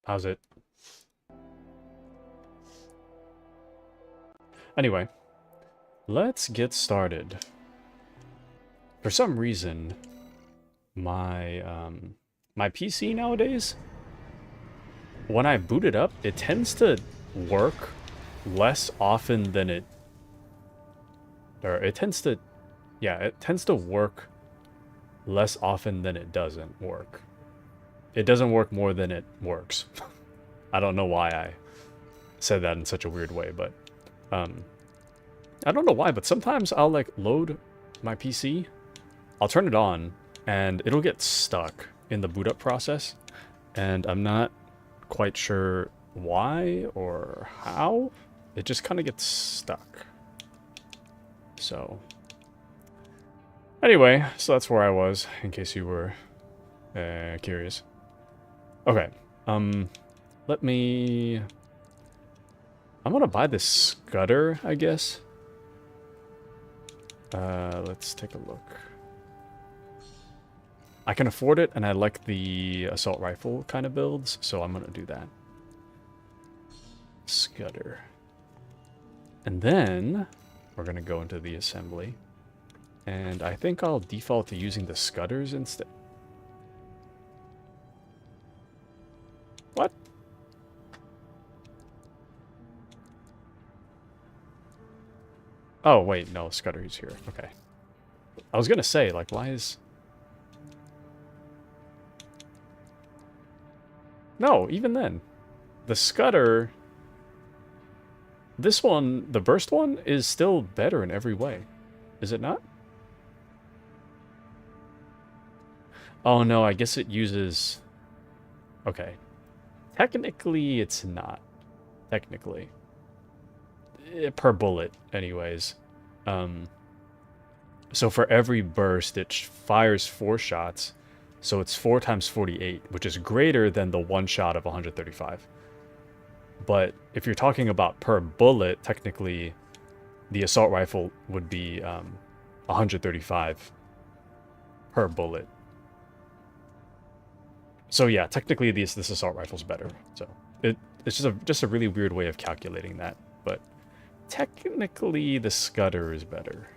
How's it? Anyway, let's get started. For some reason, my my PC nowadays, when I boot it up, it tends to work less often than it tends to it tends to work less often than it doesn't work. It doesn't work more than it works. I don't know why I said that in such a weird way, but I don't know why, but sometimes I'll like load my PC, I'll turn it on, and it'll get stuck in the boot up process, and I'm not quite sure why or how. It just kind of gets stuck. So anyway, so that's where I was, in case you were curious. Okay, let me... I'm gonna buy this Scudder, I guess. Let's take a look. I can afford it, and I like the assault rifle kind of builds, so I'm gonna do that. Scudder. And then we're gonna go into the assembly. And I think I'll default to using the Scudders instead. What? Oh, wait, no, Scudder's here. Okay. I was gonna say, like, why is... No, even then. The Scudder... This one, the burst one, is still better in every way. Is it not? Oh, no, I guess it uses... Okay. Technically, it's not. Technically. Per bullet, anyways. So for every burst, it fires 4 shots. So it's 4 times 48, which is greater than the 1 shot of 135. But if you're talking about per bullet, technically, the assault rifle would be 135 per bullet. So yeah, technically this assault rifle's better. So it's just a really weird way of calculating that. But technically the Scudder is better.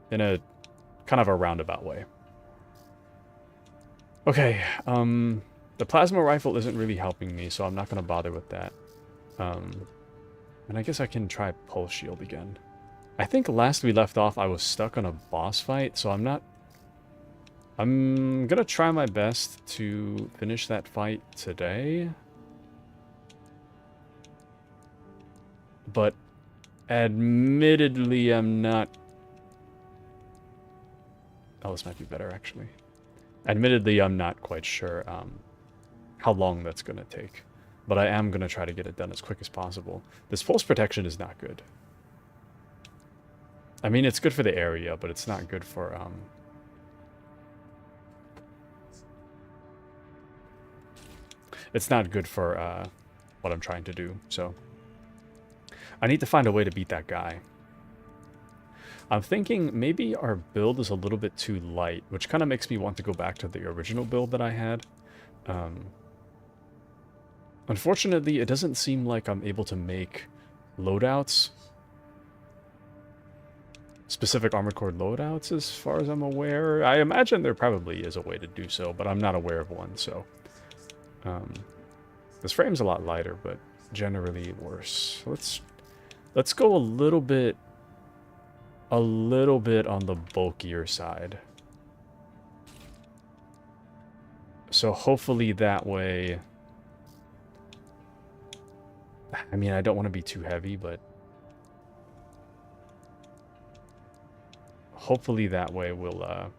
In a kind of a roundabout way. Okay, the plasma rifle isn't really helping me, so I'm not going to bother with that. And I guess I can try pulse shield again. I think last we left off, I was stuck on a boss fight, so I'm going to try my best to finish that fight today. But admittedly, I'm not... Oh, this might be better, actually. Admittedly, I'm not quite sure how long that's going to take. But I am going to try to get it done as quick as possible. This pulse protection is not good. I mean, it's good for the area, but it's not good for... It's not good for what I'm trying to do, so... I need to find a way to beat that guy. I'm thinking maybe our build is a little bit too light, which kind of makes me want to go back to the original build that I had. Unfortunately, it doesn't seem like I'm able to make loadouts, specific Armored Core loadouts as far as I'm aware. I imagine there probably is a way to do so, but I'm not aware of one, so... this frame's a lot lighter, but generally worse. Let's go a little bit on the bulkier side. So hopefully that way... I mean, I don't want to be too heavy, but... hopefully that way we'll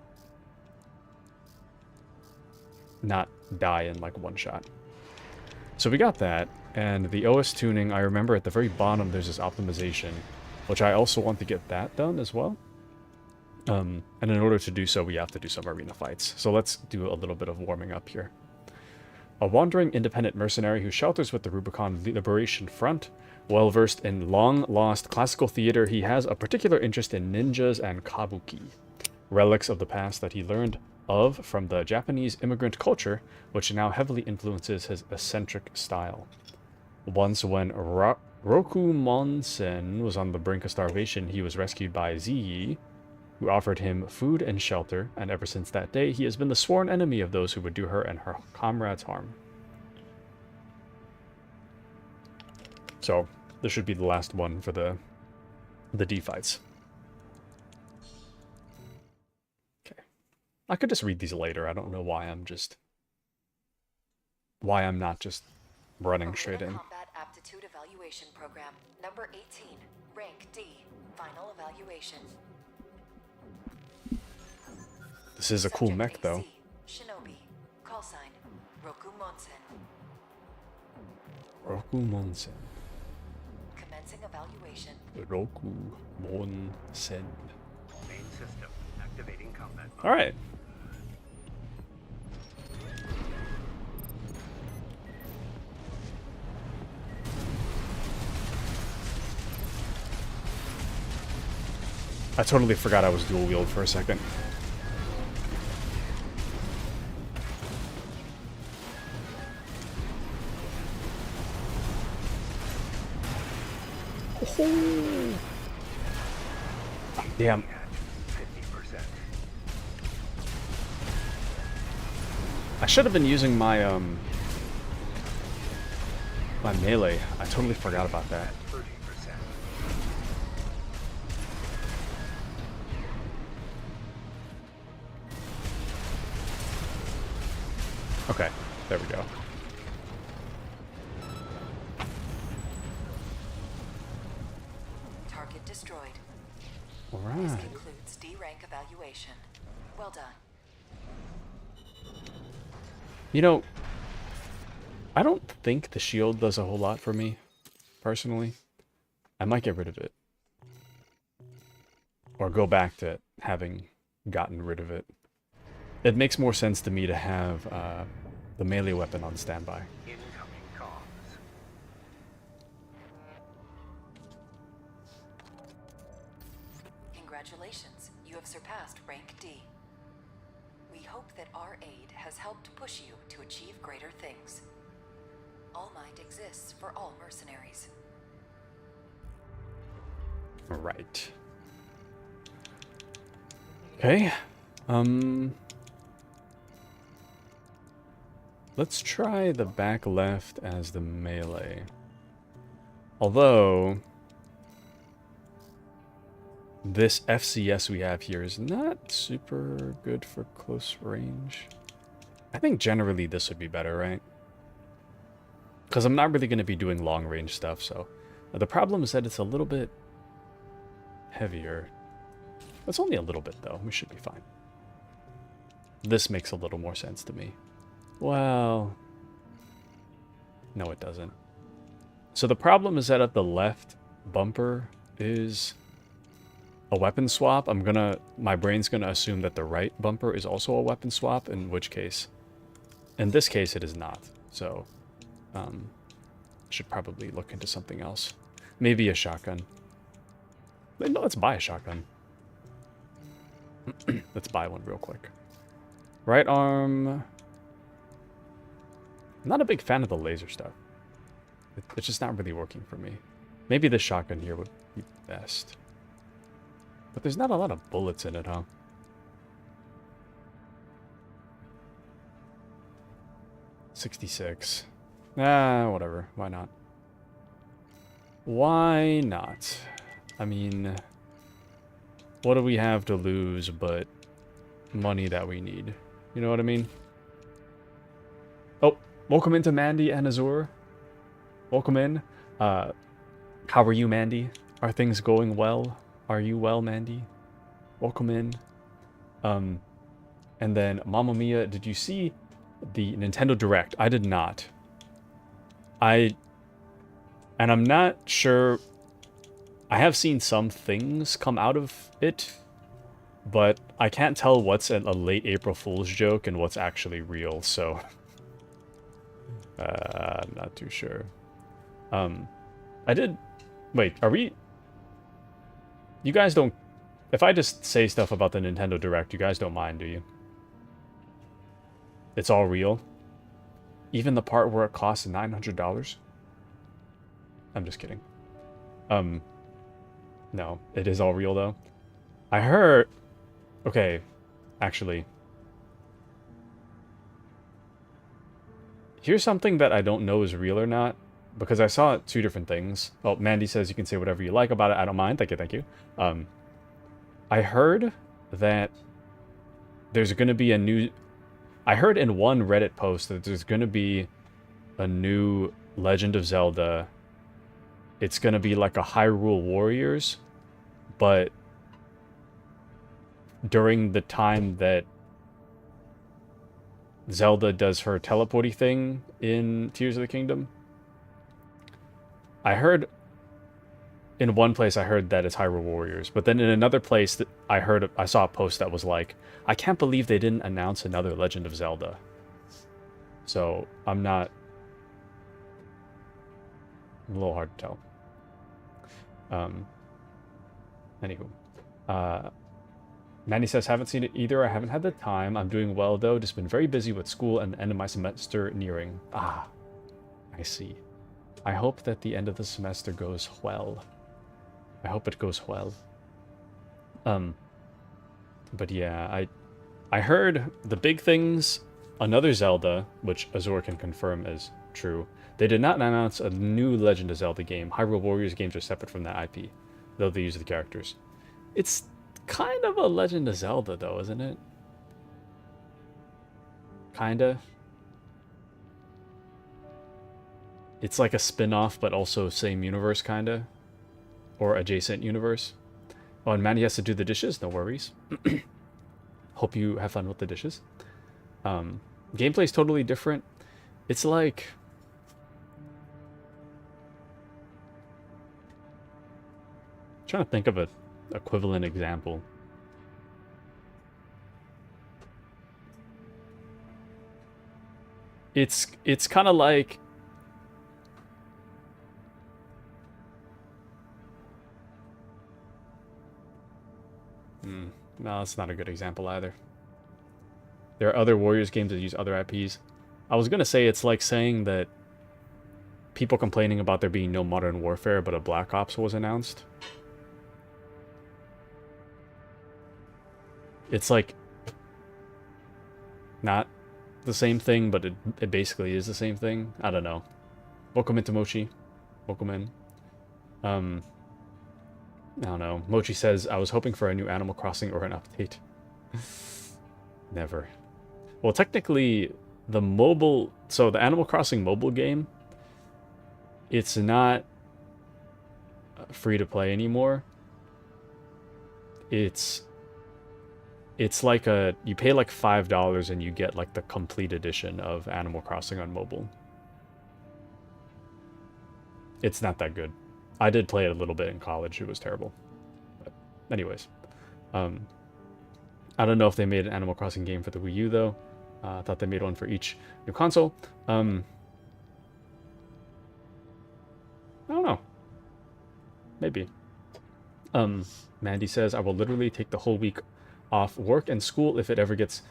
not die in like 1 shot. So we got that, and the OS tuning, I remember at the very bottom there's this optimization, which I also want to get that done as well. And in order to do so, we have to do some arena fights. So let's do a little bit of warming up here. A wandering independent mercenary who shelters with the Rubicon Liberation Front. Well versed in long-lost classical theater, he has a particular interest in ninjas and kabuki, relics of the past that he learned from the Japanese immigrant culture, which now heavily influences his eccentric style. Once, when Rokumonsen was on the brink of starvation, he was rescued by Ziyi, who offered him food and shelter, and ever since that day, he has been the sworn enemy of those who would do her and her comrades harm. So, this should be the last one for the D fights. Okay. I could just read these later. I don't know why I'm not just running straight in. Combat Aptitude Evaluation Program, number 18, rank D, final evaluation. This is a cool mech, though. Shinobi, call sign, Rokumonsen. Rokumonsen. Commencing evaluation. Rokumonsen. Main system activating combat mode. All right. I totally forgot I was dual wield for a second. Oh. Damn. 50%. I should have been using my my melee. I totally forgot about that. 30%. Okay, there we go. Target destroyed. All This right. concludes D rank evaluation. Well done. You know, I don't think the shield does a whole lot for me, personally. I might get rid of it. Or go back to having gotten rid of it. It makes more sense to me to have the melee weapon on standby. Incoming comms. Congratulations, you have surpassed rank D. We hope that our aid has helped push you to achieve greater things. All Might exists for all mercenaries. Right. Okay. Let's try the back left as the melee. Although this FCS we have here is not super good for close range. I think generally this would be better, right? Because I'm not really going to be doing long range stuff, so the problem is that it's a little bit heavier. It's only a little bit, though. We should be fine. This makes a little more sense to me. Well, no, it doesn't. So the problem is that at the left bumper is a weapon swap. My brain's gonna assume that the right bumper is also a weapon swap, in which case, in this case, it is not. So, should probably look into something else. Maybe a shotgun. No, let's buy a shotgun. Let's buy one real quick. Right arm. I'm not a big fan of the laser stuff. It's just not really working for me. Maybe the shotgun here would be best. But there's not a lot of bullets in it, huh? $66. Ah, whatever. Why not? Why not? I mean, what do we have to lose but money that we need? You know what I mean? Oh, welcome into Mandy and Azur. Welcome in. How are you, Mandy? Are things going well? Are you well, Mandy? Welcome in. And then, Mamma Mia, did you see the Nintendo Direct? I did not. And I'm not sure. I have seen some things come out of it, but I can't tell what's a late April Fool's joke and what's actually real, so I'm not too sure. Wait, are we... You guys don't... If I just say stuff about the Nintendo Direct, you guys don't mind, do you? It's all real. Even the part where it costs $900. I'm just kidding. No, it is all real though. I heard. Okay, actually, here's something that I don't know is real or not, because I saw two different things. Well, Mandy says you can say whatever you like about it. I don't mind. Thank you, thank you. I heard that there's going to be a new... I heard in one Reddit post that there's going to be a new Legend of Zelda. It's going to be like a Hyrule Warriors, but during the time that Zelda does her teleporty thing in Tears of the Kingdom. I heard in one place I heard that it's Hyrule Warriors, but then in another place that I saw a post that was like, I can't believe they didn't announce another Legend of Zelda. So I'm a little hard to tell. Anywho, Manny says, haven't seen it either. I haven't had the time. I'm doing well, though. Just been very busy with school and the end of my semester nearing. Ah, I see. I hope that the end of the semester goes well. I hope it goes well. But yeah, I heard the big things, another Zelda, which Azor can confirm is true. They did not announce a new Legend of Zelda game. Hyrule Warriors games are separate from that IP, though they use the characters. It's kind of a Legend of Zelda, though, isn't it? Kinda. It's like a spin-off, but also same universe, kinda. Or adjacent universe. Oh, and Manny has to do the dishes. No worries. Hope you have fun with the dishes. Gameplay's totally different. It's like... I'm trying to think of a equivalent example. It's kind of like... No, that's not a good example either. There are other Warriors games that use other IPs. I was gonna say it's like saying that people complaining about there being no Modern Warfare, but a Black Ops was announced. It's like not the same thing, but it basically is the same thing. I don't know. Welcome into Mochi. Welcome in. I don't know. Mochi says, I was hoping for a new Animal Crossing or an update. Never. Well, technically, the mobile... So, the Animal Crossing mobile game, it's not free to play anymore. It's like a... You pay like $5 and you get like the complete edition of Animal Crossing on mobile. It's not that good. I did play it a little bit in college. It was terrible. But anyways. I don't know if they made an Animal Crossing game for the Wii U, though. I thought they made one for each new console. I don't know. Maybe. Mandy says, I will literally take the whole week off work and school if it ever gets...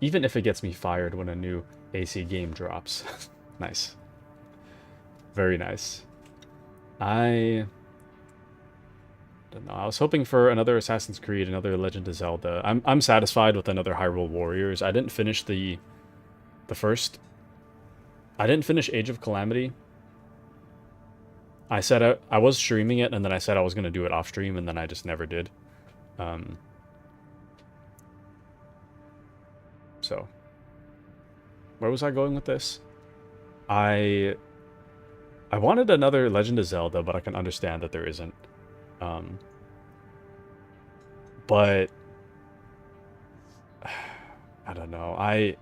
even if it gets me fired when a new AC game drops. Nice. Very nice. I don't know. I was hoping for another Assassin's Creed, another Legend of Zelda. I'm satisfied with another Hyrule Warriors. I didn't finish the first. I didn't finish Age of Calamity. I said I was streaming it, and then I said I was going to do it off stream, and then I just never did. So, where was I going with this? I wanted another Legend of Zelda, but I can understand that there isn't. But I don't know.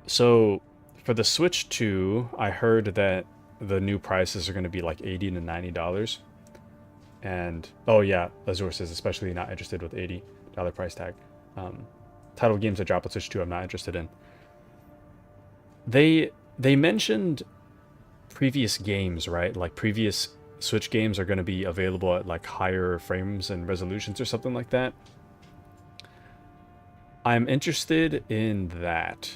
So for the Switch 2, I heard that the new prices are going to be like $80 to $90. And oh yeah, Azure says especially not interested with $80 price tag. Title games that drop on Switch 2 I'm not interested in. They mentioned previous games, right? Like previous Switch games are going to be available at like higher frames and resolutions or something like that. I'm interested in that.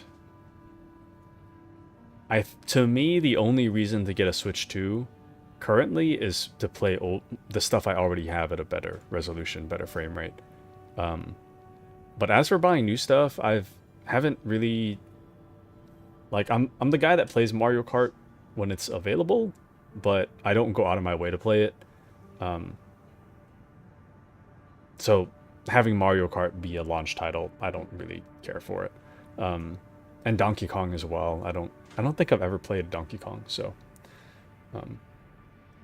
To me, the only reason to get a Switch 2 currently is to play the stuff I already have at a better resolution, better frame rate. But as for buying new stuff, haven't really, like, I'm the guy that plays Mario Kart when it's available, but I don't go out of my way to play it. So having Mario Kart be a launch title, I don't really care for it. And Donkey Kong as well. I don't think I've ever played Donkey Kong, so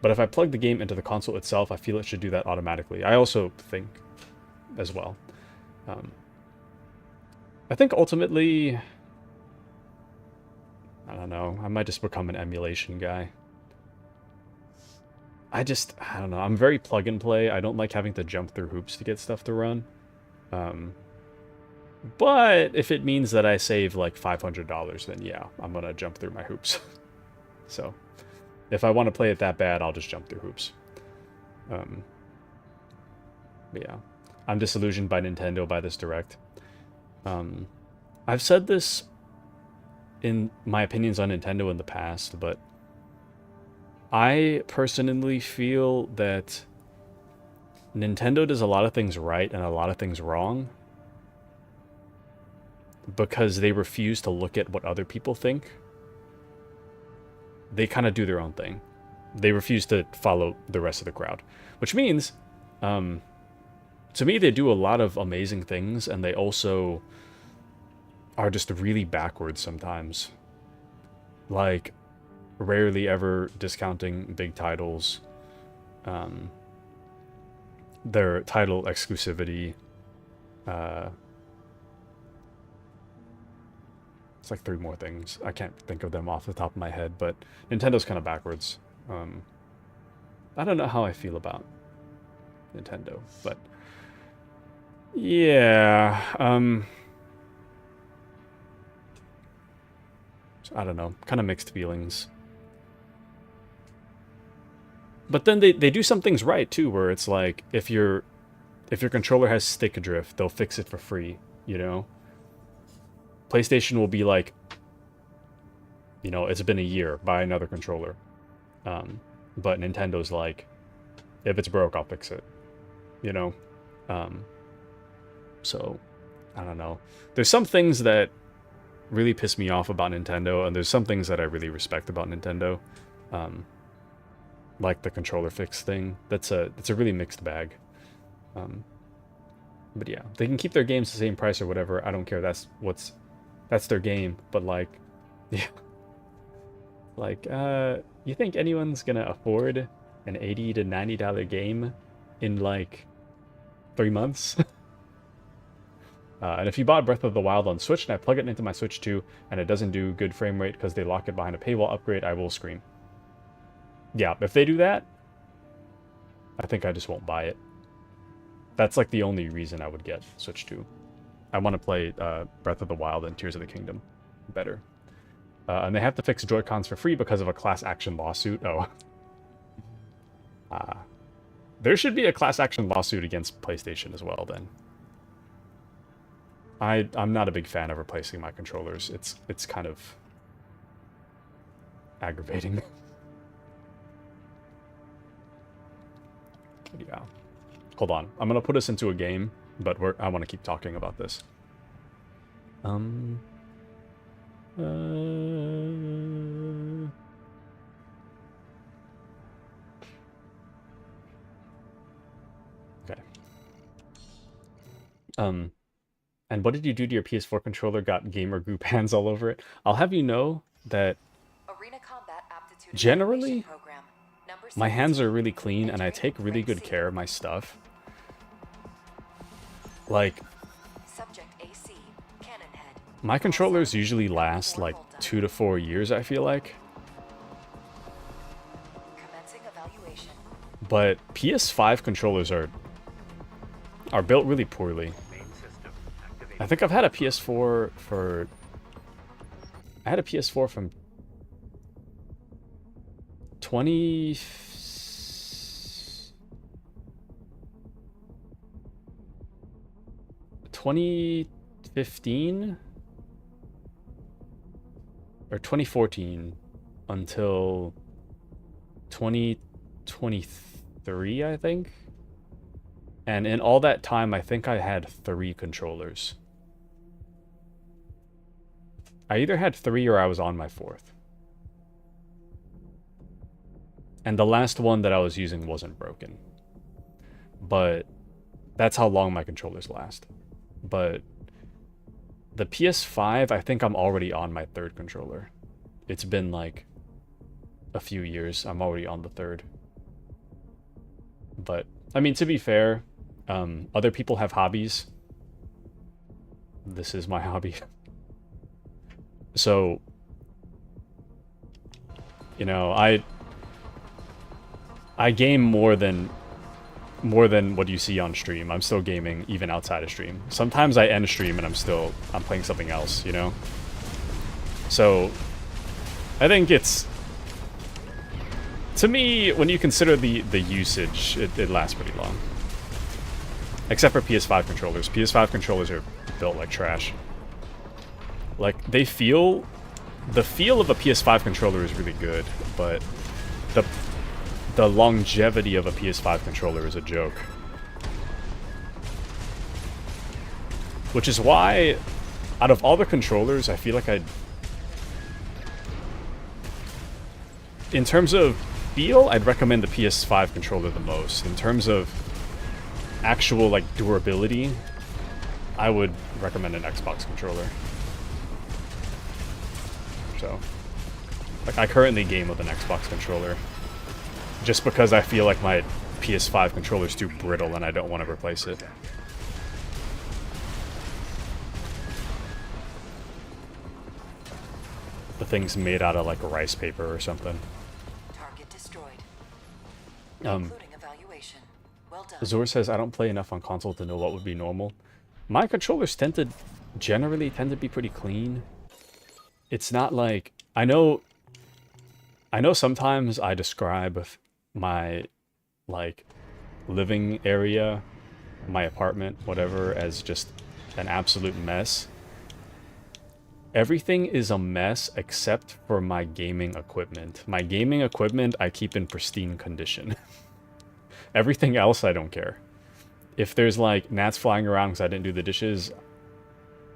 but if I plug the game into the console itself, I feel it should do that automatically. I also think as well. I think ultimately, I don't know, I might just become an emulation guy. I don't know, I'm very plug and play. I don't like having to jump through hoops to get stuff to run. But if it means that I save like $500, then yeah, I'm gonna jump through my hoops. So if I want to play it that bad, I'll just jump through hoops. But yeah, I'm disillusioned by Nintendo by this Direct. I've said this in my opinions on Nintendo in the past, but I personally feel that Nintendo does a lot of things right and a lot of things wrong because they refuse to look at what other people think. They kind of do their own thing. They refuse to follow the rest of the crowd, which means, to me, they do a lot of amazing things, and they also are just really backwards sometimes. Like, rarely ever discounting big titles, their title exclusivity. It's like 3 more things. I can't think of them off the top of my head, but Nintendo's kind of backwards. I don't know how I feel about Nintendo, but yeah. I don't know. Kind of mixed feelings. But then they do some things right too, where it's like if your controller has stick drift, they'll fix it for free, you know? PlayStation will be like, you know, it's been a year, buy another controller. But Nintendo's like, if it's broke, I'll fix it, you know? So, I don't know. There's some things that really piss me off about Nintendo, and there's some things that I really respect about Nintendo. Like the controller fix thing. It's a really mixed bag. But yeah, they can keep their games the same price or whatever. I don't care. That's their game. But like, yeah, like you think anyone's gonna afford an $80 to $90 game in like 3 months? And if you bought Breath of the Wild on Switch and I plug it into my Switch 2 and it doesn't do good frame rate because they lock it behind a paywall upgrade, I will scream. Yeah, if they do that, I think I just won't buy it. That's like the only reason I would get Switch 2. I want to play Breath of the Wild and Tears of the Kingdom better. And they have to fix Joy-Cons for free because of a class action lawsuit. Oh. There should be a class action lawsuit against PlayStation as well then. I'm not a big fan of replacing my controllers. It's kind of aggravating. Yeah. Hold on. I'm gonna put us into a game, but I want to keep talking about this. Okay. And what did you do to your PS4 controller? Got gamer group hands all over it. I'll have you know that generally, my hands are really clean and I take really good care of my stuff. Like, my controllers usually last like 2 to 4 years, I feel like. But PS5 controllers are built really poorly. I think I've had a PS4 for... I had a PS4 from 2015 2015 or 2014 until 2023, I think. And in all that time, I think I had 3 controllers. I either had 3 or I was on my 4th. And the last one that I was using wasn't broken. But that's how long my controllers last. But the PS5, I think I'm already on my 3rd controller. It's been like a few years. I'm already on the 3rd. But, I mean, to be fair, other people have hobbies. This is my hobby. So, you know, I game more than what you see on stream. I'm still gaming even outside of stream. Sometimes I end stream and I'm playing something else, you know? So, I think it's, to me, when you consider the usage, it lasts pretty long. Except for PS5 controllers. PS5 controllers are built like trash. Like, the feel of a PS5 controller is really good, but the longevity of a PS5 controller is a joke. Which is why, out of all the controllers, I feel like in terms of feel, I'd recommend the PS5 controller the most. In terms of actual, like, durability, I would recommend an Xbox controller. So, like, I currently game with an Xbox controller just because I feel like my PS5 controller is too brittle and I don't want to replace it. The thing's made out of, like, rice paper or something. Target destroyed. Including evaluation. Well done. Zor says, I don't play enough on console to know what would be normal. My controllers generally tend to be pretty clean. It's not like, I know sometimes I describe my, like, living area, my apartment, whatever, as just an absolute mess. Everything is a mess except for my gaming equipment. My gaming equipment I keep in pristine condition. Everything else I don't care. If there's, like, gnats flying around because I didn't do the dishes,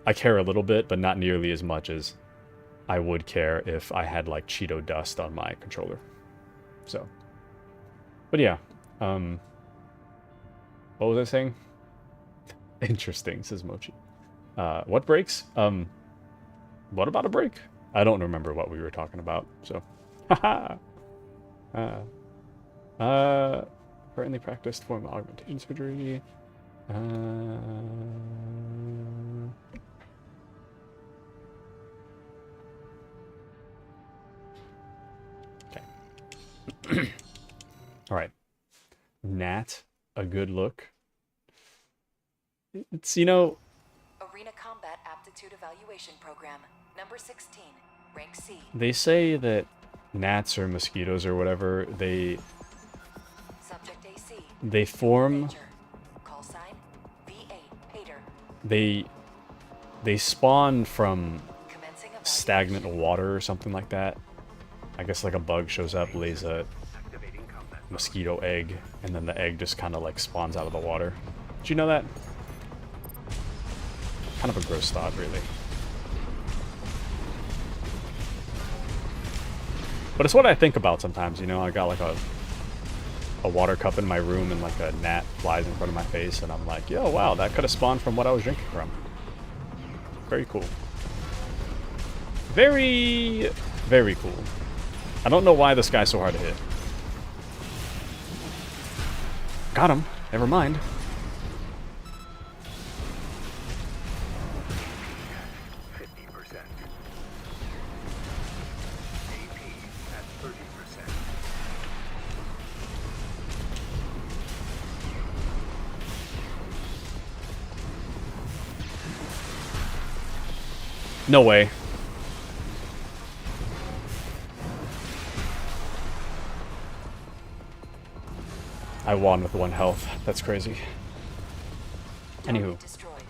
I care a little bit, but not nearly as much as I would care if I had, like, Cheeto dust on my controller. So. But yeah. What was I saying? Interesting, says Mochi. What breaks? What about a break? I don't remember what we were talking about, so. Haha! Currently practiced form augmentation surgery. All right. Nat, a good look. It's, you know... Arena Combat Aptitude Evaluation Program, number 16, rank C. They say that gnats or mosquitoes or whatever, Subject AC. they form... Major. Call sign V8 Pater. They spawn from Commencing stagnant water or something like that. I guess like a bug shows up, lays a Activating combat mode. mosquito egg, and then the egg just kind of like spawns out of the water. Did you know that? Kind of a gross thought, really. But it's what I think about sometimes, you know? I got like a water cup in my room and like a gnat flies in front of my face and I'm like, yo, wow, that could have spawned from what I was drinking from. Very cool. Very, very cool. I don't know why this guy's so hard to hit. Got him. Never mind. 50%. AP at 30%. No way. I won with 1 health. That's crazy. Anywho. Destroyed.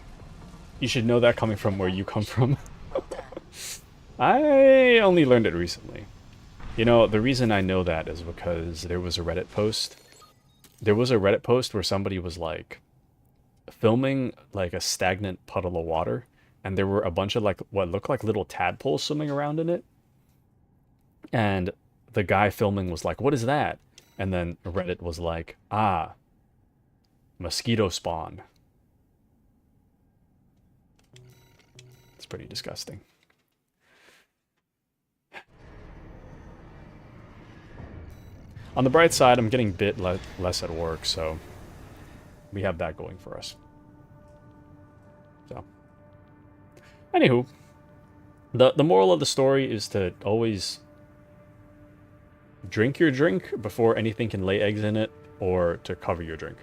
You should know that coming from where you come from. Well done. I only learned it recently. You know, the reason I know that is because there was a Reddit post. There was a Reddit post where somebody was like filming like a stagnant puddle of water, and there were a bunch of like what looked like little tadpoles swimming around in it. And the guy filming was like, "What is that?" And then Reddit was like, "Ah, mosquito spawn." It's pretty disgusting. On the bright side, I'm getting a bit less at work, so we have that going for us. So, anywho, the moral of the story is to always drink your drink before anything can lay eggs in it, or to cover your drink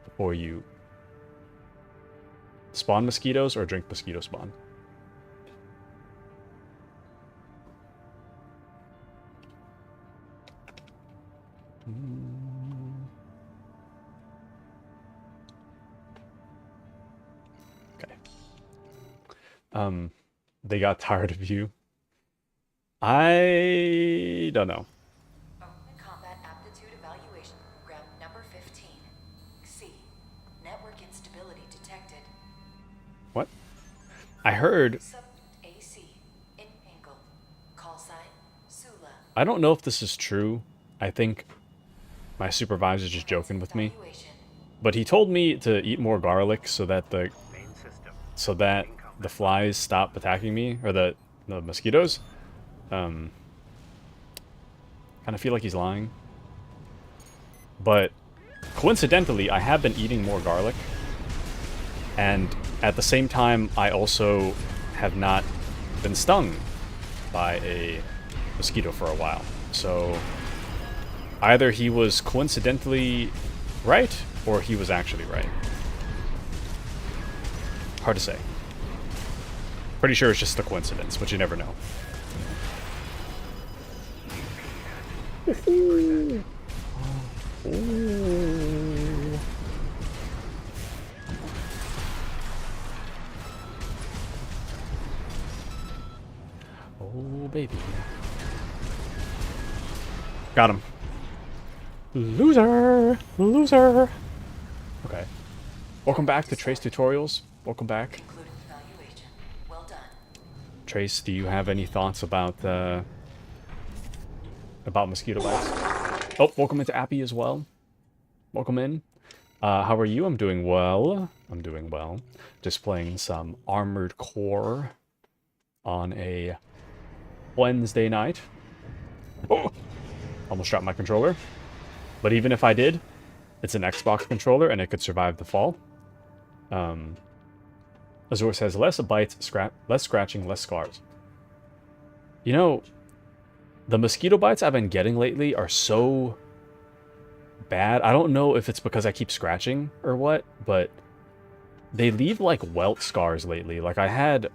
before you spawn mosquitoes or drink mosquito spawn. Okay. They got tired of you. I don't know. Combat Aptitude Evaluation Program number 15. C. Network instability detected. What? I heard. Sub AC. In angle. Call sign. Sula. I don't know if this is true. I think my supervisor's just joking with me. Evaluation. But he told me to eat more garlic so that Main system. the flies stop attacking me, or the mosquitoes. Kind of feel like he's lying. But coincidentally, I have been eating more garlic. And at the same time, I also have not been stung by a mosquito for a while. So either he was coincidentally right, or he was actually right. Hard to say. Pretty sure it's just a coincidence, but you never know. Oh, baby. Got him. Loser! Loser! Okay. Welcome back to Trace Tutorials. Welcome back. Concluded evaluation. Well done. Trace, do you have any thoughts about mosquito bites? Oh, welcome into Appy as well. Welcome in. How are you? I'm doing well. I'm doing well. Just playing some Armored Core on a Wednesday night. Oh! Almost dropped my controller. But even if I did, it's an Xbox controller and it could survive the fall. Azor says, less bites, less scratching, less scars. You know, the mosquito bites I've been getting lately are so bad. I don't know if it's because I keep scratching or what, but they leave like welt scars lately. Like I had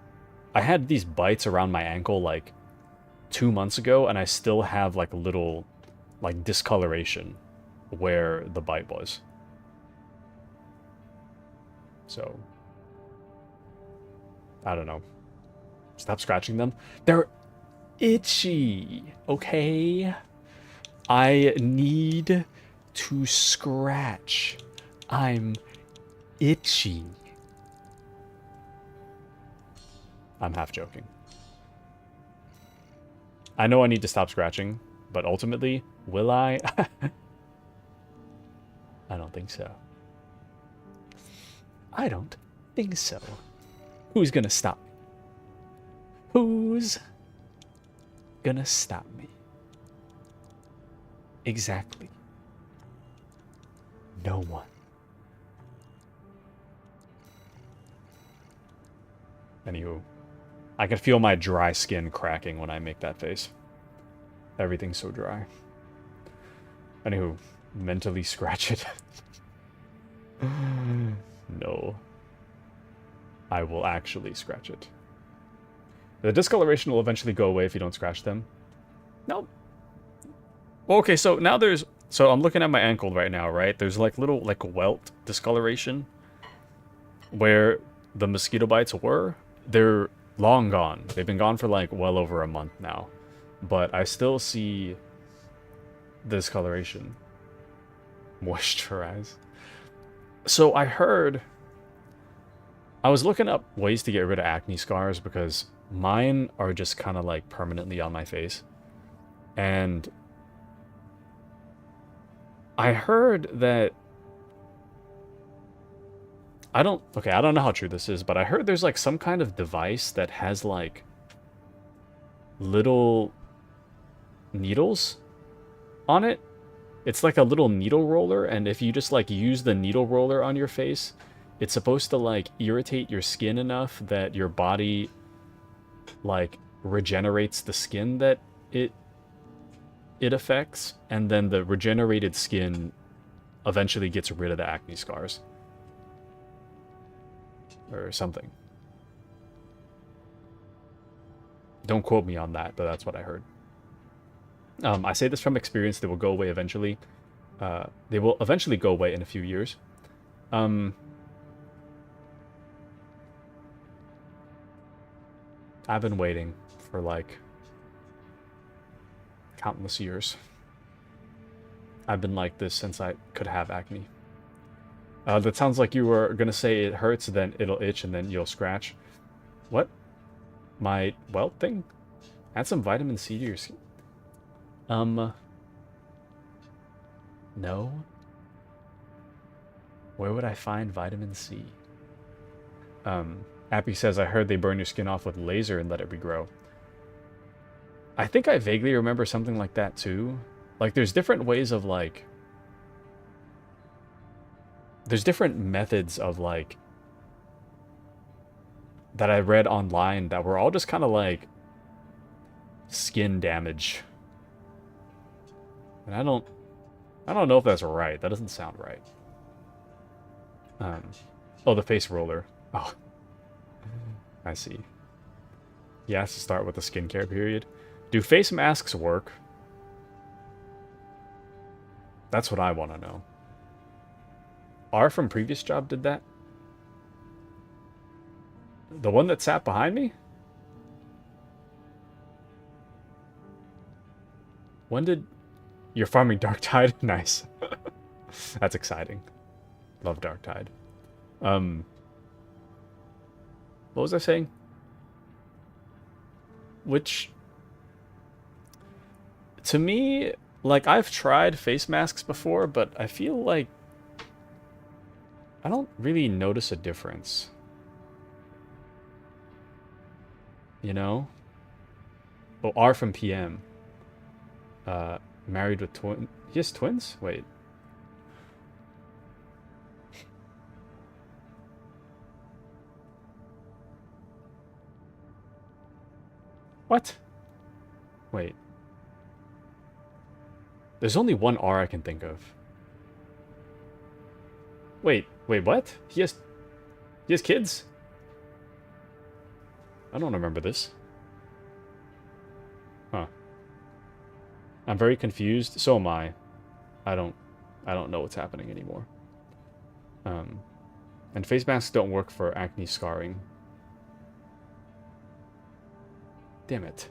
these bites around my ankle like 2 months ago, and I still have like a little like discoloration where the bite was. So I don't know. Stop scratching them. They're itchy, okay? I need to scratch. I'm itchy. I'm half joking. I know I need to stop scratching, but ultimately, will I? I don't think so. I don't think so. Who's gonna stop me? Who's gonna stop me? Exactly. No one. Anywho, I can feel my dry skin cracking when I make that face. Everything's so dry. Anywho, mentally scratch it. No. I will actually scratch it. The discoloration will eventually go away if you don't scratch them. No. Okay, so now there's... So I'm looking at my ankle right now, right? There's like little like welt discoloration where the mosquito bites were, they're long gone. They've been gone for like well over a month now. But I still see discoloration. Moisturize. So I heard... I was looking up ways to get rid of acne scars because mine are just kind of like permanently on my face. And I heard that... I don't know how true this is, but I heard there's like some kind of device that has like little needles on it. It's like a little needle roller, and if you just like use the needle roller on your face, it's supposed to like irritate your skin enough that your body like regenerates the skin that it affects, and then the regenerated skin eventually gets rid of the acne scars. Or something. Don't quote me on that, but that's what I heard. I say this from experience. They will go away eventually. They will eventually go away in a few years. I've been waiting for like countless years. I've been like this since I could have acne. That sounds like you were gonna say it hurts, then it'll itch, and then you'll scratch. What? My welt thing? Add some vitamin C to your skin. No. Where would I find vitamin C? Appy says, I heard they burn your skin off with laser and let it regrow. I think I vaguely remember something like that too. Like, there's different ways of like... There's different methods of like... that I read online that were all just kind of like... skin damage. And I don't know if that's right. That doesn't sound right. Oh, the face roller. Oh. I see. He has to start with the skincare period. Do face masks work? That's what I want to know. R from previous job did that? The one that sat behind me? When did... You're farming Dark Tide? Nice. That's exciting. Love Dark Tide. What was I saying? Which... To me, like, I've tried face masks before, but I feel like... I don't really notice a difference. You know? Oh, R from PM. Married with twin... He has twins? Wait. What? Wait. There's only one R I can think of. Wait, what? He has kids? I don't remember this. Huh. I'm very confused. So am I. I don't know what's happening anymore. And face masks don't work for acne scarring. Damn it.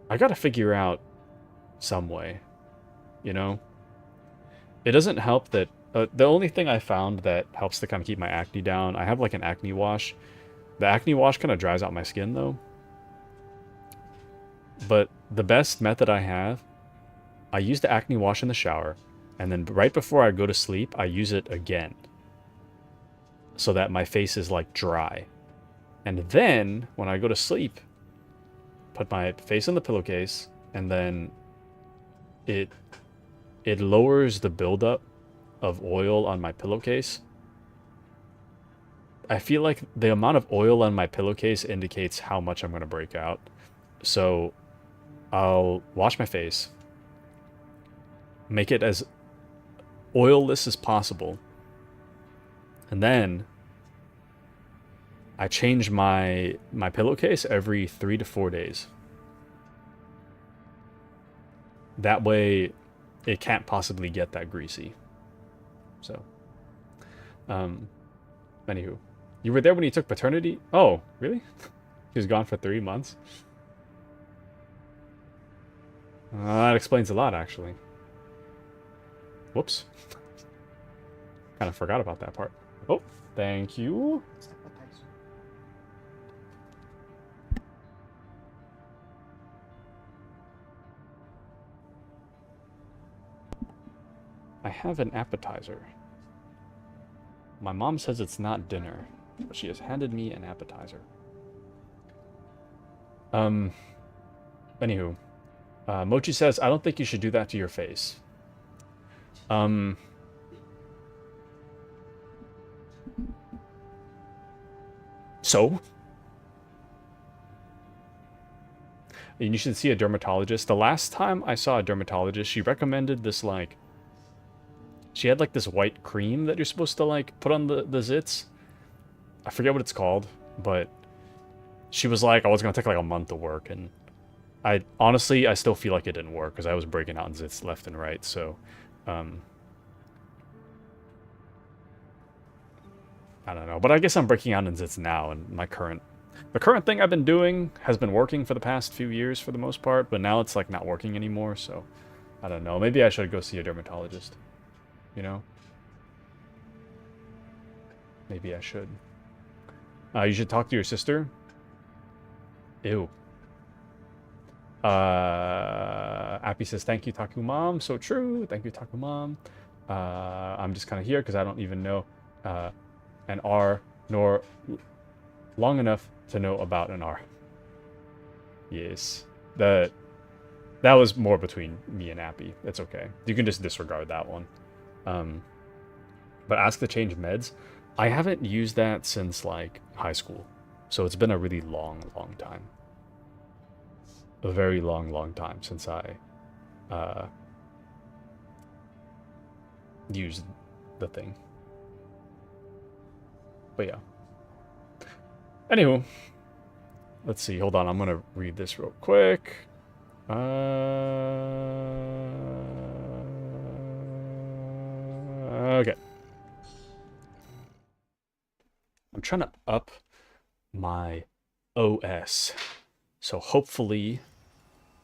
I gotta figure out some way. You know? It doesn't help that... the only thing I found that helps to kind of keep my acne down, I have like an acne wash. The acne wash kind of dries out my skin though. But the best method I have, I use the acne wash in the shower, and then right before I go to sleep, I use it again. So that my face is like dry. And then, when I go to sleep, put my face in the pillowcase, and then it lowers the buildup of oil on my pillowcase. I feel like the amount of oil on my pillowcase indicates how much I'm going to break out. So I'll wash my face, make it as oilless as possible, and then I change my pillowcase every 3 to 4 days. That way it can't possibly get that greasy. So, anywho. You were there when he took paternity? Oh, really? He was gone for 3 months? That explains a lot, actually. Whoops. Kind of forgot about that part. Oh, thank you. I have an appetizer. My mom says it's not dinner, but she has handed me an appetizer. Anywho. Mochi says, I don't think you should do that to your face. So? And you should see a dermatologist. The last time I saw a dermatologist, she recommended this, like... She had, like, this white cream that you're supposed to, like, put on the zits. I forget what it's called, but... She was like, oh, it's gonna take, like, a month to work, and... Honestly, I still feel like it didn't work, because I was breaking out in zits left and right, so... I don't know, but I guess I'm breaking out in zits now, and the current thing I've been doing has been working for the past few years for the most part, but now it's, like, not working anymore, so... I don't know, maybe I should go see a dermatologist. You know? Maybe I should. You should talk to your sister? Ew. Appy says, thank you, Taku Mom. So true. Thank you, Taku Mom. I'm just kind of here because I don't even know an R, nor long enough to know about an R. Yes. That was more between me and Appy. It's okay. You can just disregard that one. But ask to change meds. I haven't used that since, like, high school. So it's been a really long time. A very long time since I used the thing. But yeah. Anywho. Let's see. Hold on. I'm going to read this real quick. Okay. I'm trying to up my OS. So hopefully...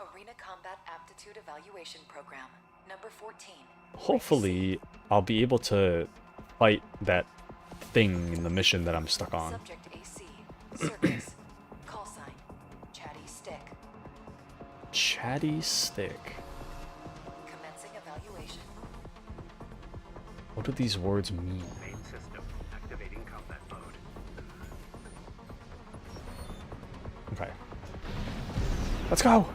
Arena Combat Aptitude Evaluation Program, number 14. Hopefully, I'll be able to fight that thing in the mission that I'm stuck on. Subject AC, circus, call sign, chatty stick. Chatty stick. Commencing evaluation. What do these words mean? Main system activating combat mode. Okay. Let's go!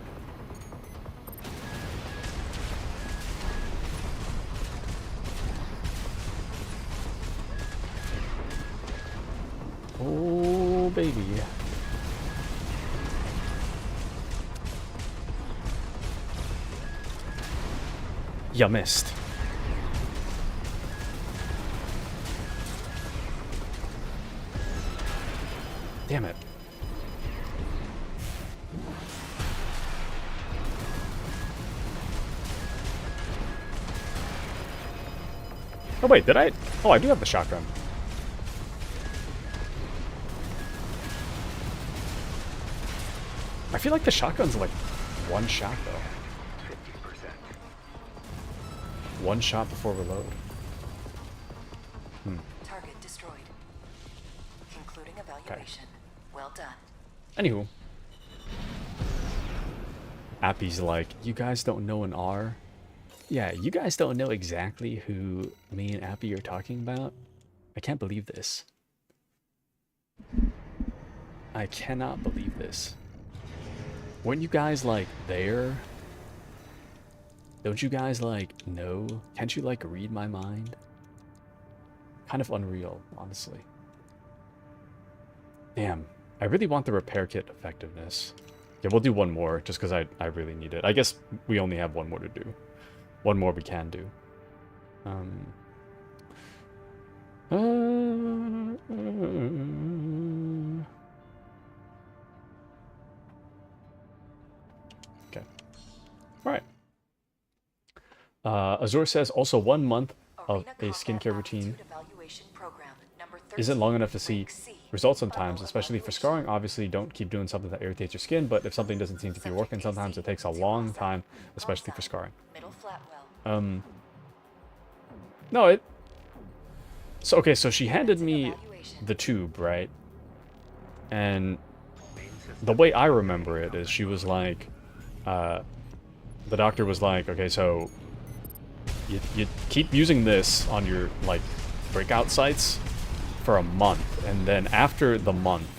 Oh, baby. You missed. Damn it. Oh wait, did I? Oh, I do have the shotgun. I feel like the shotgun's like one shot though. 50%. One shot before reload. Target destroyed. Concluding evaluation. Well done. Anywho. Appy's like, you guys don't know an R? Yeah, you guys don't know exactly who me and Appy are talking about? I can't believe this. I cannot believe this. Weren't you guys, like, there? Don't you guys, like, know? Can't you, like, read my mind? Kind of unreal, honestly. Damn. I really want the repair kit effectiveness. Yeah, we'll do one more, just because I really need it. I guess we only have one more to do. One more we can do. Okay. Alright. Azur says, also 1 month of a skincare routine isn't long enough to see results sometimes, especially for scarring. Obviously, don't keep doing something that irritates your skin, but if something doesn't seem to be working, sometimes it takes a long time, especially for scarring. Middle Flatwell. No, it... So, okay, so she handed me the tube, right? And the way I remember it is she was like, the doctor was like, okay, so you keep using this on your, like, breakout sites for a month, and then after the month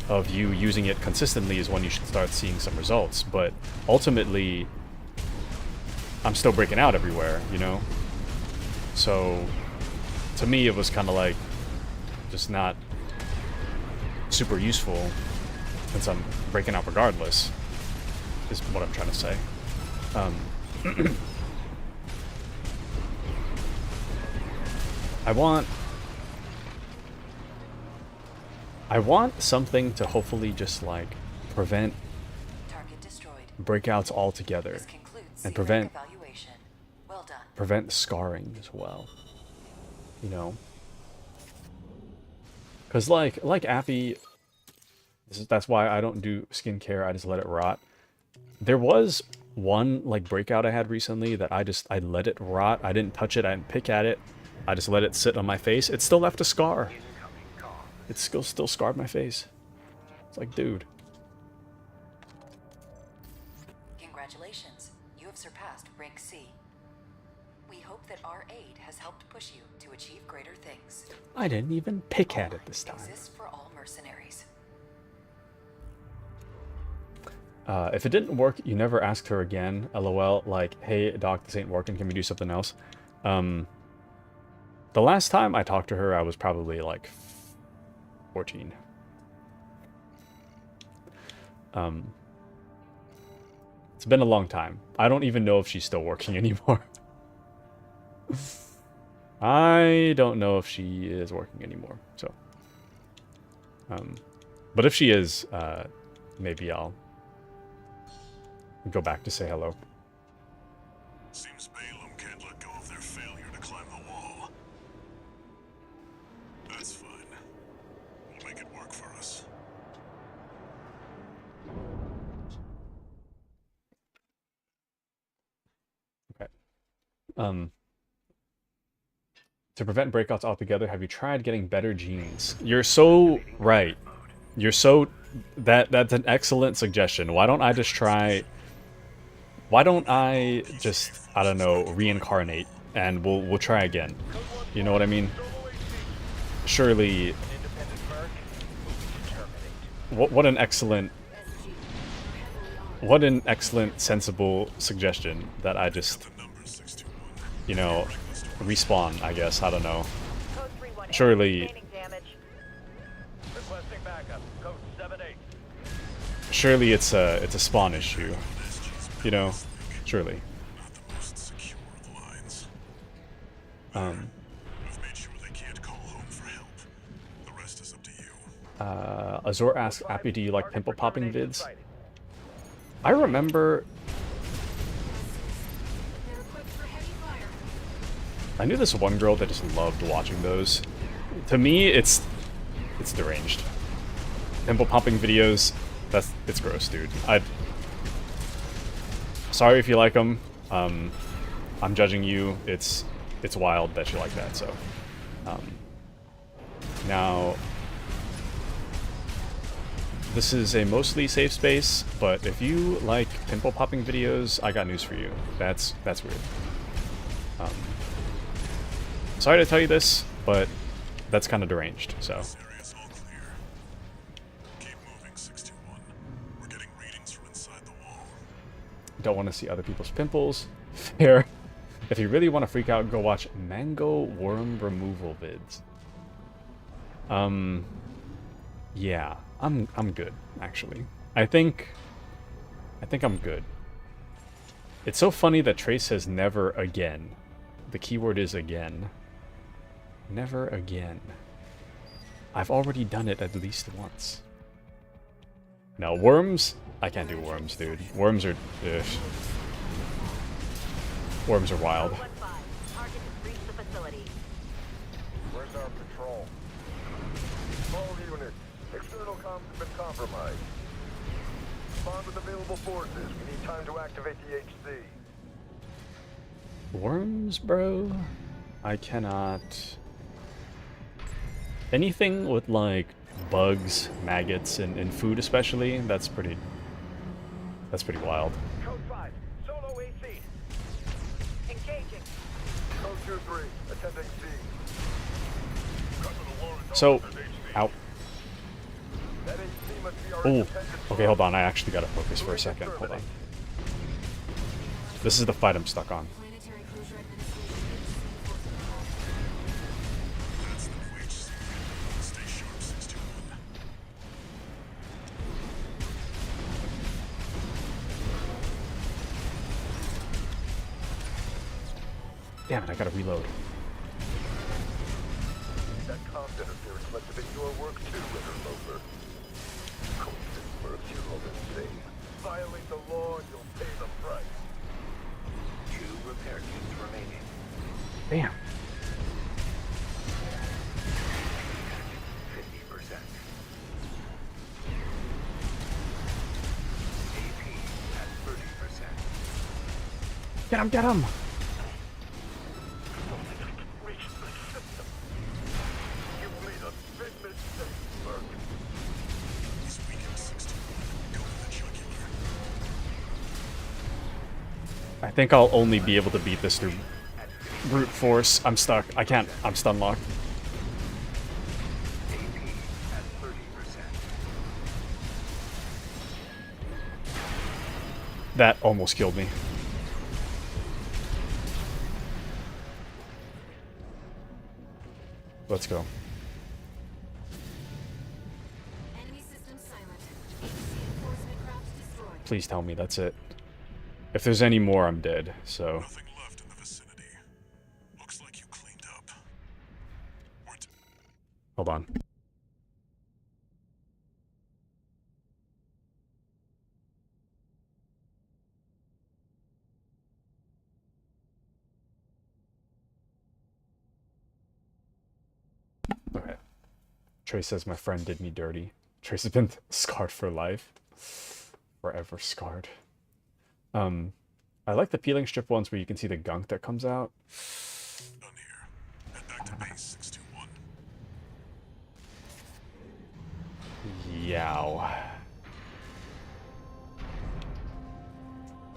of you using it consistently is when you should start seeing some results. But ultimately, I'm still breaking out everywhere, you know? So, to me, it was kind of like, just not super useful, since I'm breaking out regardless, is what I'm trying to say. I want something to hopefully just, like, prevent Target destroyed. breakouts altogether, This concludes and C rank evaluation. Well done. prevent scarring as well, you know? Because, like Appy, that's why I don't do skincare, I just let it rot. There was one, like, breakout I had recently that I let it rot. I didn't touch it, I didn't pick at it. I just let it sit on my face. It still left a scar. It still scarred my face. It's like, dude. Congratulations. You have surpassed rank C. We hope that our aid has helped push you to achieve greater things. I didn't even pick at it this time. Exists for all mercenaries. If it didn't work, you never asked her again. LOL. Like, hey, doc, this ain't working. Can we do something else? The last time I talked to her, I was probably like 14. It's been a long time. I don't even know if she's still working anymore. I don't know if she is working anymore. So, but if she is, maybe I'll go back to say hello. Seems Balaam can't let go of their failure to climb the wall. That's fine. We'll make it work for us. Okay. To prevent breakouts altogether, have you tried getting better genes? You're so right. You're so... That's an excellent suggestion. Why don't I just try... Why don't I just, I don't know, reincarnate, and we'll try again. You know what I mean? Surely... What an excellent... What an excellent, sensible suggestion that I just... You know, respawn, I guess. I don't know. Surely... Surely it's a spawn issue. You know, surely. Azor asks, Appy, do you like pimple popping vids? I remember... I knew this one girl that just loved watching those. To me, it's deranged. Pimple popping videos, it's gross, dude. Sorry if you like them. I'm judging you. It's wild that you like that. So, now this is a mostly safe space, but if you like pimple popping videos, I got news for you. That's weird. Sorry to tell you this, but that's kind of deranged. So. Don't want to see other people's pimples. Fair. If you really want to freak out, go watch mango worm removal vids. Yeah, I'm good, actually. I think I'm good. It's so funny that Trace says never again. The keyword is again. Never again. I've already done it at least once. Now, worms? I can't do worms, dude. Worms are... Ugh. Worms are wild. Where's our patrol? comms have been compromised. Bond with available forces. We need time to activate the HC. Worms, bro? I cannot... Anything with, like, bugs, maggots, and food especially, that's pretty wild. Code 5, solo AC. Engaging. Code 2-3, attending C. So, ow. That AC must be our Ooh. independent Okay, hold on. I actually gotta focus for a second. Hold on. This is the fight I'm stuck on. Planetary Closure Administration. That's the QHC. Stay sharp, 621. Damn it, I gotta reload. That comms interference must have been your work too, Interloper. First, you're all insane. Violate the law and you'll pay the price. 2 repair kits remaining. Damn. 50%. AP at 30%. Get him, get him! Reach the system. You made a big mistake, Merc. He's weakened 621. Go for the jugular. I think I'll only be able to beat this through brute force. I'm stuck. I can't. I'm stun locked. AP at 30%. That almost killed me. Let's go. Enemy system silent. HC enforcement craft destroyed. Please tell me that's it. If there's any more, I'm dead. So, Nothing left in the vicinity. Looks like you cleaned up. hold on. Okay. Trace says my friend did me dirty. Trace has been scarred for life. Forever scarred. I like the peeling strip ones where you can see the gunk that comes out. Done here. Head back to base 621. Yow.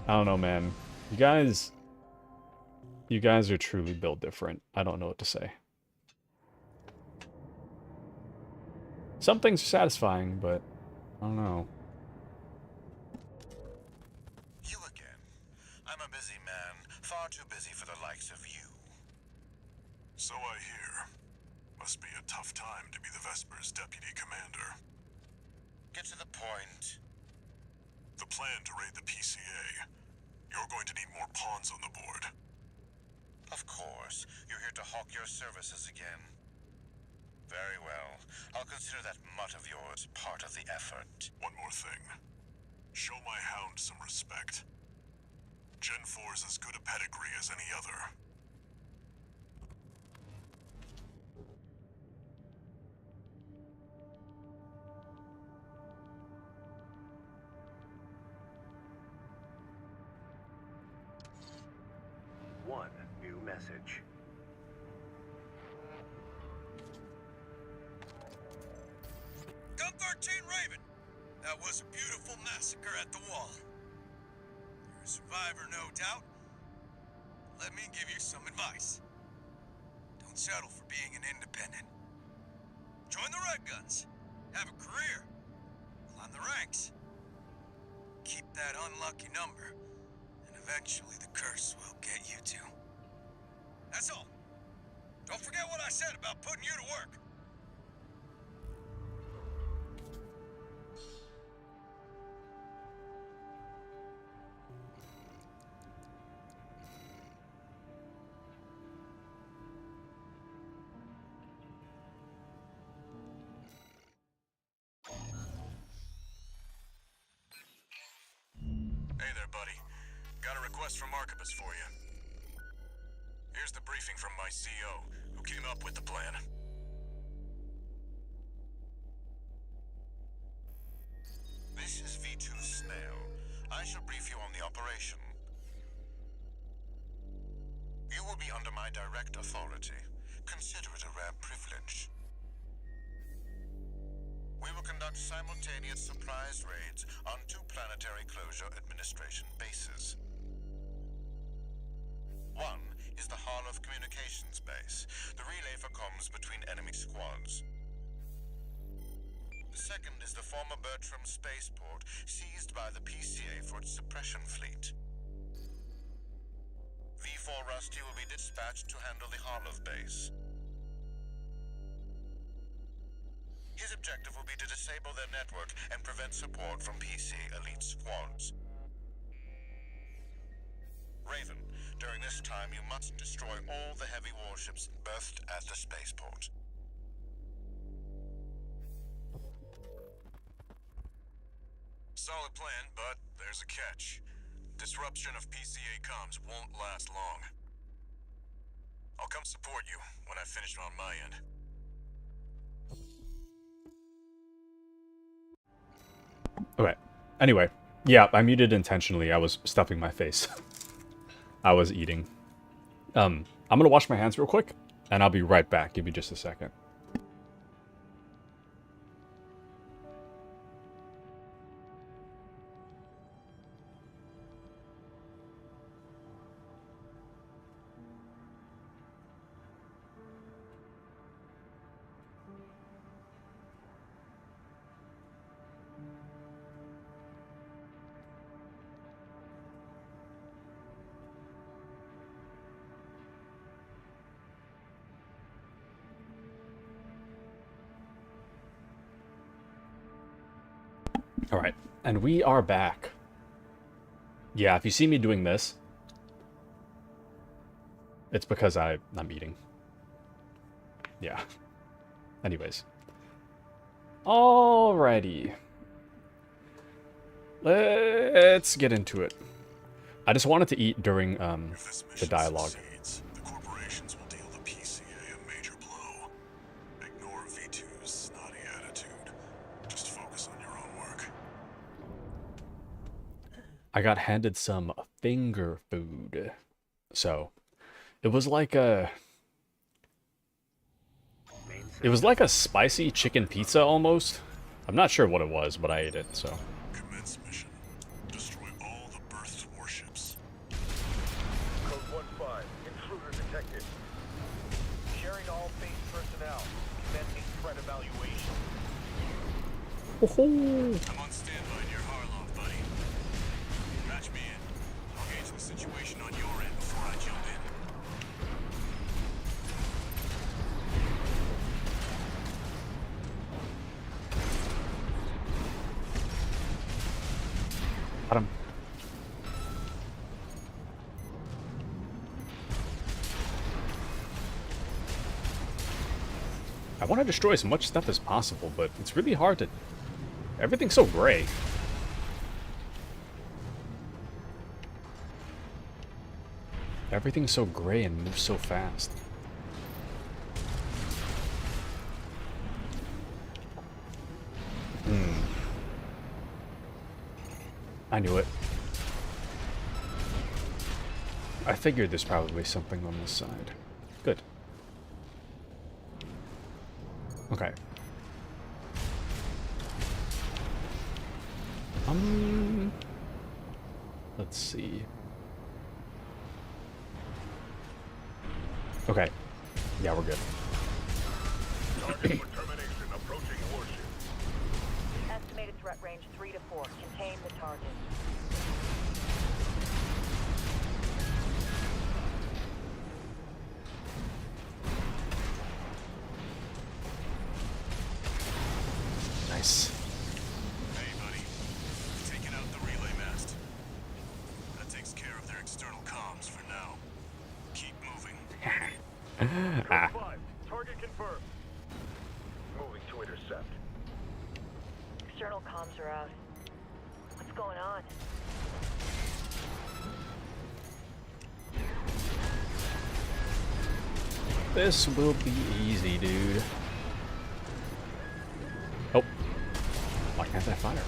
I don't know, man. You guys are truly built different. I don't know what to say. Some things are satisfying, but I don't know. You again. I'm a busy man, far too busy for the likes of you. So I hear. Must be a tough time to be the Vesper's deputy commander. Get to the point. The plan to raid the PCA. You're going to need more pawns on the board. Of course, you're here to hawk your services again. Very well. I'll consider that mutt of yours part of the effort. One more thing. Show my hound some respect. Gen 4's as good a pedigree as any other. One new message. Gun 13 Raven! That was a beautiful massacre at the wall. You're a survivor, no doubt. Let me give you some advice. Don't settle for being an independent. Join the Red Guns. Have a career. Climb the ranks. Keep that unlucky number, and eventually the curse will get you too. That's all. Don't forget what I said about putting you to work. Hey there, buddy. Got a request from Archibus for you. Here's the briefing from my CO, who came up with the plan. my direct authority. Consider it a rare privilege. We will conduct simultaneous surprise raids on 2 planetary closure administration bases. One is the Hall of Communications base, the relay for comms between enemy squads. The second is the former Bertram spaceport, seized by the PCA for its suppression fleet. V4 Rusty will be dispatched to handle the Hollow base. His objective will be to disable their network and prevent support from PC elite squads. Raven, during this time you must destroy all the heavy warships berthed at the spaceport. Solid plan, but there's a catch. Disruption of PCA comms won't last long. I'll come support you when I finish on my end. Okay. Anyway, yeah, I muted intentionally. I was stuffing my face. I was eating. I'm gonna wash my hands real quick, and I'll be right back. Give me just a second. All right, and we are back. Yeah, if you see me doing this, it's because I'm eating. Yeah. Anyways. Alrighty. Let's get into it. I just wanted to eat during If this the mission dialogue. succeeds, the corporations will deal the PCA a major blow. Ignore V2's snotty attitude. Just focus on your own work. I got handed some finger food. So, it was like a spicy chicken pizza almost. I'm not sure what it was, but I ate it, so. Commence mission. Destroy all the berthed warships. Code 1-5. Intruder detected. Sharing all base personnel. Commencing threat evaluation. I'm on standby near Harlow, buddy. Match me in. I'll gauge the situation on your end before I jump in. Got him. I want to destroy as much stuff as possible, but it's really hard to... Everything's so gray. Everything's so gray and moves so fast. I knew it. I figured there's probably something on this side. Good. Okay. Let's see. Okay. Yeah, we're good. Target for termination. Approaching warship. Estimated threat range 3 to 4. Contain the target. Nice. Hey, buddy. Taking out the relay mast. That takes care of their external comms for now. Keep moving. Code 5. Target confirmed. Moving to intercept. External comms are out. What's going on? This will be easy, dude. Oh. Why can't I fire?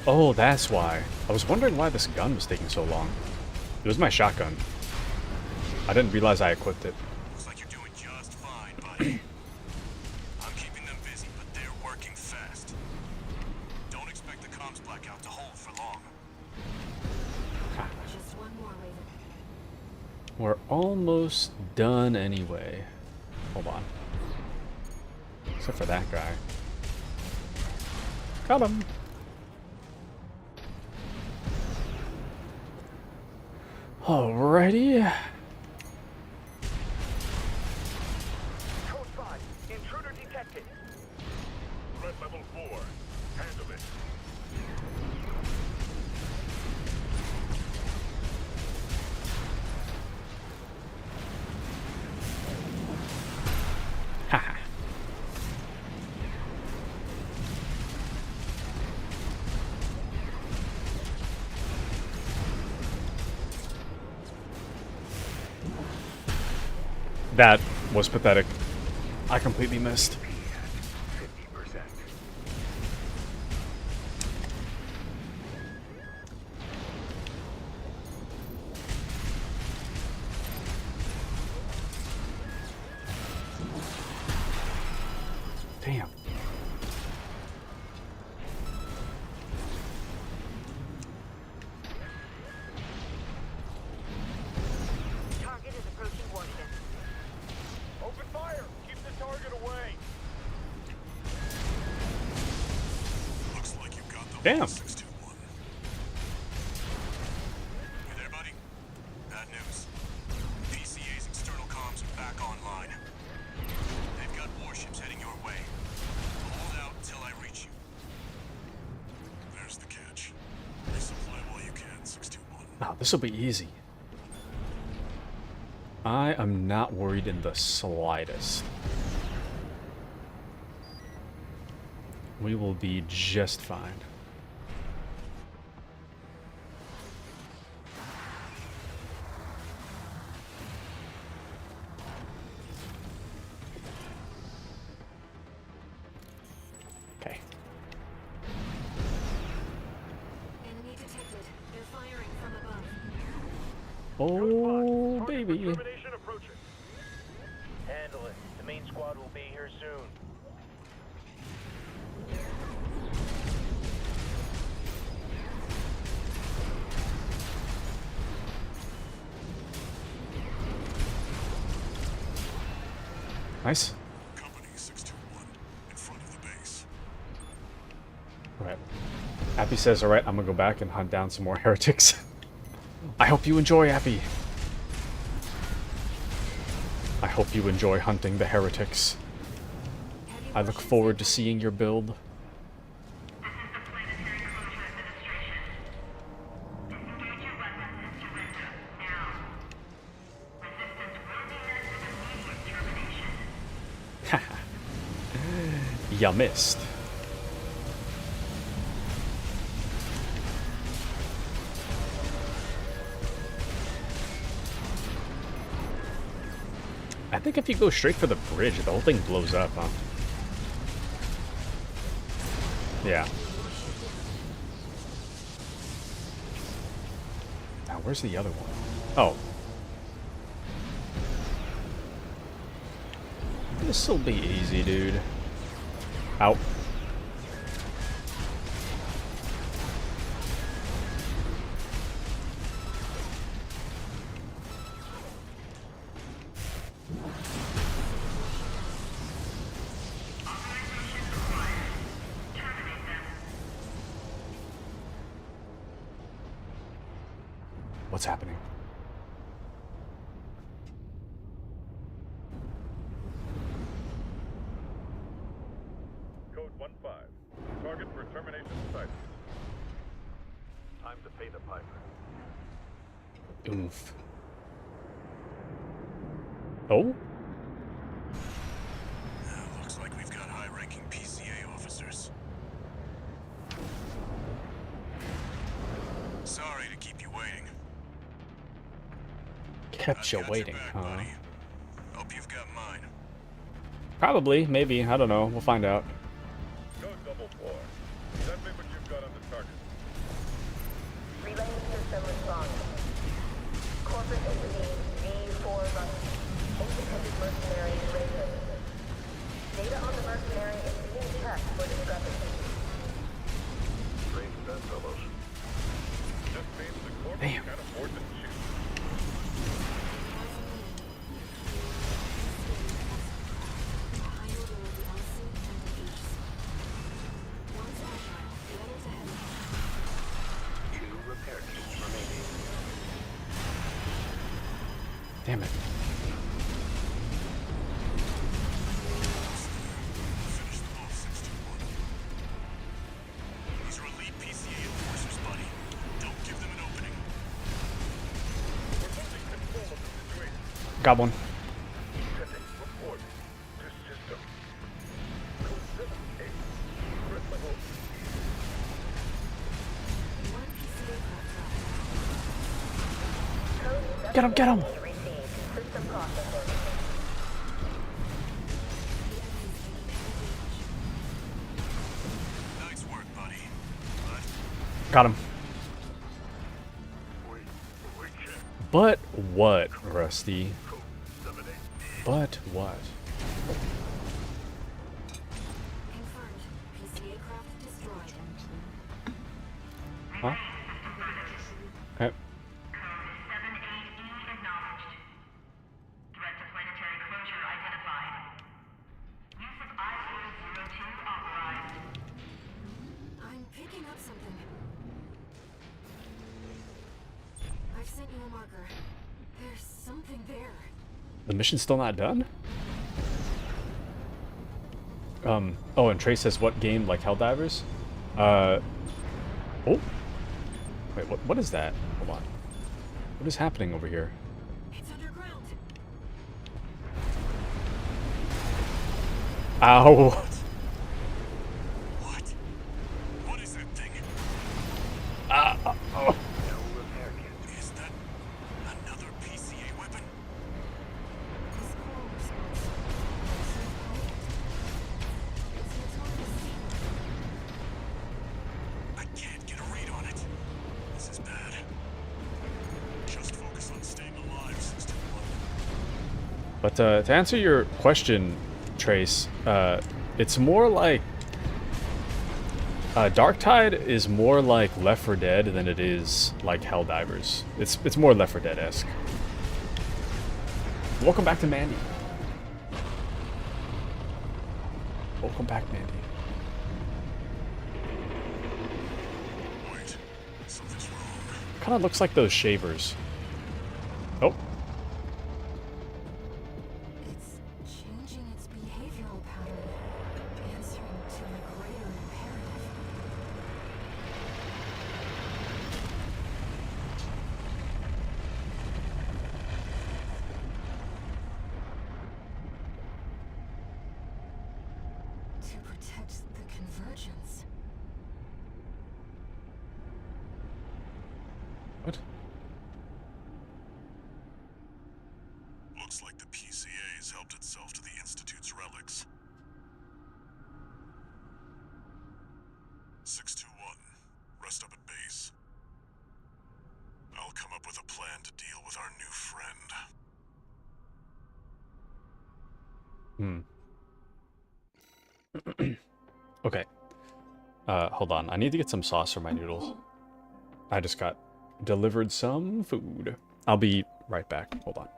Oh, that's why. I was wondering why this gun was taking so long. It was my shotgun. I didn't realize I equipped it. Looks like you're doing just fine, buddy. I'm keeping them busy, but they're working fast. Don't expect the comms blackout to hold for long. Just one more, Raven. We're almost done anyway. Hold on. Except for that guy. Got him. Alrighty. Code 5, intruder detected. Threat level 4. Handle it. Haha. That was pathetic. I completely missed. 50%. Damn. Target is approaching Washington. Open fire! Keep the target away! Looks like you've got the Damn. 621. Hey there, buddy. Bad news. PCA's external comms are back online. They've got warships heading your way. Hold out until I reach you. There's the catch. Resupply while you can, 621. Oh, this will be easy. I am not worried in the slightest. We will be just fine. Okay. Enemy detected. They're firing from above. Oh, Target baby. termination approaching. Handle it. The main squad will be here soon. Nice. Company 621 in front of the base. Alright. Appy says, alright, I'm gonna go back and hunt down some more heretics. I hope you enjoy, Appy. I hope you enjoy hunting the heretics. I look forward to seeing your build. Ya missed. I think if you go straight for the bridge, the whole thing blows up, huh? Yeah. Now, where's the other one? Oh. This'll be easy, dude. Out. What's happening? Code 1-5. Target for termination sighted. Time to pay the piper. Oof. Oh? Looks like we've got high-ranking PCA officers. Sorry to keep you waiting. Kept you I've got your waiting, back, huh? buddy. Hope you've got mine. Probably, maybe, I don't know. We'll find out. Code 4. Send me what you've got on the target. Relaying system response. Corporate entity V4 Rusty. Independent mercenary Ryokan. Data on the mercenary is being checked for discrepancy. Strange bedfellows. Just means the corp Damn. can't afford to shoot. High order of the LC and the Hs. One's awhile, the other's ahead of us. 2 repair kits remaining. Damn it. Finish them off, 621. These are elite PCA enforcers, buddy. Don't give them an opening. We're losing control of the situation. Got one. Sending report to system. Code 78. Threat level. One PCA craft Code Get him, get him! received. System processing. Nice work, buddy. But Got him. We check. But what, Rusty? Code 78. But what? confirmed. PCA craft destroyed. Huh? Okay. Code 78E acknowledged. Threat to planetary closure identified. Use of I-002 authorized. I'm picking up something. I've sent you a marker. There's something there. The mission's still not done? Oh, and Trey says, what game, like Helldivers? Oh. Wait, what is that? Hold on. What is happening over here? It's underground. Ow! what? What is that thing? Oh. No repair kit. Is that another PCA weapon? This call response. It's an autonomous sequence. I can't get a read on it. This is bad. Just focus on staying alive, 621. But to answer your question, Trace, it's more like Darktide is more like Left 4 Dead than it is like Helldivers. It's more Left 4 Dead-esque. Welcome back to Mandy. Welcome back, Mandy. Wait, something's wrong. Kind of looks like those shavers. Oh, It's changing its behavioral pattern, answering to a greater imperative. To protect the convergence. what? Looks like the PCA has helped itself to the Institute's relics. 621, rest up at base. I'll come up with a plan to deal with our new friend. Okay. Hold on. I need to get some sauce for my noodles. I just got delivered some food. I'll be right back. Hold on.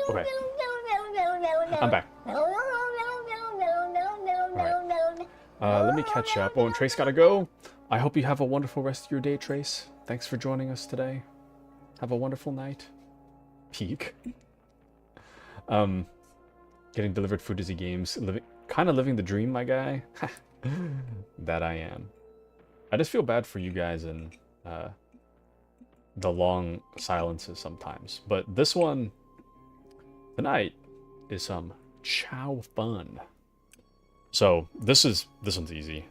Okay. I'm back. Let me catch up. Oh, and Trace gotta go. I hope you have a wonderful rest of your day, Trace. Thanks for joining us today. Have a wonderful night. Peak. Getting delivered food as he games. Kind of living the dream, my guy. That I am. I just feel bad for you guys and the long silences sometimes. But this one tonight is some chow fun. So this one's easy.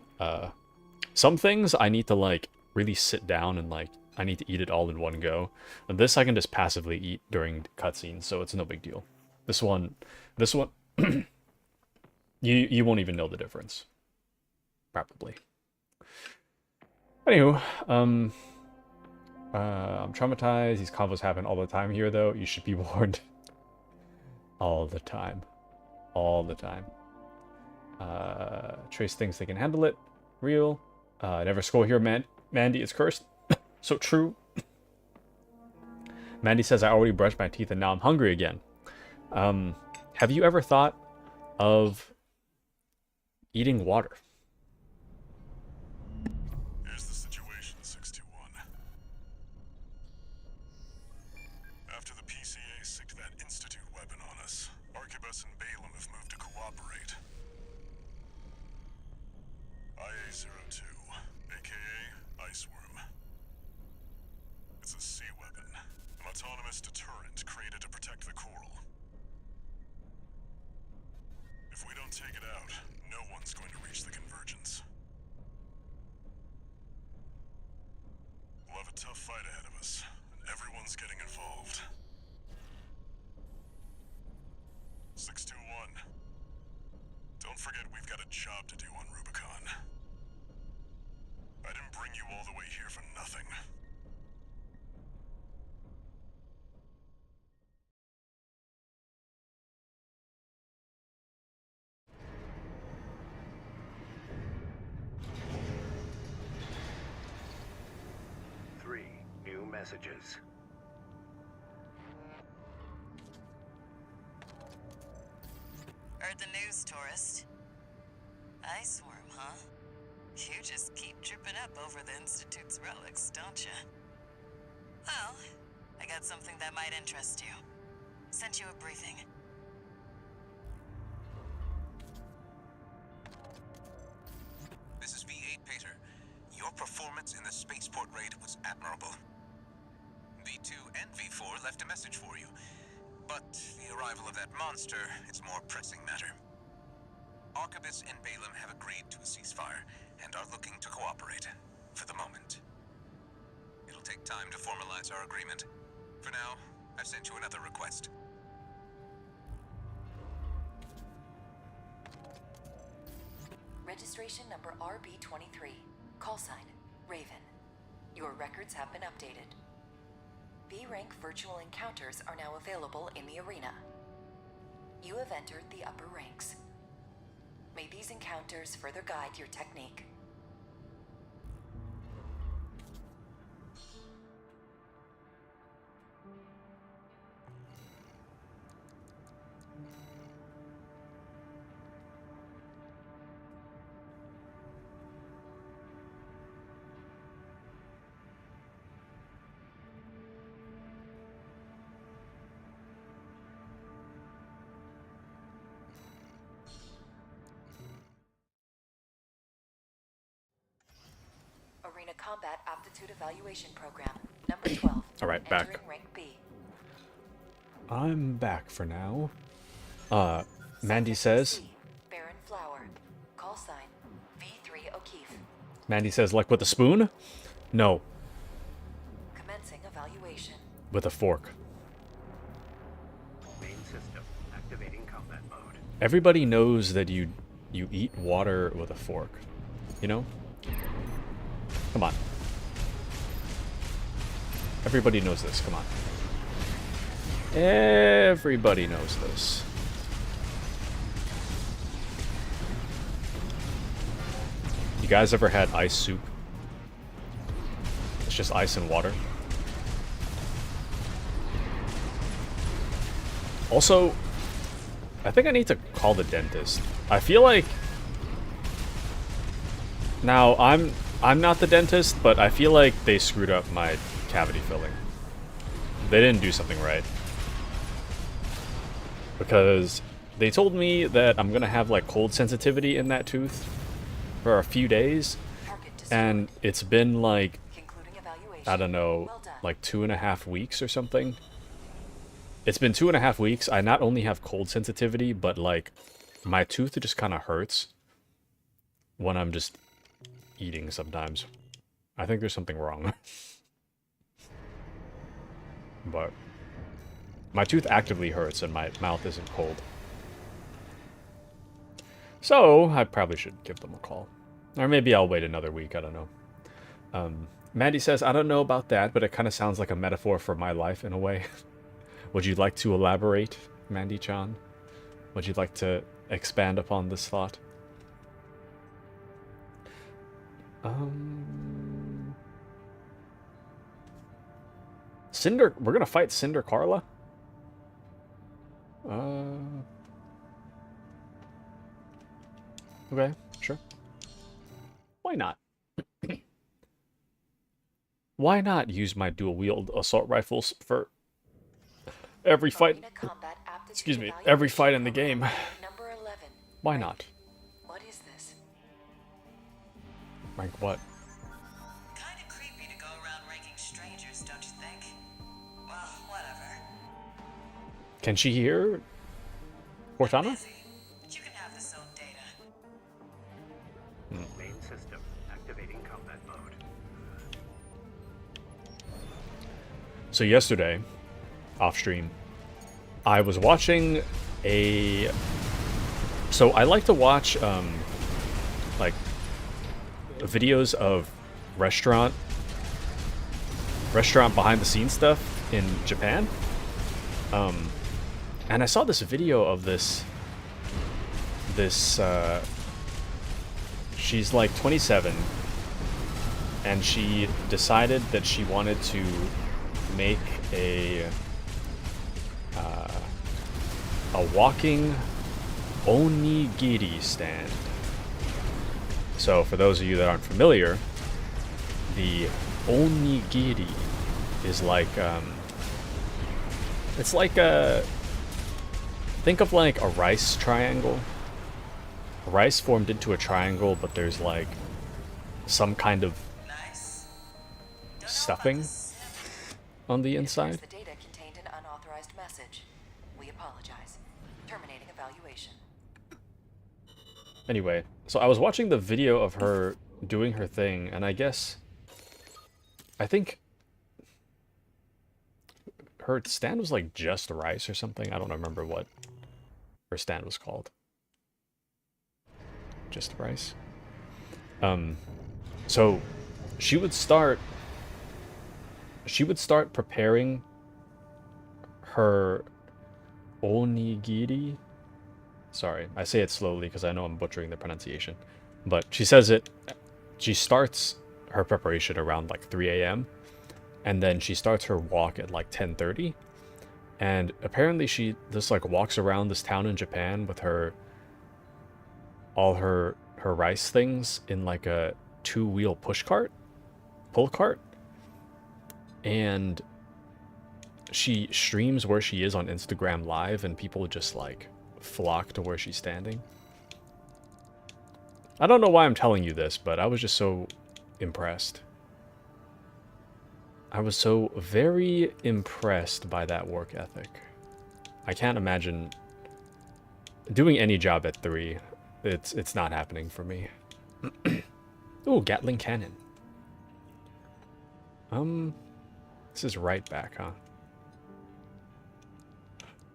Some things I need to like really sit down and like I need to eat it all in one go. And this I can just passively eat during cutscenes, so it's no big deal. This one you won't even know the difference. Probably. Anywho, I'm traumatized. These convos happen all the time here, though. You should be warned. All the time. All the time. Trace thinks they can handle it. Real. Never scroll here, Mandy. It's cursed. So true. Mandy says, I already brushed my teeth and now I'm hungry again. Have you ever thought of eating water? Here's the situation, 621. After the PCA sicked that Institute weapon on us, Arquebus and Balaam have moved to cooperate. IA-02, aka Iceworm. It's a sea weapon, an autonomous deterrent created to protect the coral. If we don't take it out, no one's going to reach the convergence. We'll have a tough fight ahead of us, and everyone's getting involved. 621. Don't forget we've got a job to do on Rubicon. I didn't bring you all the way here for nothing. New messages. Heard the news, tourist. Iceworm, huh? You just keep tripping up over the Institute's relics, don't you? Well, I got something that might interest you. Sent you a briefing. This is V8 Pater. Your performance in the spaceport raid was admirable. V2 and V4 left a message for you. But the arrival of that monster is a more pressing matter. Arquebus and Balaam have agreed to a ceasefire and are looking to cooperate, for the moment. It'll take time to formalize our agreement. For now, I've sent you another request. Registration number RB23. Call sign, Raven. Your records have been updated. B-rank virtual encounters are now available in the arena. You have entered the upper ranks. May these encounters further guide your technique. Arena Combat Aptitude Evaluation Program, number 12. All right, back. Entering rank B. I'm back for now. Mandy says... C, Baron Flower. Call sign, V3 O'Keefe. Mandy says, like with a spoon? No, Commencing evaluation. with a fork. Main system activating combat mode. Everybody knows that you eat water with a fork. You know? Come on. Everybody knows this, come on. Everybody knows this. You guys ever had ice soup? It's just ice and water. Also, I think I need to call the dentist. I feel like... Now, I'm not the dentist, but I feel like they screwed up my cavity filling. They didn't do something right. Because they told me that I'm gonna have like cold sensitivity in that tooth for a few days. And it's been like, I don't know, like 2.5 weeks or something. It's been 2.5 weeks. I not only have cold sensitivity, but like my tooth just kind of hurts when I'm just eating sometimes. I think there's something wrong. But my tooth actively hurts and my mouth isn't cold. So I probably should give them a call. Or maybe I'll wait another week, I don't know. Mandy says, I don't know about that, but it kind of sounds like a metaphor for my life in a way. Would you like to elaborate, Mandy-chan? Would you like to expand upon this thought? Cinder, we're gonna fight Cinder Carla? Okay, sure. Why not? Why not use my dual-wield assault rifles for every fight? Excuse me, every fight in the game. Number 11. Why not? What is this? Rank what? Kinda creepy to go around ranking strangers, don't you think? Well, whatever. Can she hear Cortana? Busy, but you can have this own data. Main system activating combat mode. So yesterday, off stream, I was watching a... So I like to watch, like, videos of restaurant behind-the-scenes stuff in Japan. And I saw this video of this, she's like 27, and she decided that she wanted to make a walking onigiri stand. So for those of you that aren't familiar, the onigiri is like, it's like a, think of like a rice triangle. Rice formed into a triangle, but there's like some kind of stuffing on the inside. The data contained an unauthorized message. We apologize. Terminating evaluation. Anyway, so I was watching the video of her doing her thing, and I think her stand was like just rice or something. I don't remember what her stand was called. Just rice. So she would start preparing her onigiri. Sorry, I say it slowly because I know I'm butchering the pronunciation. But she says it, she starts her preparation around like 3 a.m. and then she starts her walk at like 10:30. And apparently she just like walks around this town in Japan with all her rice things in like a 2-wheel pull cart. And she streams where she is on Instagram Live, and people just like flock to where she's standing. I don't know why I'm telling you this, but I was just so impressed. I was so very impressed by that work ethic. I can't imagine doing any job at 3. It's not happening for me. Ooh, Gatling cannon. This is right back, huh?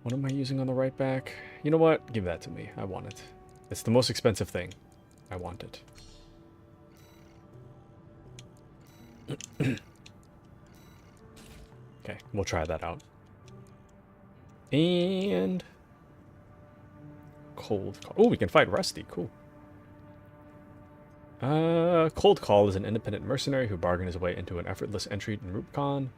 What am I using on the right back? You know what? Give that to me. I want it. It's the most expensive thing. I want it. Okay, we'll try that out. And cold call. Oh, we can fight Rusty. Cool. Cold Call is an independent mercenary who bargained his way into an effortless entry in Ryokan.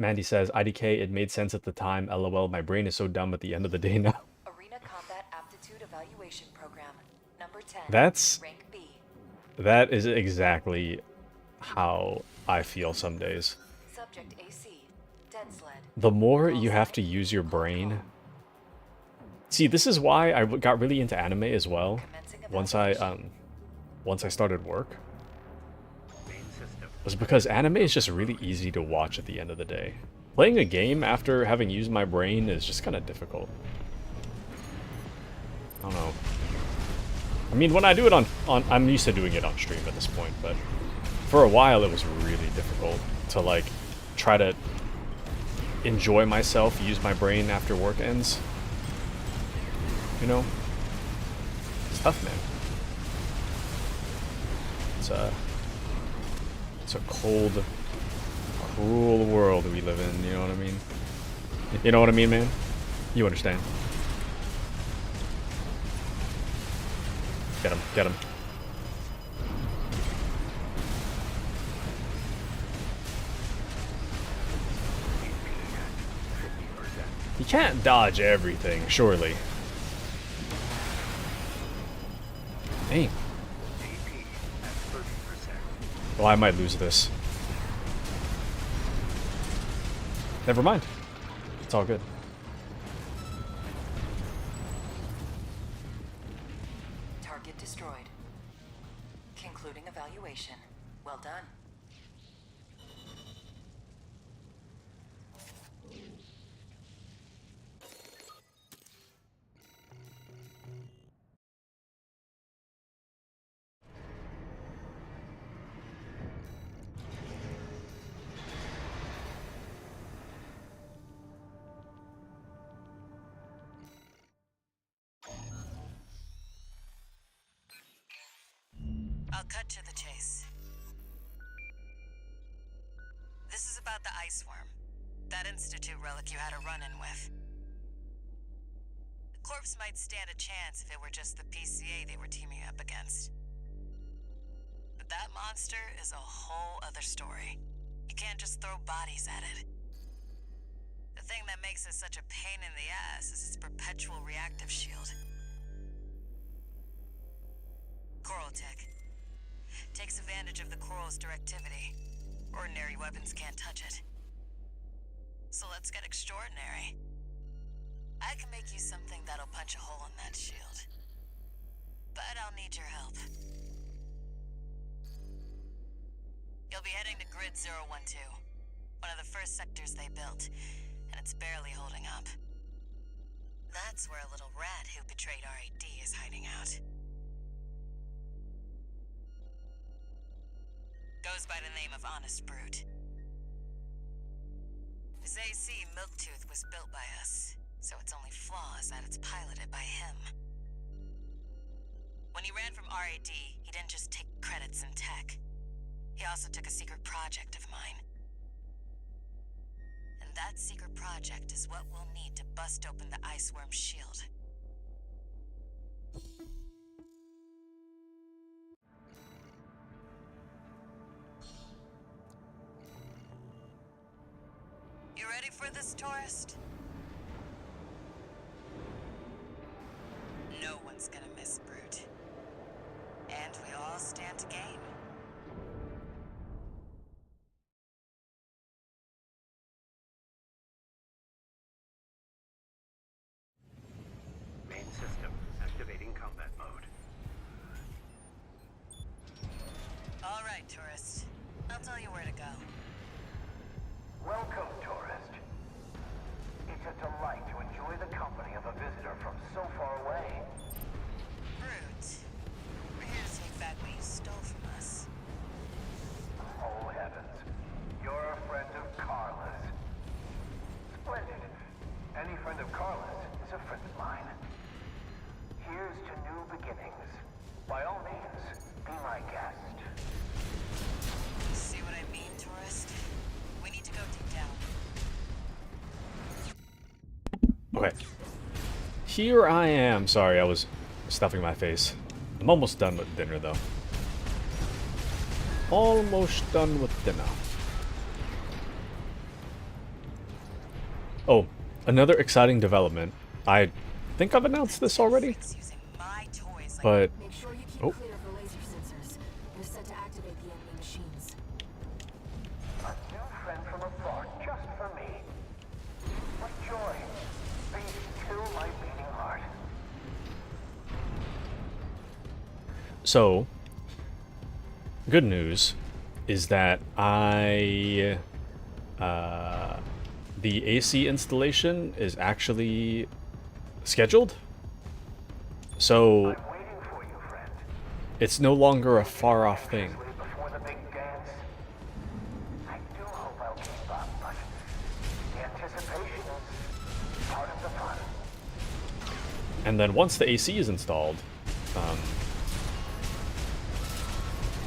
Mandy says, IDK, it made sense at the time. LOL, my brain is so dumb at the end of the day now. Arena Combat Aptitude Evaluation Program, number 10. Rank B. That is exactly how I feel some days. Subject AC, dead sled. The more you have to use your brain. See, this is why I got really into anime as well. Once I started work. Was because anime is just really easy to watch at the end of the day. Playing a game after having used my brain is just kind of difficult. I don't know. I mean, when I do it on I'm used to doing it on stream at this point, but for a while it was really difficult to like try to enjoy myself, use my brain after work ends. You know? It's tough, man. It's a cold, cruel world we live in, you know what I mean? You know what I mean, man? You understand. Get him, get him. You can't dodge everything, surely. Dang. Well, I might lose this. Never mind. It's all good. Target destroyed. Concluding evaluation. Well done. I'll cut to the chase. This is about the ice worm. That Institute relic you had a run-in with. The corpse might stand a chance if it were just the PCA they were teaming up against. But that monster is a whole other story. You can't just throw bodies at it. The thing that makes it such a pain in the ass is its perpetual reactive shield. Coral tech. Takes advantage of the coral's directivity. Ordinary weapons can't touch it. So let's get extraordinary. I can make you something that'll punch a hole in that shield. But I'll need your help. You'll be heading to Grid 012, one of the first sectors they built, and it's barely holding up. That's where a little rat who betrayed RAD is hiding out. Goes by the name of Honest Brute. His AC Milktooth was built by us, so its only flaw is that it's piloted by him. When he ran from RAD, he didn't just take credits in tech. He also took a secret project of mine. And that secret project is what we'll need to bust open the Iceworm's shield. You ready for this, tourist? No one's gonna miss Brute. And we all stand to gain. Main system activating combat mode. All right, tourist. I'll tell you where to go. Welcome, tourist. It's a delight to enjoy the company of a visitor from so far away. Brute, we're here to take back what you stole from us. Oh, heavens. You're a friend of Carla's. Splendid. Any friend of Carla's is a friend of mine. Here's to new beginnings. By all means, be my guest. See what I mean, tourist? We need to go deep down. Okay. Here I am. Sorry, I was stuffing my face. I'm almost done with dinner, though. Almost done with dinner. Oh, another exciting development. I think I've announced this already, but Make sure you keep oh, clear of the laser sensors. They're set to activate the enemy machines. A new friend from afar, just for me. What joy. These kill my beating heart. so good news is that the AC installation is actually scheduled. So I'm waiting for you, friend. it's no longer a far off thing. Anxiously before the big dance. I do hope I'll keep up, but the anticipation is part of the fun. And then once the AC is installed,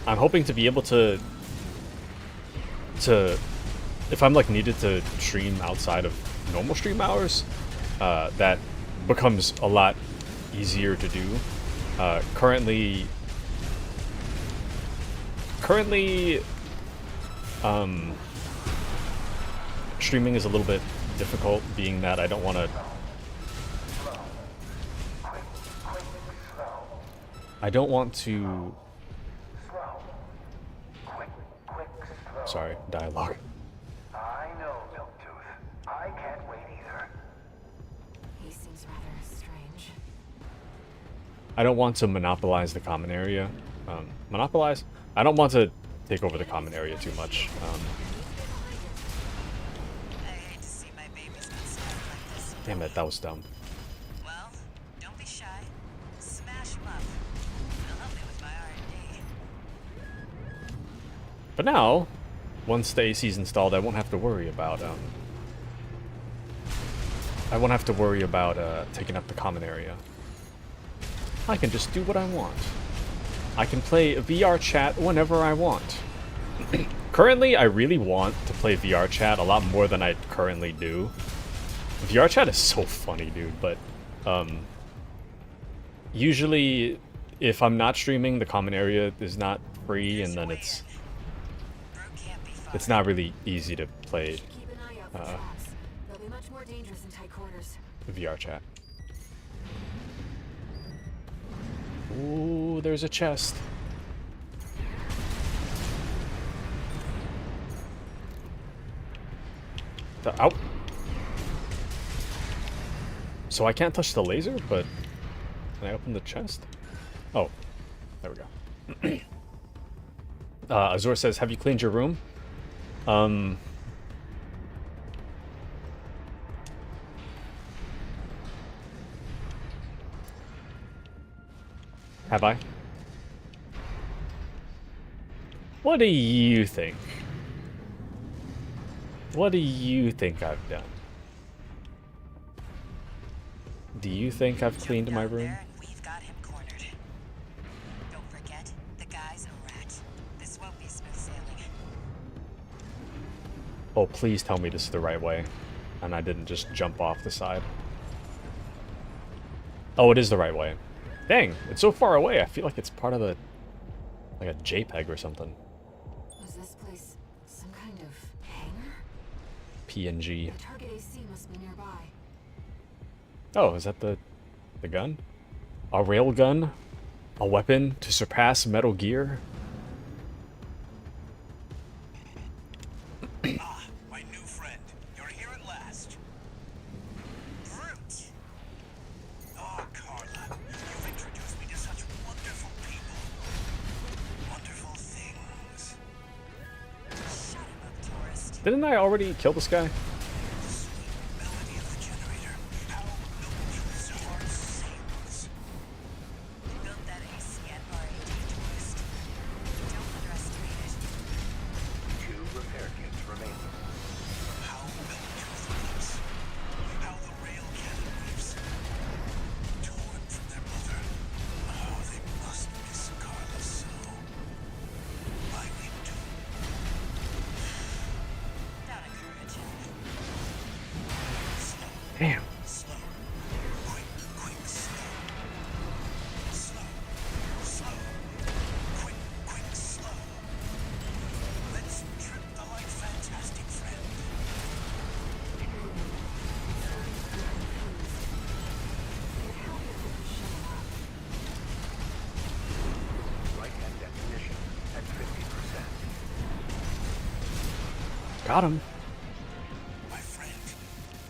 I'm hoping to be able to if I'm like needed to stream outside of normal stream hours, that becomes a lot easier to do. Currently, streaming is a little bit difficult, being that I don't want to. I don't want to. Sorry, dialogue. I know, Milktooth. I can't wait either. He seems rather strange. I don't want to monopolize the common area. Monopolize? I don't want to take over the common area too much. Damn it, that was dumb. Well, don't be shy. Smash 'em up. It'll help me with my R&D. But now, once the AC is installed, I won't have to worry about taking up the common area. I can just do what I want. I can play VR chat whenever I want. Currently, I really want to play VR chat a lot more than I currently do. VR chat is so funny, dude, but usually if I'm not streaming, the common area is not free, and then it's not really easy to play Keep an eye out for traps. They'll be much more dangerous in tight quarters. VR chat. Ooh, there's a chest. Ow. So I can't touch the laser, but can I open the chest? Oh, there we go. Azor says, have you cleaned your room? Have I? What do you think? What do you think I've done? Do you think I've cleaned my room? We've got him cornered. Don't forget, the guy's a rat. This won't be smooth sailing. Oh, please tell me this is the right way, and I didn't just jump off the side. Oh, it is the right way. Dang, it's so far away. I feel like it's part of a, like a JPEG or something. Was this place some kind of hangar? PNG. The target AC must be nearby. Oh, is that the gun? A railgun? A weapon to surpass Metal Gear? Ah, my new friend. You're here at last. Brute! Oh, Carla, you've introduced me to such wonderful people. Wonderful things. Shut him up, tourist. Didn't I already kill this guy? Melody of the generator. How Milktooth's heart sings. Built that AC at R&D, tourist. Don't underestimate it. 2 repair kits remaining. How Milktooth lives. How the Ryokan lives. Torn from their mother. Oh, they must miss Carla so. I weep too. Don't encourage him. Got him. My friend,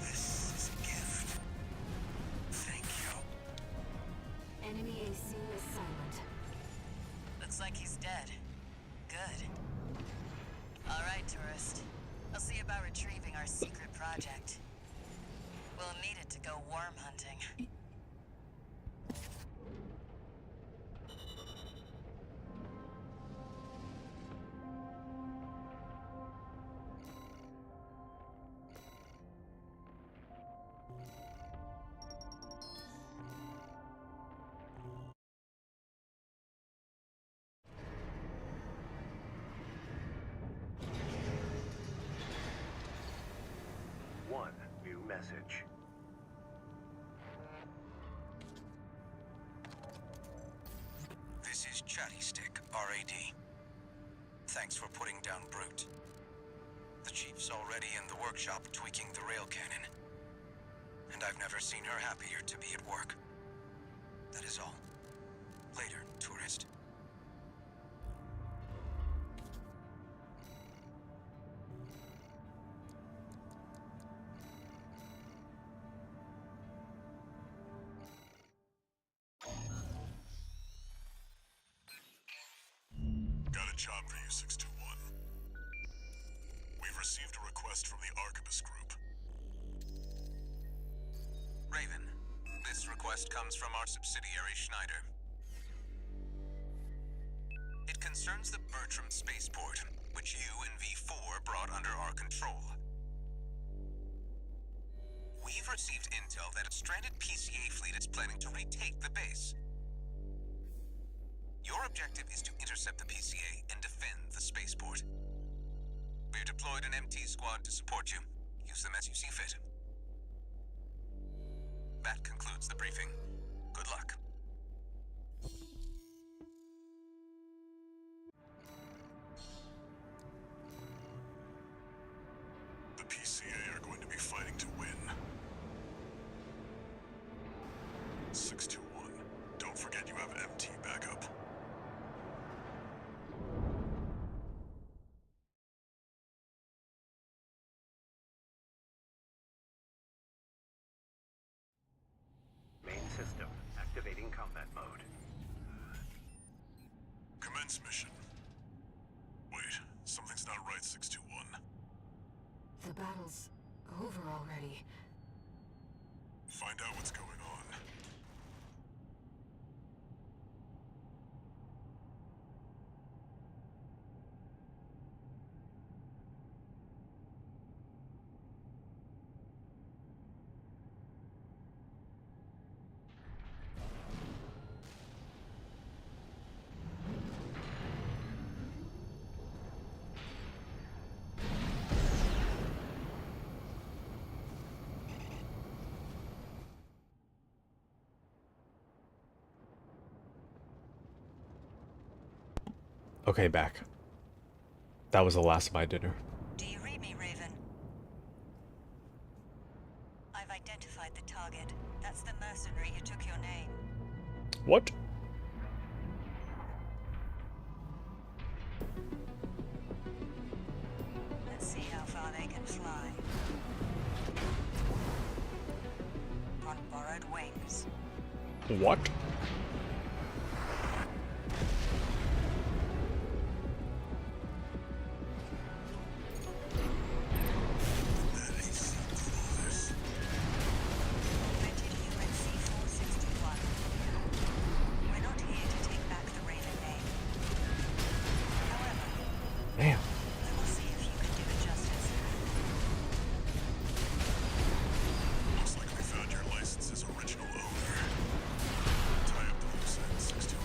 this is a gift. Thank you. Enemy AC is silent. Looks like he's dead. Good. All right, tourist. I'll see about retrieving our secret project. We'll need it to go worm hunting. One new message. This is Chatty Stick, RAD. Thanks for putting down Brute. The Chief's already in the workshop tweaking the rail cannon. And I've never seen her happier to be at work. That is all. Later, tourist. Got a job for you, 621. We've received a request from the Arquebus Group. Raven, this request comes from our subsidiary Schneider. It concerns the Bertram spaceport, which you and V4 brought under our control. We've received intel that a stranded PCA fleet is planning to retake the base. Your objective is to intercept the PCA and defend the spaceport. We've deployed an MT squad to support you. Use them as you see fit. That concludes the briefing. Good luck. The PCA are going to be fighting to win. 621, don't forget you have MT backup. Main system activating combat mode. Commence mission. Wait, something's not right, 621. The battle's over already. Find out what's going on. Okay, back. That was the last of my dinner. Do you read me, Raven? I've identified the target. That's the mercenary who took your name. What? Let's see how far they can fly. On borrowed wings. What? Rented human C461. We're not here to take back the Raven name. However, Damn. we will see if you can do it justice. Looks like we found your license's original owner. Tie up the loose ends, 621.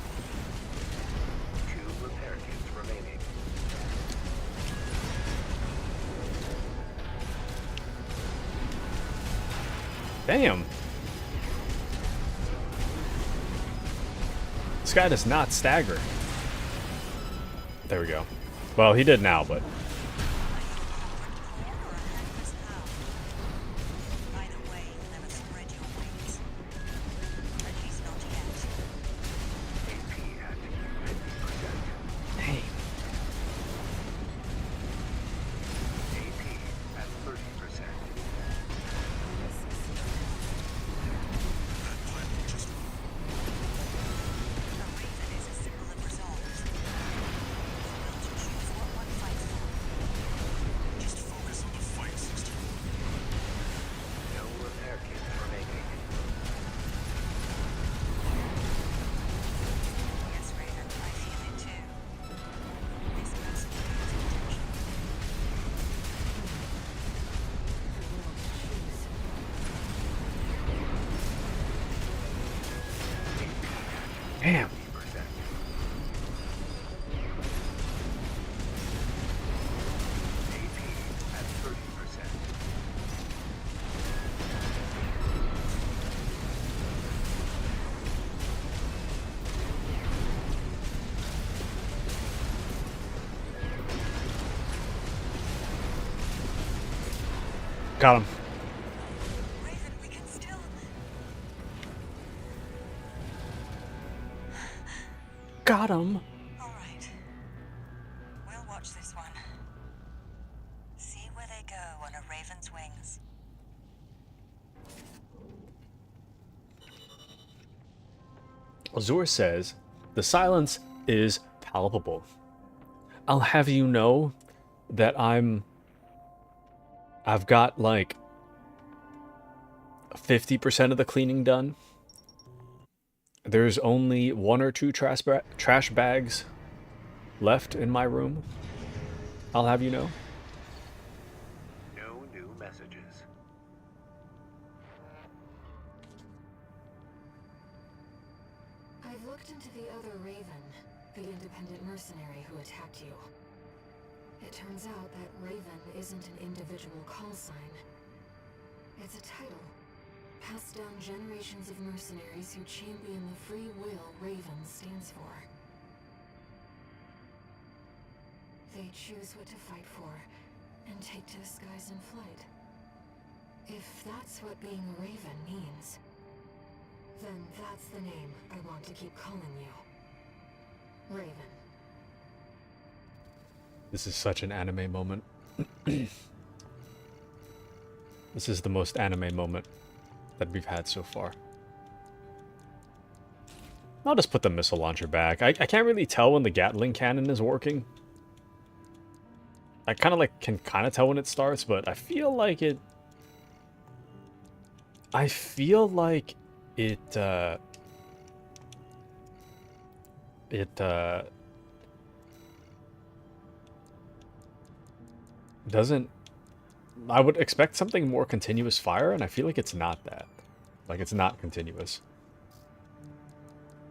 2 repair kits remaining. Damn. This guy does not stagger. There we go. Well, he did now, but Either way, you'll never spread your wings. At least not yet. AP at 50%. dang. AP Damn. 50%. AP at 30%. Got him. Raven, we can still. Got him. All right. We'll watch this one. See where they go on a raven's wings. Azur says, the silence is palpable. I'll have you know that I've got like 50% of the cleaning done. There's only 1 or 2 trash bags left in my room. I'll have you know. No new messages. I've looked into the other Raven, the independent mercenary who attacked you. It turns out that Raven isn't an individual call sign. It's a title, passed down generations of mercenaries who champion the free will Raven stands for. They choose what to fight for, and take to the skies in flight. If that's what being a Raven means, then that's the name I want to keep calling you. Raven. This is such an anime moment. This is the most anime moment that we've had so far. I'll just put the missile launcher back. I can't really tell when the Gatling cannon is working. I kind of like can kind of tell when it starts, but I feel like it doesn't. I would expect something more continuous fire, and I feel like it's not that. Like, it's not continuous.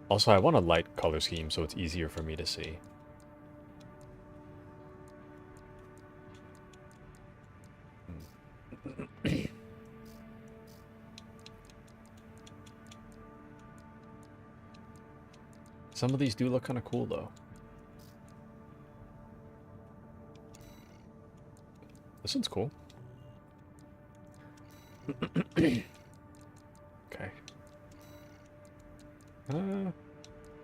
Also, I want a light color scheme so it's easier for me to see. Some of these do look kind of cool, though. This one's cool. Okay. I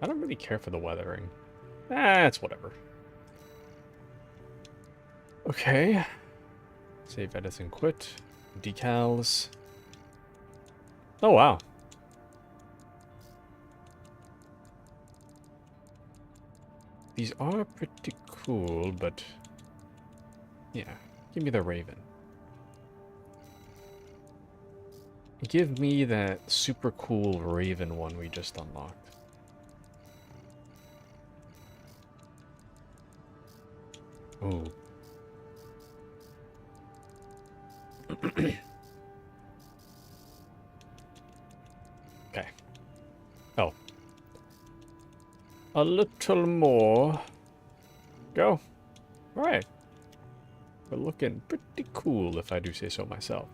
don't really care for the weathering. It's whatever. Okay. Save, edit, and quit. Decals. Oh, wow. These are pretty cool, but... yeah. Give me the Raven. Give me that super cool Raven one we just unlocked. Ooh. Okay. Oh. A little more. Go. Alright. We're looking pretty cool, if I do say so myself.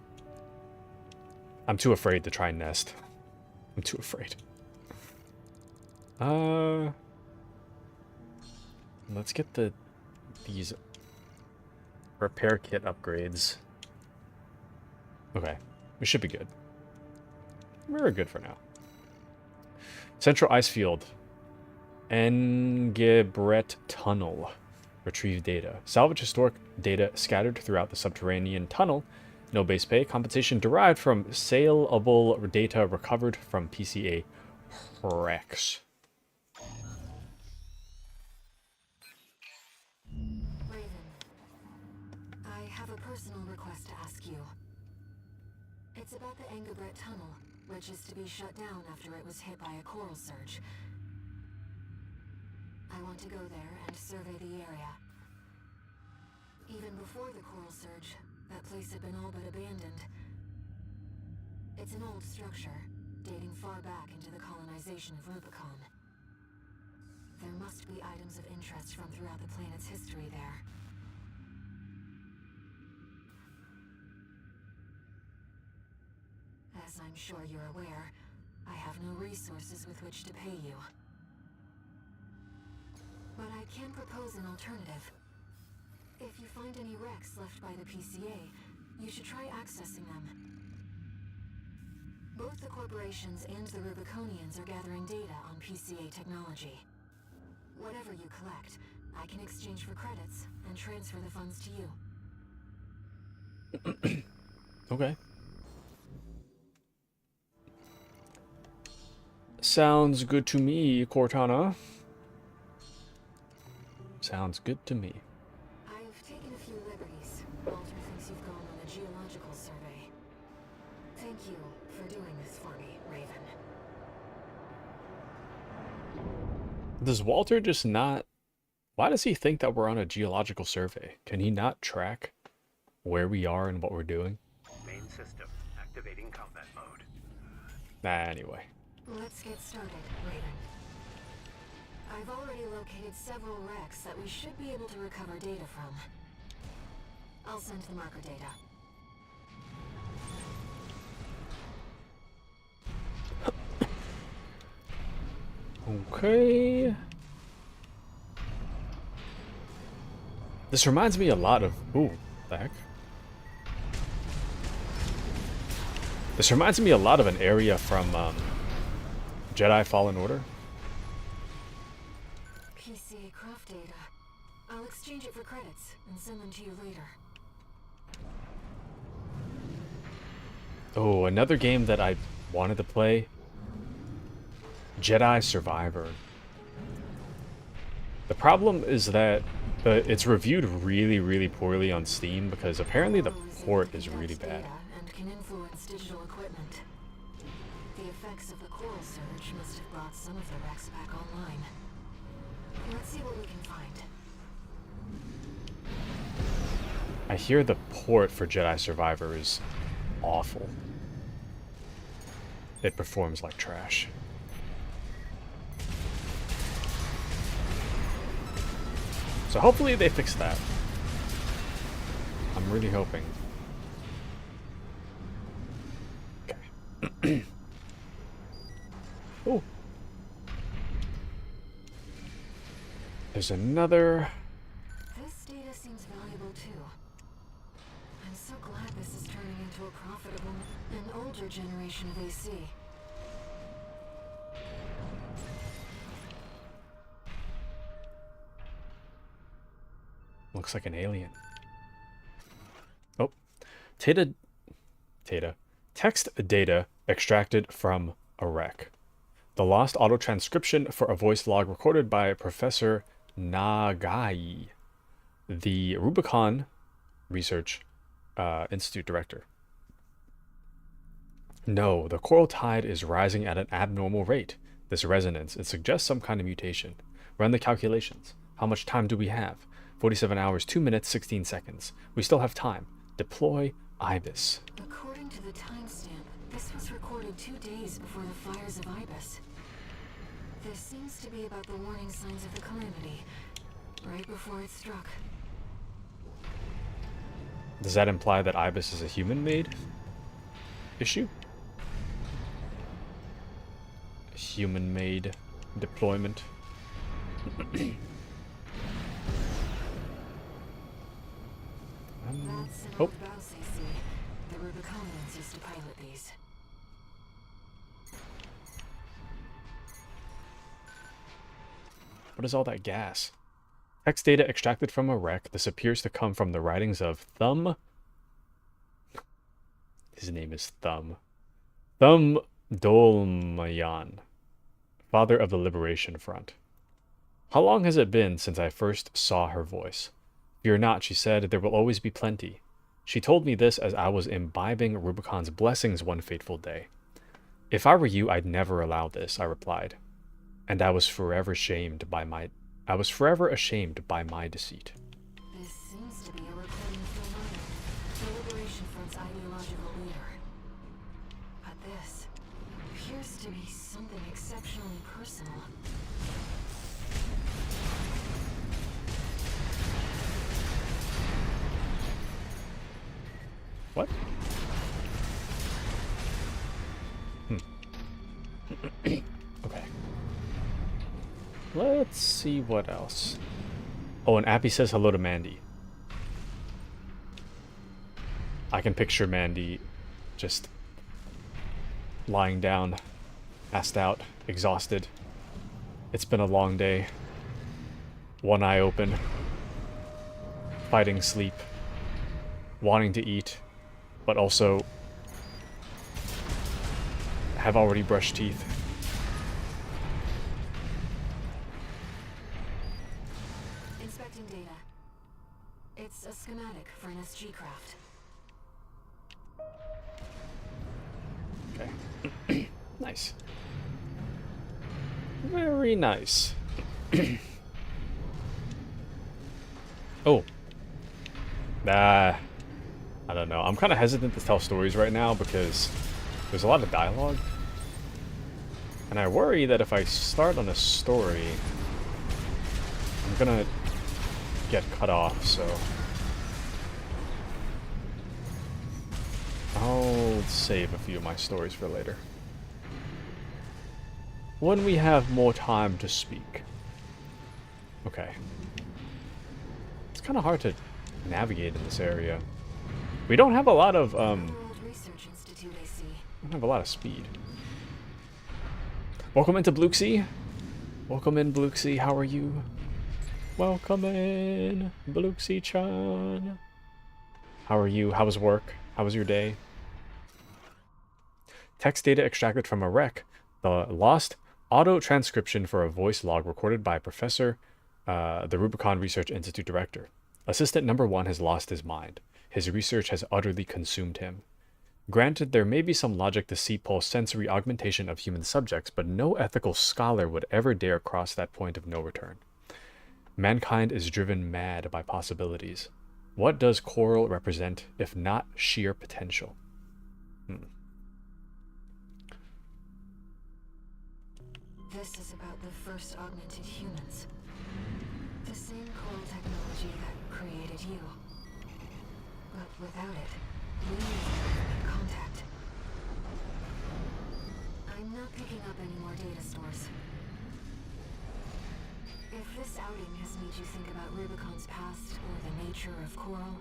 I'm too afraid to try and nest. I'm too afraid. Let's get these repair kit upgrades. Okay, we should be good. We're good for now. Central ice field. Engebret tunnel. Retrieve data. Salvage historic data scattered throughout the subterranean tunnel. No base pay. Compensation derived from saleable data recovered from PCA Rex. Raven, I have a personal request to ask you. It's about the Engebret tunnel, which is to be shut down after it was hit by a coral surge. I want to go there and survey the area. Even before the coral surge, that place had been all but abandoned. It's an old structure, dating far back into the colonization of Ryokan. There must be items of interest from throughout the planet's history there. As I'm sure you're aware, I have no resources with which to pay you. But I can propose an alternative. If you find any wrecks left by the PCA, you should try accessing them. Both the corporations and the Rubiconians are gathering data on PCA technology. Whatever you collect, I can exchange for credits and transfer the funds to you. Okay. Sounds good to me, Cortana. Sounds good to me. I've taken a few liberties. Walter thinks you've gone on a geological survey. Thank you for doing this for me, Raven. Does Walter just not... Why does he think that we're on a geological survey? Can he not track where we are and what we're doing? Main system activating combat mode. Anyway. Let's get started, Raven. I've already located several wrecks that we should be able to recover data from. I'll send the marker data. Okay. This reminds me a lot of... Ooh, the heck? This reminds me a lot of an area from Jedi Fallen Order. PCA craft data. I'll exchange it for credits and send them to you later. Oh, another game that I wanted to play. Jedi Survivor. The problem is that it's reviewed really, really poorly on Steam because apparently the port is really bad. And can influence digital equipment. The effects of the coral surge must have brought some of the wrecks back online. Let's see what we can find. I hear the port for Jedi Survivor is awful. It performs like trash. So hopefully they fix that. I'm really hoping. Okay. Oh. There's another. This data seems valuable too. I'm so glad this is turning into a profitable and older generation of AC. Looks like an alien. Oh. Text data extracted from a wreck. The lost auto-transcription for a voice log recorded by Professor Nagai, the Rubicon Research Institute director. No, the coral tide is rising at an abnormal rate. This resonance, it suggests some kind of mutation. Run the calculations. How much time do we have? 47 hours, 2 minutes, 16 seconds. We still have time. Deploy Ibis. According to the timestamp, this was recorded 2 days before the fires of Ibis. This seems to be about the warning signs of the calamity, right before it struck. Does that imply that Ibis is a human-made issue? Human-made deployment. That's an Oh. old Baus AC. The Rubiconians used to pilot these. What is all that gas? Text data extracted from a wreck. This appears to come from the writings of Thumb. His name is Thumb. Thumb Dolmayan, father of the Liberation Front. How long has it been since I first saw her voice? Fear not, she said, there will always be plenty. She told me this as I was imbibing Rubicon's blessings one fateful day. If I were you, I'd never allow this, I replied. And I was forever ashamed by my deceit. This seems to be a recording from Mother, the Liberation Front's ideological leader. But this appears to be something exceptionally personal. What? Okay. Let's see what else. Oh, and Appy says hello to Mandy. I can picture Mandy just lying down, passed out, exhausted. It's been a long day. One eye open. Fighting sleep. Wanting to eat. But also have already brushed teeth. Inspecting data. It's a schematic for an SG craft. Okay. Nice. Very nice. Oh. I don't know. I'm kind of hesitant to tell stories right now because there's a lot of dialogue. And I worry that if I start on a story, I'm gonna get cut off, so I'll save a few of my stories for later. When we have more time to speak. Okay. It's kind of hard to navigate in this area. We don't have a lot of, Research Institute, I see. we don't have a lot of speed. Welcome into Bluxy. Welcome in, Bluxy. How are you? Welcome in, Bluxy-chan. How are you? How was work? How was your day? Text data extracted from a wreck. The lost auto transcription for a voice log recorded by Professor, the Rubicon Research Institute director. Assistant number 1 has lost his mind. His research has utterly consumed him. Granted, there may be some logic to C-pulse sensory augmentation of human subjects, but no ethical scholar would ever dare cross that point of no return. Mankind is driven mad by possibilities. What does Coral represent, if not sheer potential? This is about the first augmented humans. The same coral technology that created you. But without it, we need to make contact. I'm not picking up any more data stores. If this outing has made you think about Rubicon's past or the nature of Coral,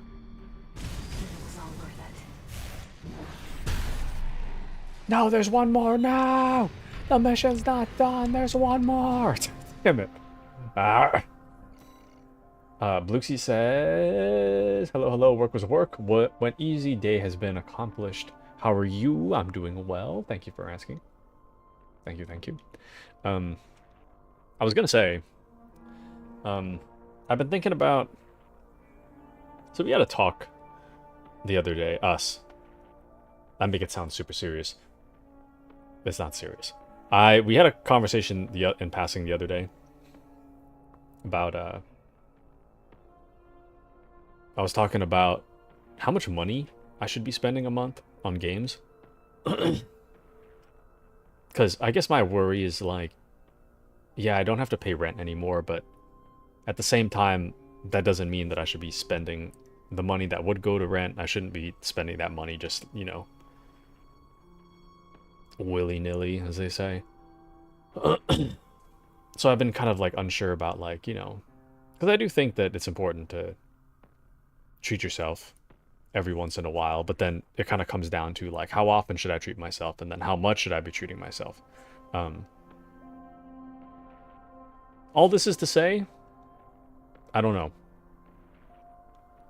then it was all worth it. No, there's one more now! The mission's not done, there's one more! Damn it. Bluxy says, hello, hello, work was work. What easy day has been accomplished. How are you? I'm doing well. Thank you for asking. Thank you, thank you. I was gonna say, I've been thinking about, so we had a talk the other day, us. I make it sound super serious. It's not serious. We had a conversation in passing the other day about, I was talking about how much money I should be spending a month on games. Because I guess my worry is like, yeah, I don't have to pay rent anymore, but at the same time, that doesn't mean that I should be spending the money that would go to rent. I shouldn't be spending that money just, you know, willy-nilly, as they say. So I've been kind of like unsure about, like, you know, because I do think that it's important to treat yourself every once in a while, but then it kind of comes down to like, how often should I treat myself, and then how much should I be treating myself? All this is to say, I don't know,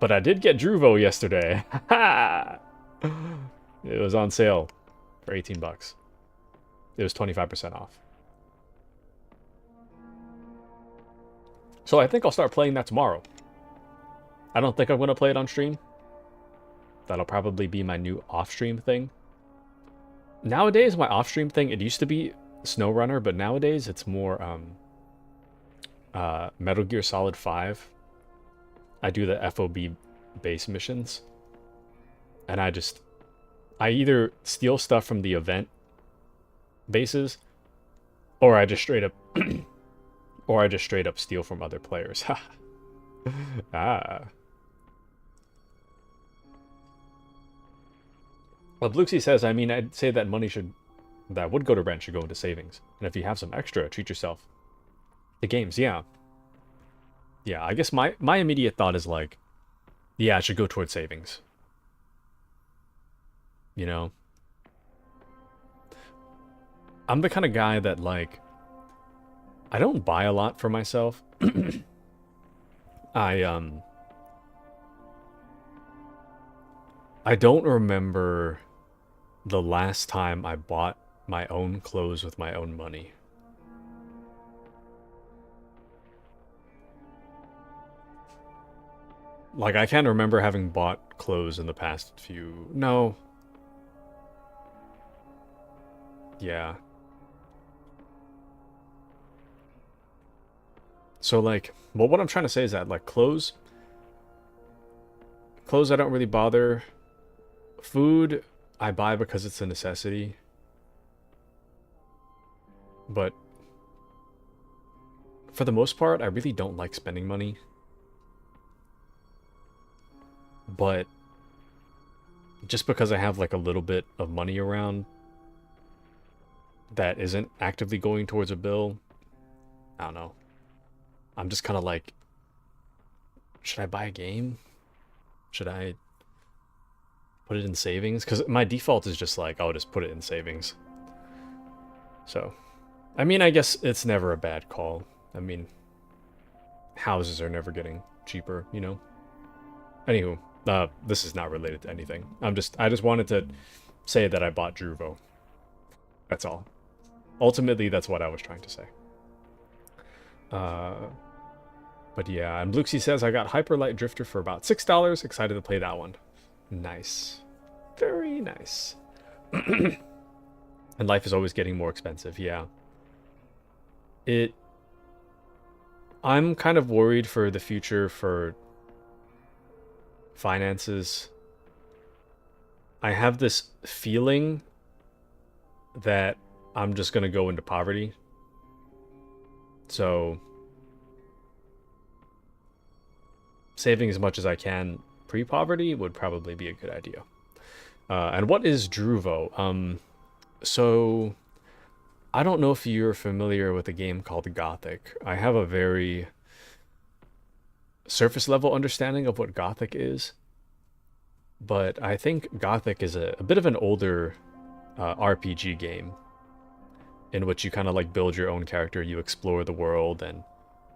but I did get Druvo yesterday. It was on sale for 18 bucks. It was 25% off. So I think I'll start playing that tomorrow. I don't think I'm going to play it on stream. That'll probably be my new off-stream thing. Nowadays, my off-stream thing, it used to be SnowRunner, but nowadays it's more Metal Gear Solid 5. I do the FOB base missions. And I either steal stuff from the event bases, or I just straight up steal from other players. Well, Bluxy says, I mean, I'd say that that would go to rent should go into savings. And if you have some extra, treat yourself. The games, yeah. Yeah, I guess my immediate thought is like, yeah, it should go towards savings. You know? I'm the kind of guy that, like, I don't buy a lot for myself. I don't remember the last time I bought my own clothes with my own money. Like, I can't remember having bought clothes in the past few... No. Yeah. So, like, well, what I'm trying to say is that, like, clothes I don't really bother. Food, I buy because it's a necessity. But for the most part, I really don't like spending money. But just because I have like a little bit of money around that isn't actively going towards a bill, I don't know. I'm just kind of like, should I buy a game? Should I put it in savings? Because my default is just like, I'll just put it in savings. So, I mean, I guess it's never a bad call. I mean, houses are never getting cheaper, you know? Anywho, this is not related to anything. I just wanted to say that I bought Druvo. That's all. Ultimately, that's what I was trying to say. But yeah, and Bluxy says, I got Hyper Light Drifter for about $6. Excited to play that one. Nice. Very nice. And life is always getting more expensive, yeah. I'm kind of worried for the future for finances. I have this feeling that I'm just going to go into poverty. So, saving as much as I can pre-poverty would probably be a good idea. And what is Druvo? So, I don't know if you're familiar with a game called Gothic. I have a very surface level understanding of what Gothic is. But I think Gothic is a bit of an older RPG game in which you kind of like build your own character, you explore the world, and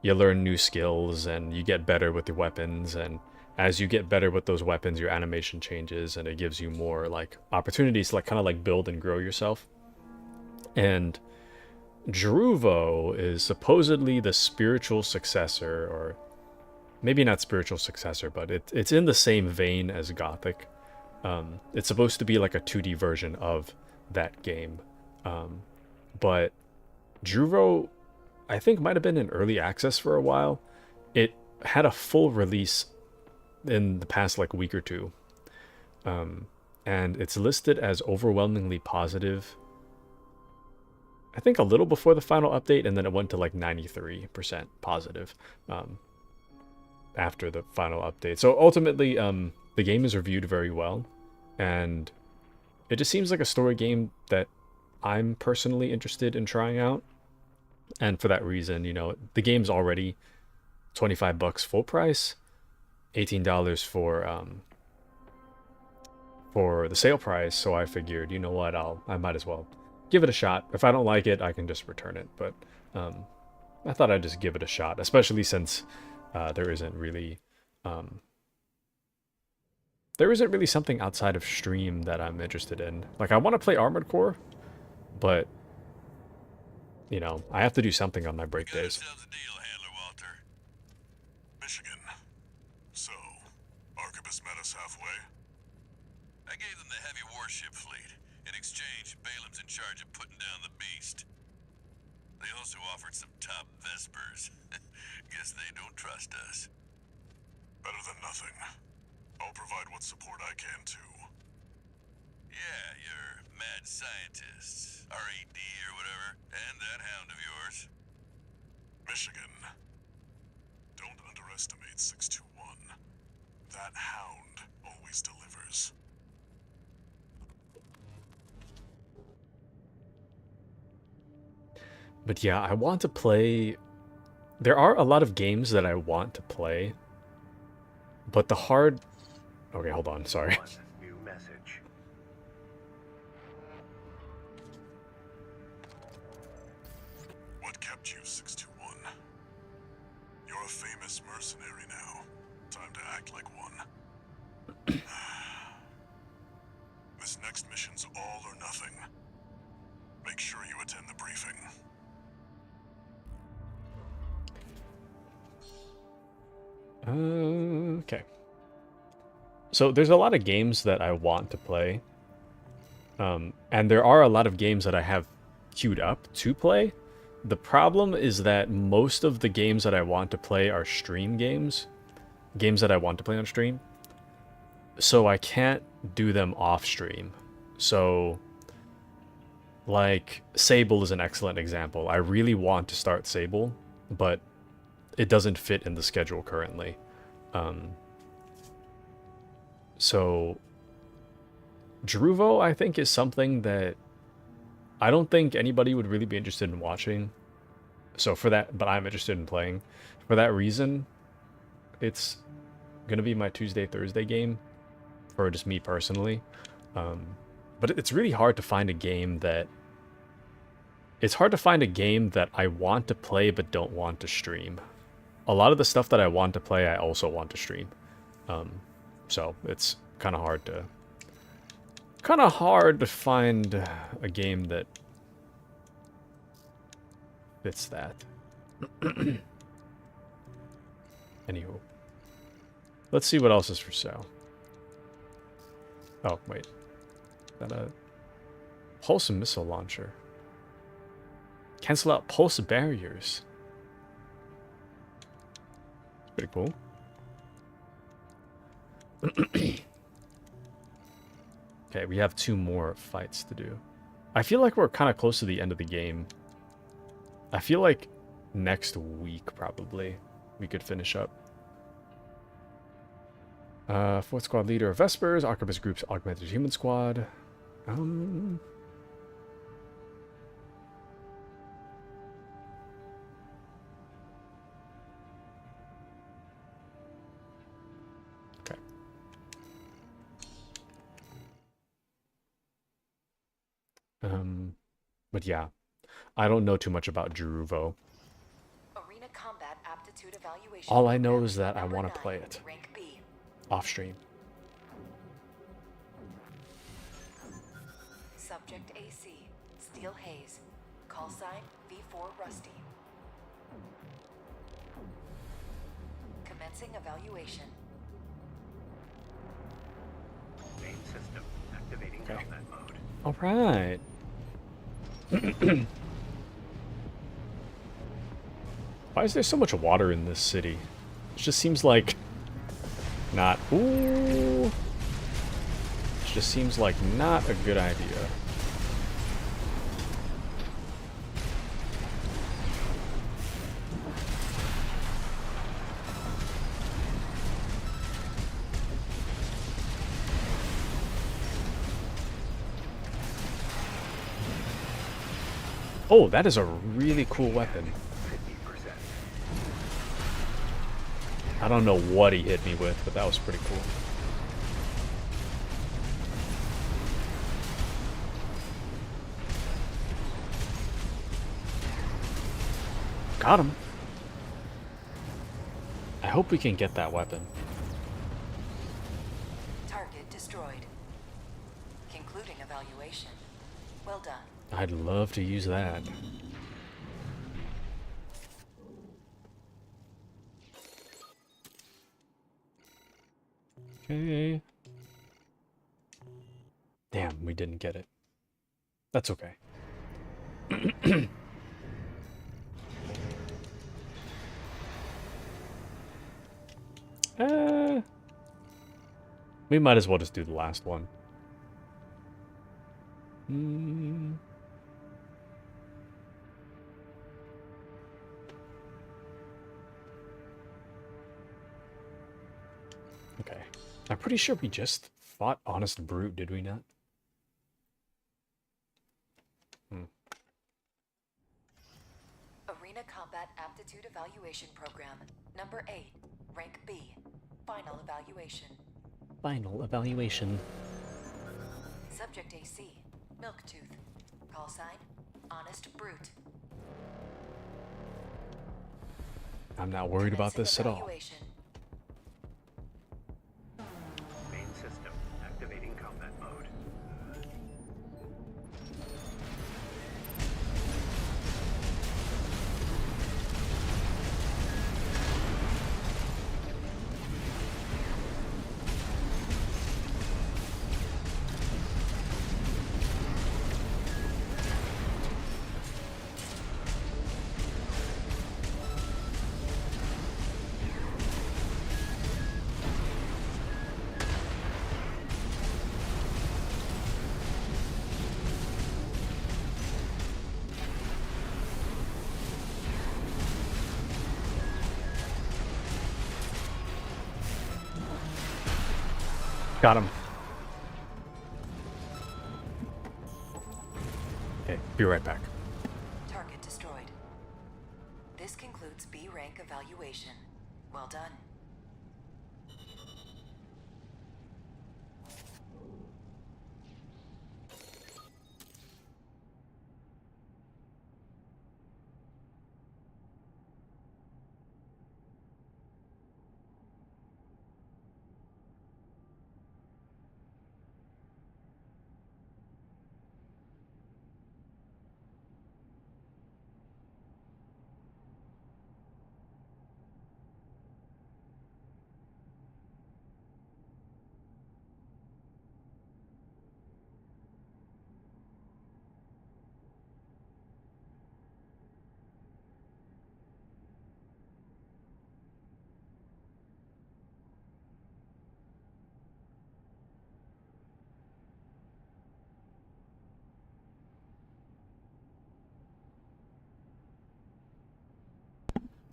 you learn new skills, and you get better with your weapons, and as you get better with those weapons, your animation changes, and it gives you more like opportunities to like kind of like build and grow yourself. And Druvo is supposedly the spiritual successor, or maybe not spiritual successor, but it's in the same vein as Gothic. It's supposed to be like a 2D version of that game. But Druvo, I think, might have been in early access for a while. It had a full release in the past like week or two. And it's listed as overwhelmingly positive. I think a little before the final update, and then it went to like 93% positive after the final update. So ultimately, the game is reviewed very well, and it just seems like a story game that I'm personally interested in trying out. And for that reason, you know, the game's already $25 full price, $18 for the sale price. So I figured, you know what, I might as well give it a shot. If I don't like it, I can just return it. But I thought I'd just give it a shot, especially since there isn't really something outside of Stream that I'm interested in. Like, I want to play Armored Core, but you know, I have to do something on my break days. Michigan. So, Arquebus met us halfway? I gave them the heavy warship fleet. In exchange, Balam's in charge of putting down the beast. They also offered some top Vespers. Guess they don't trust us. Better than nothing. I'll provide what support I can, too. Yeah, your mad scientists, RED or whatever, and that hound of yours. Michigan. Don't underestimate 621. That hound always delivers. But yeah, I want to play... There are a lot of games that I want to play, but the hard... Okay, hold on, sorry. One new message. What kept you, 621? You're a famous mercenary now. Time to act like one. This next mission's all or nothing. Make sure you attend the briefing. Okay. So there's a lot of games that I want to play. And there are a lot of games that I have queued up to play. The problem is that most of the games that I want to play are stream games. Games that I want to play on stream. So I can't do them off stream. So, like, Sable is an excellent example. I really want to start Sable, but it doesn't fit in the schedule currently. So, Druvo, I think, is something that I don't think anybody would really be interested in watching. So for that, but I'm interested in playing. For that reason, it's going to be my Tuesday, Thursday game, for just me personally. But it's really hard to find a game that... It's hard to find a game that I want to play but don't want to stream. A lot of the stuff that I want to play, I also want to stream. So it's kind of hard to... find a game that fits that. Anywho. Let's see what else is for sale. Oh, wait. Is that a pulse missile launcher? Cancel out pulse barriers. Pretty cool. Okay, we have 2 more fights to do. I feel like we're kind of close to the end of the game. I feel like next week, probably, we could finish up. 4th Squad Leader of Vespers, Arquebus Group's Augmented Human Squad. Okay. But yeah, I don't know too much about Druvo. Arena combat aptitude evaluation. All I know is that I Number want to 9, play it Rank B. off stream. Subject AC, Steel Haze. Call sign V4 Rusty. Commencing evaluation. Main system activating combat mode. All right. Why is there so much water in this city? It just seems like not... Ooh. It just seems like not a good idea. Oh, that is a really cool weapon. 50%. I don't know what he hit me with, but that was pretty cool. Got him. I hope we can get that weapon. Target destroyed. Concluding evaluation. Well done. I'd love to use that. Okay. Damn, we didn't get it. That's okay. We might as well just do the last one. Okay. I'm pretty sure we just fought Honest Brute, did we not? Arena Combat Aptitude Evaluation Program, number 8, rank B, final evaluation. Final evaluation. Subject AC, Milktooth. Call sign, Honest Brute. I'm not worried about this at all. Evaluation. Main system activating combat mode. Got him. Okay, be right back. Target destroyed. This concludes B rank evaluation. Well done.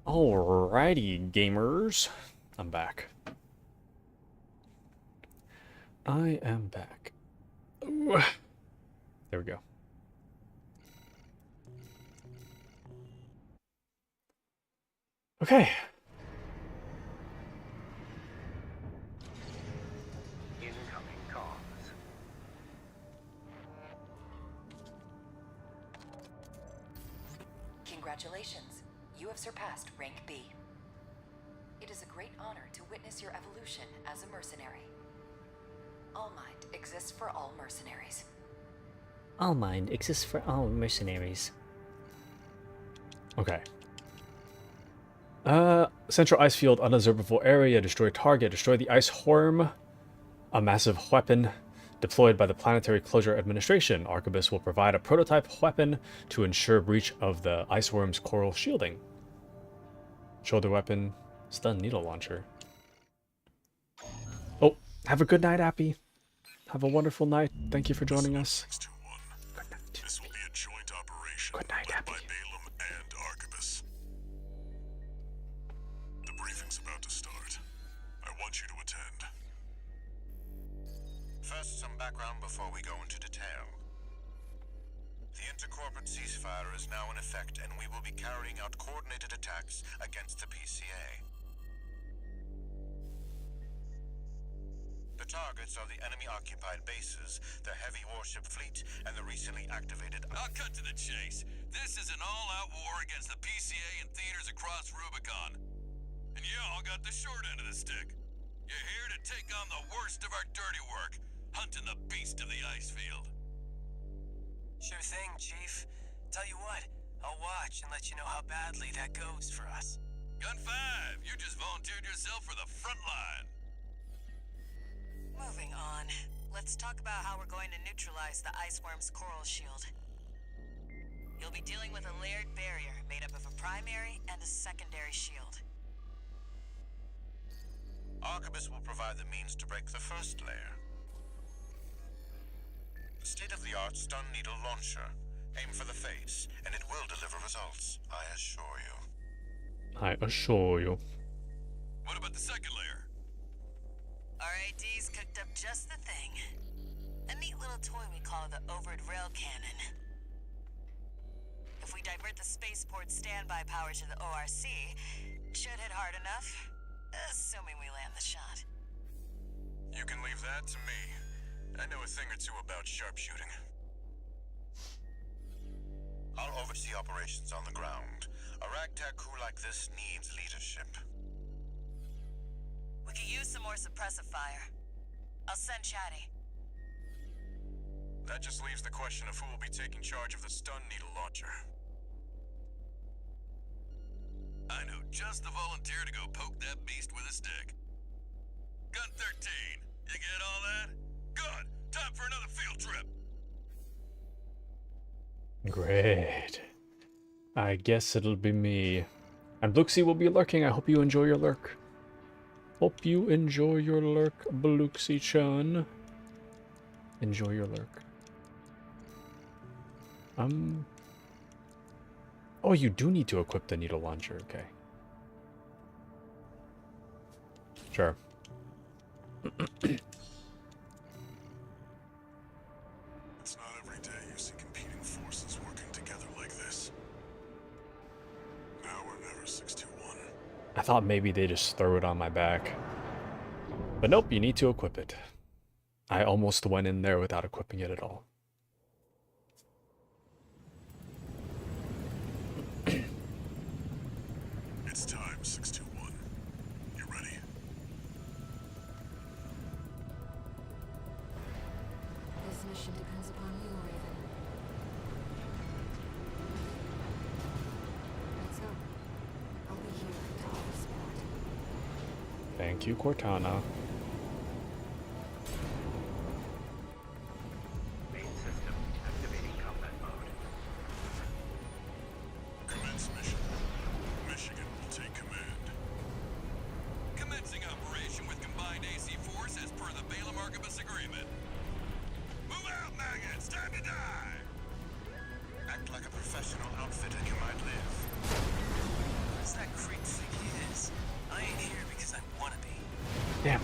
Alrighty, gamers. I'm back. I am back. Ooh. There we go. Okay. Incoming comms. Congratulations. You have surpassed rank B. It is a great honor to witness your evolution as a mercenary. All Mind exists for all mercenaries. All Mind exists for all mercenaries. Okay. Central ice field, unobservable area, destroy target, destroy the ice worm, a massive weapon deployed by the Planetary Closure Administration. Arquebus will provide a prototype weapon to ensure breach of the ice worm's coral shielding. Shoulder weapon, stun needle launcher. Oh, have a good night, Appy. Have a wonderful night. Thank you for joining us. 621. Good night. This will be a joint operation Good night, led Appy. by Balaam and Arquebus. The briefing's about to start. I want you to attend. First, some background before we go into detail. The intercorporate ceasefire is now in effect, and we will be carrying out coordinated attacks against the PCA. The targets are the enemy-occupied bases, the heavy warship fleet, and the recently activated... I'll cut to the chase. This is an all-out war against the PCA and theaters across Rubicon. And y'all got the short end of the stick. You're here to take on the worst of our dirty work, hunting the beast of the ice field. Sure thing, Chief. Tell you what, I'll watch and let you know how badly that goes for us. Gun 5, you just volunteered yourself for the front line. Moving on. Let's talk about how we're going to neutralize the ice worm's coral shield. You'll be dealing with a layered barrier made up of a primary and a secondary shield. Arquebus will provide the means to break the first layer. The state-of-the-art stun needle launcher. Aim for the face, and it will deliver results, I assure you. I assure you. What about the second layer? RAD's cooked up just the thing. A neat little toy we call the overt rail cannon. If we divert divert the spaceport standby power to the ORC should hit hard enough, assuming we land the shot. You can leave that to me. I know a thing or two about sharpshooting. I'll oversee operations on the ground. A ragtag crew like this needs leadership. We could use some more suppressive fire. I'll send Chatty. That just leaves the question of who will be taking charge of the stun needle launcher. I know just the volunteer to go poke that beast with a stick. Gun 13, you get all that? Good. Time for another field trip. Great. I guess it'll be me. And Bluxy will be lurking. I hope you enjoy your lurk. Hope you enjoy your lurk, Bluxy-chan. Enjoy your lurk. Oh, you do need to equip the needle launcher. Okay. Sure. It's not every day you see competing forces working together like this. Now or never, 621. I thought maybe they just throw it on my back. But nope, you need to equip it. I almost went in there without equipping it at all. It's time, 621. You ready? This mission depends upon you, Raven. Let's go. I'll be here to all the support. Thank you, Cortana. Main system activating combat mode. Commence mission. Michigan will take command. Commencing operation with combined AC force as per the Balaam Archibus agreement. Move out, maggots! Time to die! Act like a professional outfitter, you might live. What's that creep think he is? I ain't here because I wanna be. Damn.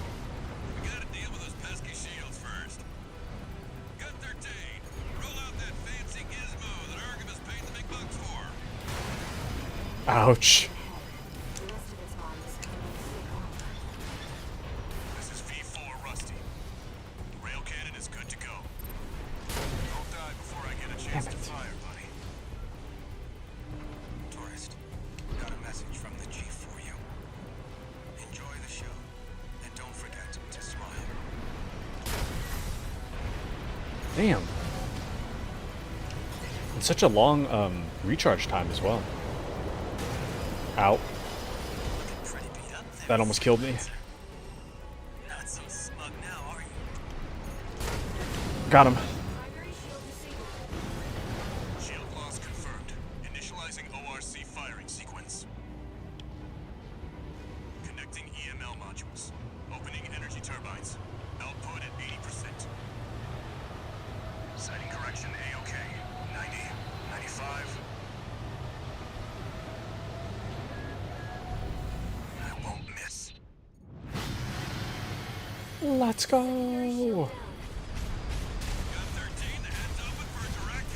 We gotta deal with those pesky shields first. Gun 13, roll out that fancy gizmo that Archibus paid the big bucks for. Ouch. The rest of his body is covered with thick armor. This is V4 Rusty. The rail cannon is good to go. Don't die before I get a chance to fire, buddy. Tourist, got a message from the chief for you. Enjoy the show, and don't forget to smile. Damn. It's such a long recharge time as well. Ow. Pretty beat up there. That almost killed me. Not so smug now, are you? Got him. Primary shield disabled. Shield loss confirmed. Initializing ORC firing sequence. Connecting EML modules. Opening energy turbines. Output at 80%. Sighting correction A-OK. 90, 95. I won't miss. Let's go. Gun 13, the head's open for a direct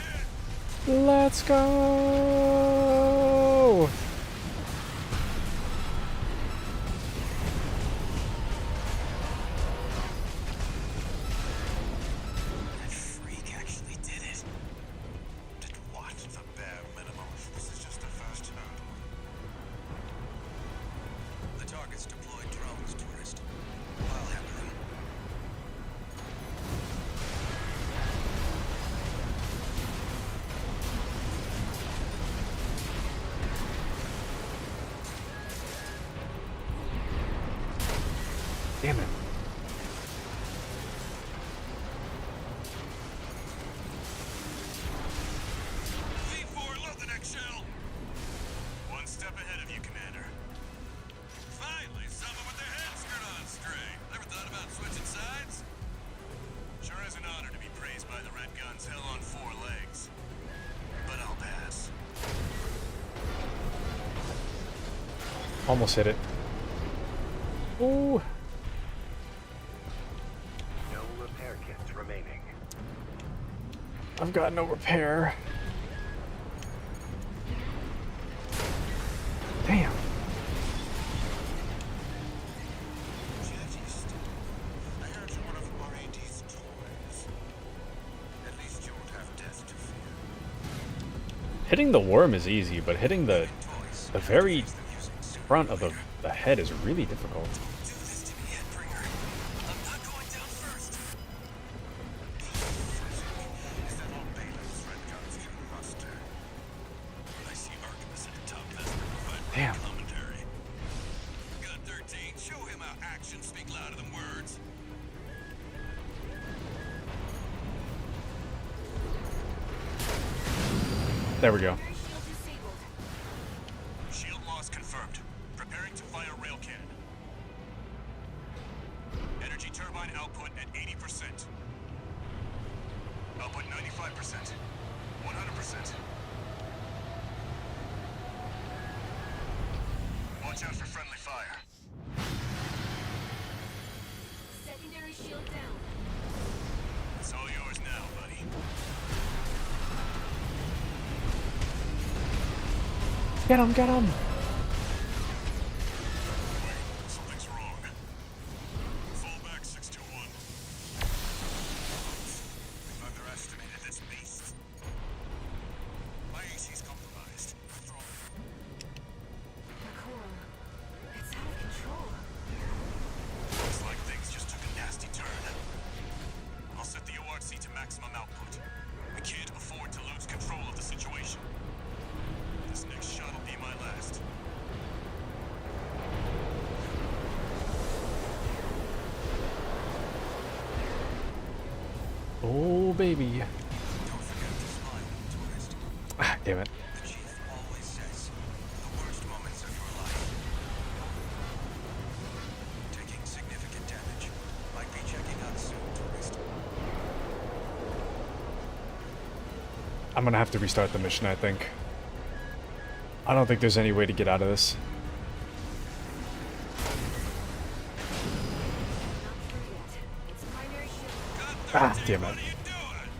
hit. Let's go. That freak actually did it. Did what? The bare minimum. This is just the first hurdle. The target's deployed drones, tourist. I'll handle them. Damn it. V4, load the next shell. One step ahead of you, Commander. Finally, someone with their head screwed on straight. Ever thought about switching sides? Sure is an honor to be praised by the Red Guns hell on 4 legs. But I'll pass. Almost hit it. Ooh. No repair kits remaining. I've got no repair. Damn. I heard you're one of RAD's toys. At least you won't have death to fear. Hitting the worm is easy, but hitting the very front of the head is really difficult. Damn. Show him how actions speak louder than words. There we go. Shield loss confirmed. Preparing to fire Ryokan. Energy turbine output at 80%. Output 95%. 100%. Watch out for friendly fire. Secondary shield down. It's all yours now, buddy. Get him, get him! Something's wrong. Fallback 621. We've underestimated this beast. My AC's compromised. Nakora, it's out of control. Looks like things just took a nasty turn. I'll set the ORC to maximum output. We can't afford to lose control of the situation. This next shot will be my last. Oh, baby. Don't forget to smile, tourist. Ah, damn it. The chief always says the worst moments of your life. Taking significant damage. Might be checking out soon, tourist. I'm gonna have to restart the mission, I think. I don't think there's any way to get out of this. It's primary shield. Ah, damn it.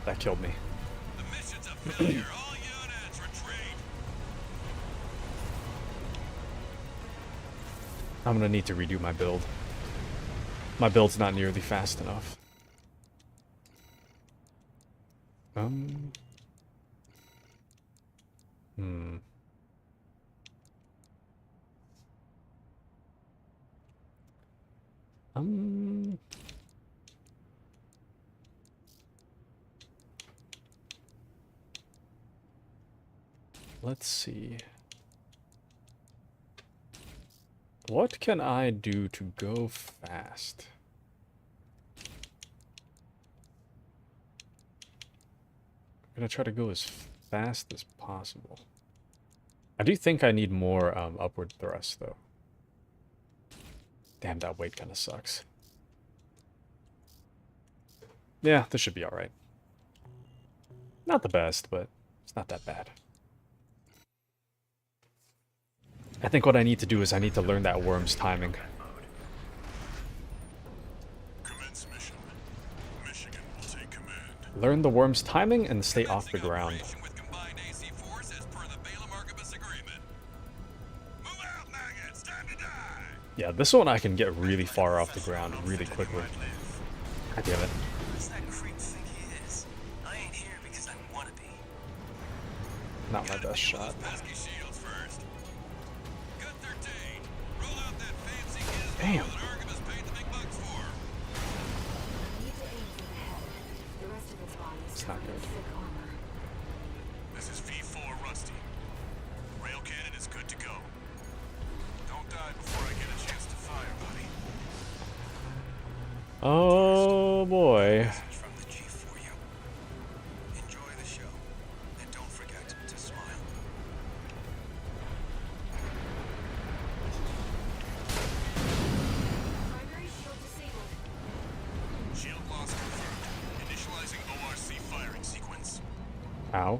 That killed me. The mission's a failure. All units retreat. I'm gonna need to redo my build. My build's not nearly fast enough. Let's see. What can I do to go fast? I'm gonna try to go as fast as possible. I do think I need more upward thrust, though. Damn, that weight kind of sucks. Yeah, this should be alright. Not the best, but it's not that bad. I think what I need to do is I need to learn that worm's timing. Commence mission. Michigan will take command. Learn the worm's timing and stay off the ground. With combined AC force as per the Balaam Archibus agreement. Move out, maggots. Time to die. Yeah, this one I can get really far off the ground really quickly. God damn it. What's that creep think he is? I ain't here because I want to be. Not my best shot. Pesky shields first. Cut 13. Roll out that fancy gizmo Damn. that Archibus paid the big bucks for. Need to aim for the head. The rest of its body is It's not covered in good. thick armor. This is V4 Rusty. Rail cannon is good to go. Don't die before I get a chance to fire, buddy. Oh boy. Message from the chief for you. Enjoy the show, and don't forget to smile. Primary shield disabled. Shield loss confirmed. Initializing ORC firing sequence. Ow.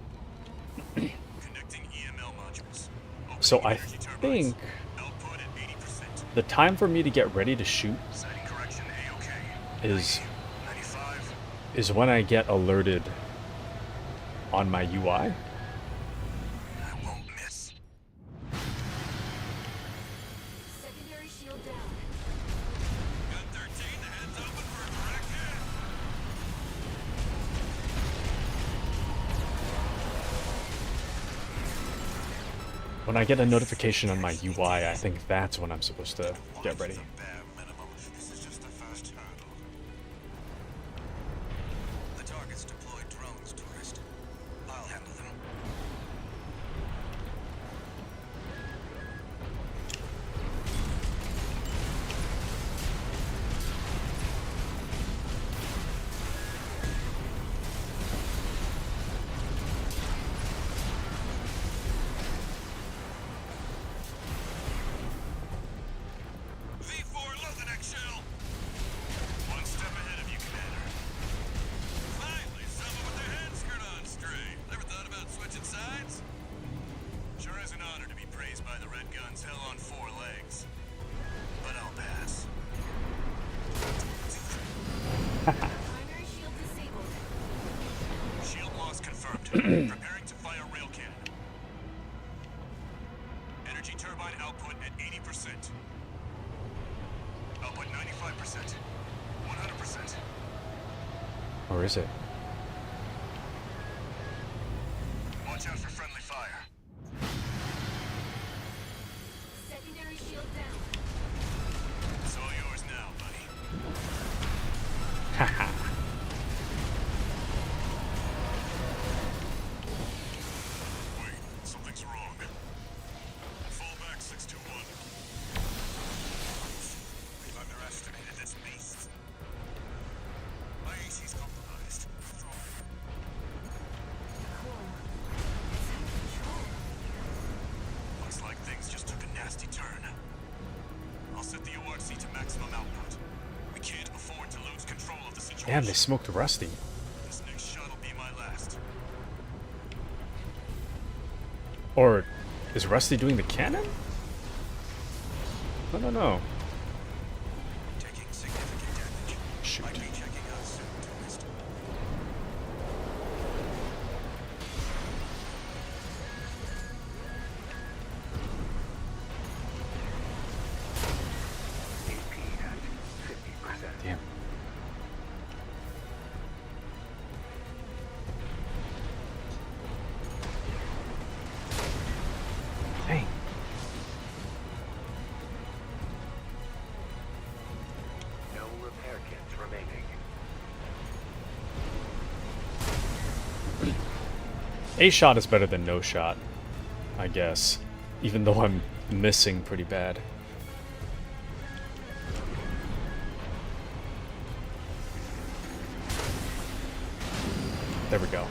Connecting EML modules. Opening So I energy turbines. think Output at 80%. the time for me to get ready to shoot Sighting correction A-OK. is 95. when I get alerted on my UI. I won't miss. When I get a notification on my UI, I think that's when I'm supposed to get ready. This is just the first hurdle. The target's deployed drones, tourist. I'll handle them. V4, load the next shell! One step ahead of you, Commander. Finally, someone with their head skirt on straight. Ever thought about switching sides? Sure is an honor to be praised by the Red Guns hell on 4 legs. But I'll pass. Primary shield disabled. Shield loss confirmed. Preparing to fire Ryokan. Energy turbine output at 80%. Output 95%. 100%. Or is it? Watch out for friendly fire. Secondary shield down. It's all yours now, buddy. Haha. Wait, something's wrong. Fall back, 621. We've underestimated this beast. My AC's compromised. Coral. It's out of control. Looks like things just took a nasty turn. I'll set the ORC to maximum output. We can't afford to lose control of the situation. Damn, they smoked Rusty. This next shot'll be my last. Or is Rusty doing the cannon? I don't know. Taking significant damage. Shoot. Might be checking out soon, tourist. AP at 50%. Damn. Dang. No repair kits remaining. A shot is better than no shot, I guess. Even though I'm missing pretty bad. There we go.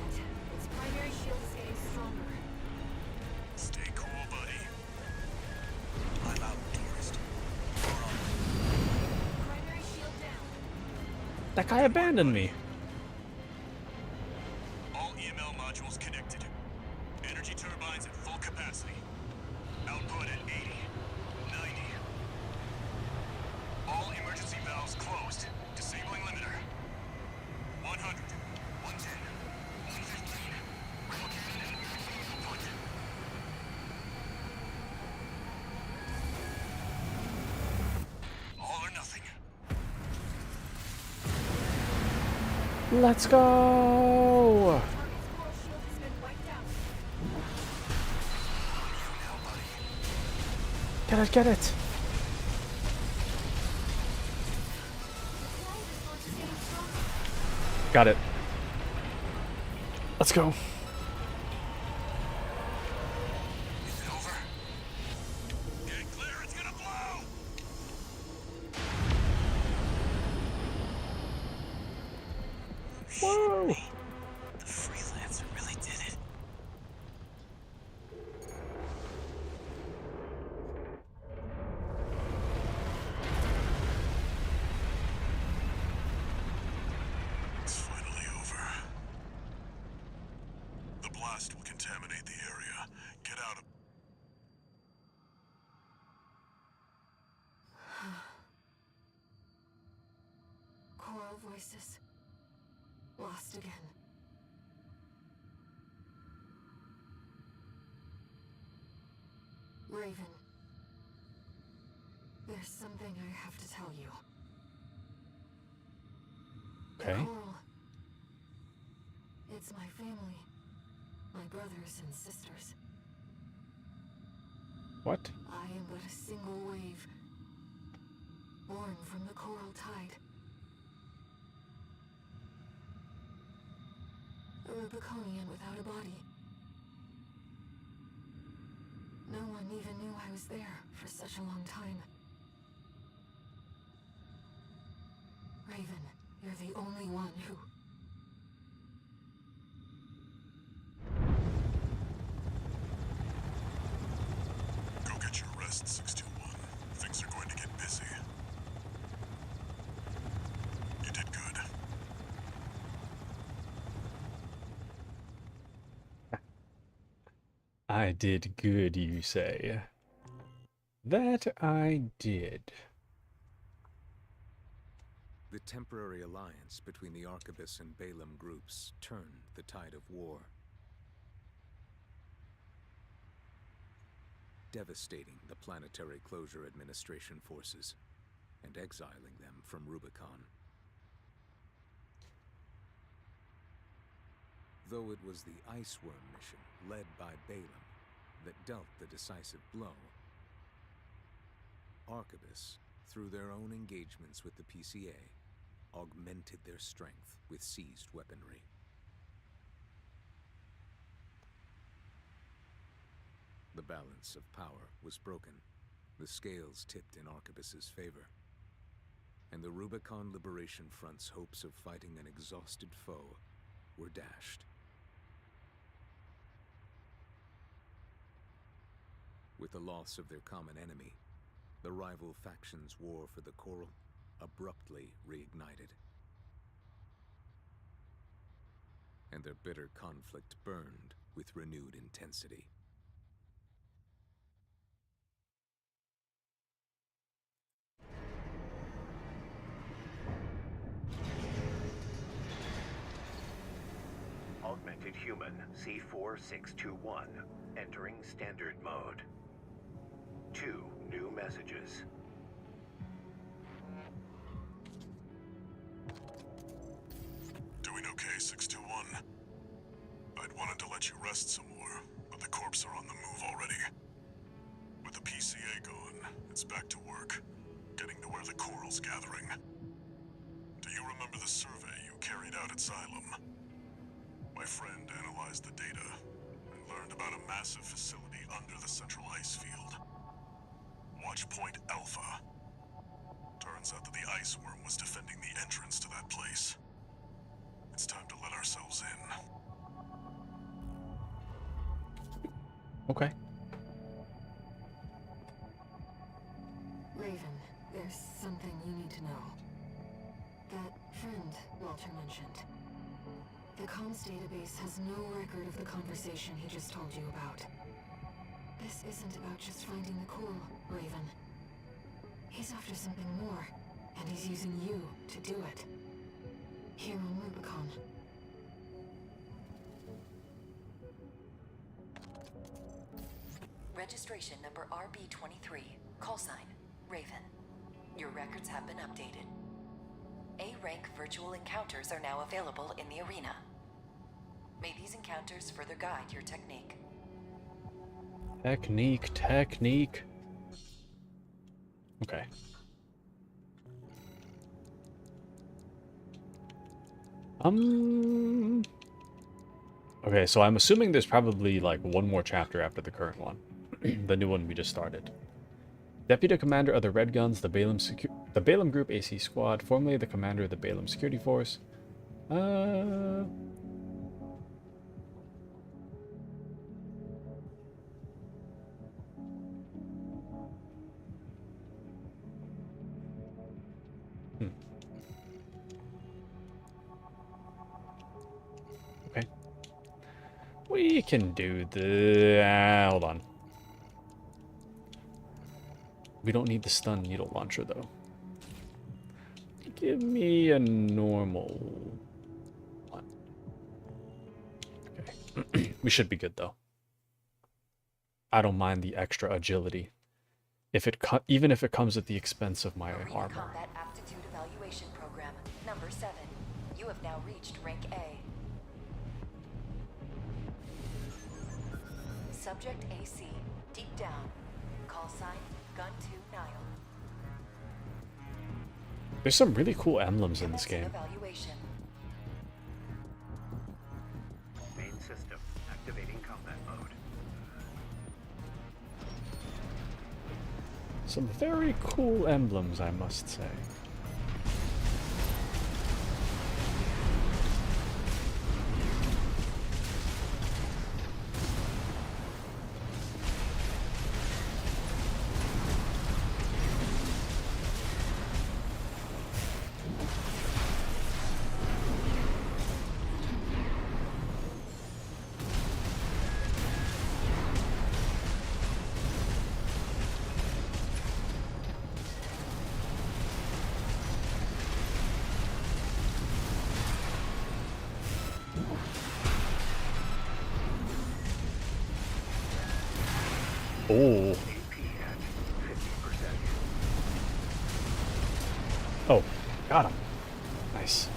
Its primary shield is getting stronger. Stay cool, buddy. I'm out, tourist. Primary shield down. That guy abandoned me. All EML modules connected. Energy turbines at full capacity. Output at 80, 90. All emergency valves closed. Disabling limiter. 100, 110, 115. Relocating input. All or nothing. Let's go! Target's coral shield has been wiped out. Now, buddy. Get it, get it! Coral response is getting stronger. Got it. Let's go. Is it over? Get clear, it's gonna blow! Whoa! The freelancer really did it. It's finally over. The blast will contaminate the area. Get out of... Coral voices. Lost again. Raven. There's something I have to tell you. Okay. Coral. It's my family. My brothers and sisters. What? I am but a single wave, born from the coral tide. A Rubiconian without a body. No one even knew I was there for such a long time. Raven, you're the only one who... Go get your rest, 621. Things are going to get busy. You did good. I did good, you say. That I did. The temporary alliance between the Arquebus and Balaam groups turned the tide of war, devastating the Planetary Closure Administration forces and exiling them from Rubicon. Though it was the Iceworm mission led by Balaam that dealt the decisive blow, Arquebus, through their own engagements with the PCA, augmented their strength with seized weaponry. The balance of power was broken, the scales tipped in Arquebus's favor, and the Rubicon Liberation Front's hopes of fighting an exhausted foe were dashed. With the loss of their common enemy, the rival factions' war for the Coral abruptly reignited. And their bitter conflict burned with renewed intensity. Augmented Human C4621, entering standard mode. 2 new messages. Doing okay, 621. I'd wanted to let you rest some more, but the corps are on the move already. With the PCA gone, it's back to work, getting to where the coral's gathering. Do you remember the survey you carried out at Xylem? My friend analyzed the data and learned about a massive facility under the central ice field. Watch Point Alpha. Turns out that the Iceworm was defending the entrance to that place. It's time to let ourselves in. Okay. Raven, there's something you need to know. That friend Walter mentioned. The comms database has no record of the conversation he just told you about. This isn't about just finding the coral, Raven. He's after something more, and he's using you to do it. Here on Rubicon. Registration number RB23, call sign, Raven. Your records have been updated. A-rank virtual encounters are now available in the arena. May these encounters further guide your technique. Technique. Okay. Okay, so I'm assuming there's probably like one more chapter after the current one. The new one we just started. Deputy Commander of the Red Guns, the Balaam Group AC Squad, formerly the Commander of the Balaam Security Force. Okay. We can do the... hold on. We don't need the stun needle launcher, though. Give me a normal one. Okay. We should be good, though. I don't mind the extra agility. Even if it comes at the expense of my Arena armor. Combat Aptitude Evaluation Program, number 7. You have now reached rank A. Subject AC, deep down. Call sign, Gun 2 Nile. There's some really cool emblems in this game. Evaluation. Main system activating combat mode. Some very cool emblems, I must say. Oh. Oh, got him. Nice.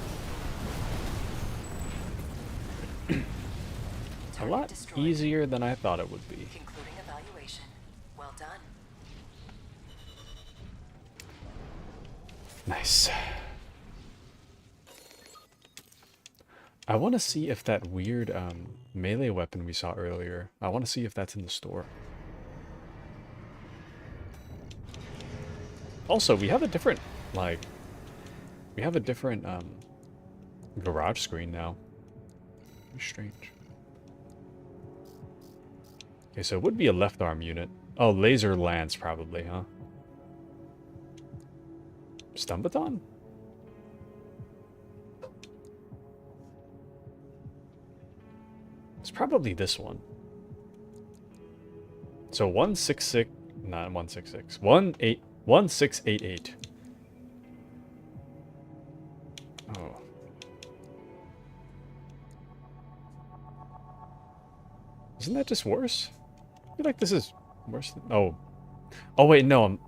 A lot easier than I thought it would be. Concluding evaluation. Well done. Nice. I want to see if that weird melee weapon we saw earlier, I want to see if that's in the store. Also, we have a different, like, garage screen now. Very strange. Okay, so it would be a left arm unit. Oh, laser lance probably, huh? Stun baton? It's probably this one. So 166, not 166, 1688. Oh. Isn't that just worse? I feel like this is worse than... Oh. Oh, wait, no.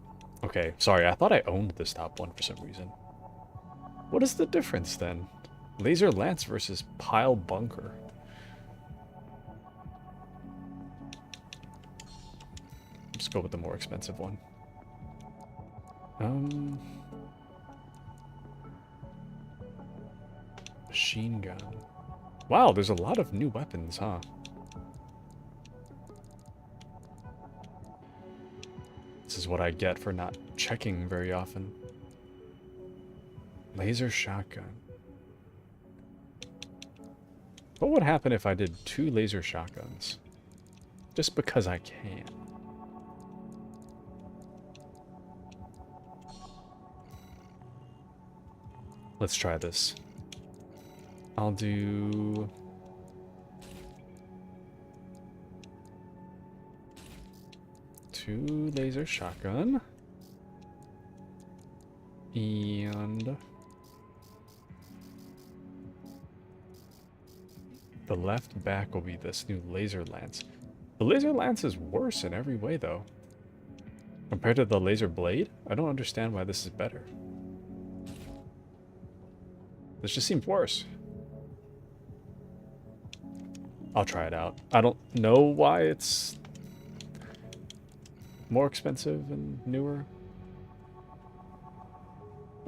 Okay, sorry. I thought I owned this top one for some reason. What is the difference, then? Laser Lance versus Pile Bunker. Let's go with the more expensive one. Machine gun. Wow, there's a lot of new weapons, huh? This is what I get for not checking very often. Laser shotgun. What would happen if I did 2 laser shotguns? Just because I can. Let's try this. I'll do... two laser shotgun. And... the left back will be this new laser lance. The laser lance is worse in every way, though. Compared to the laser blade, I don't understand why this is better. This just seems worse. I'll try it out. I don't know why it's more expensive and newer.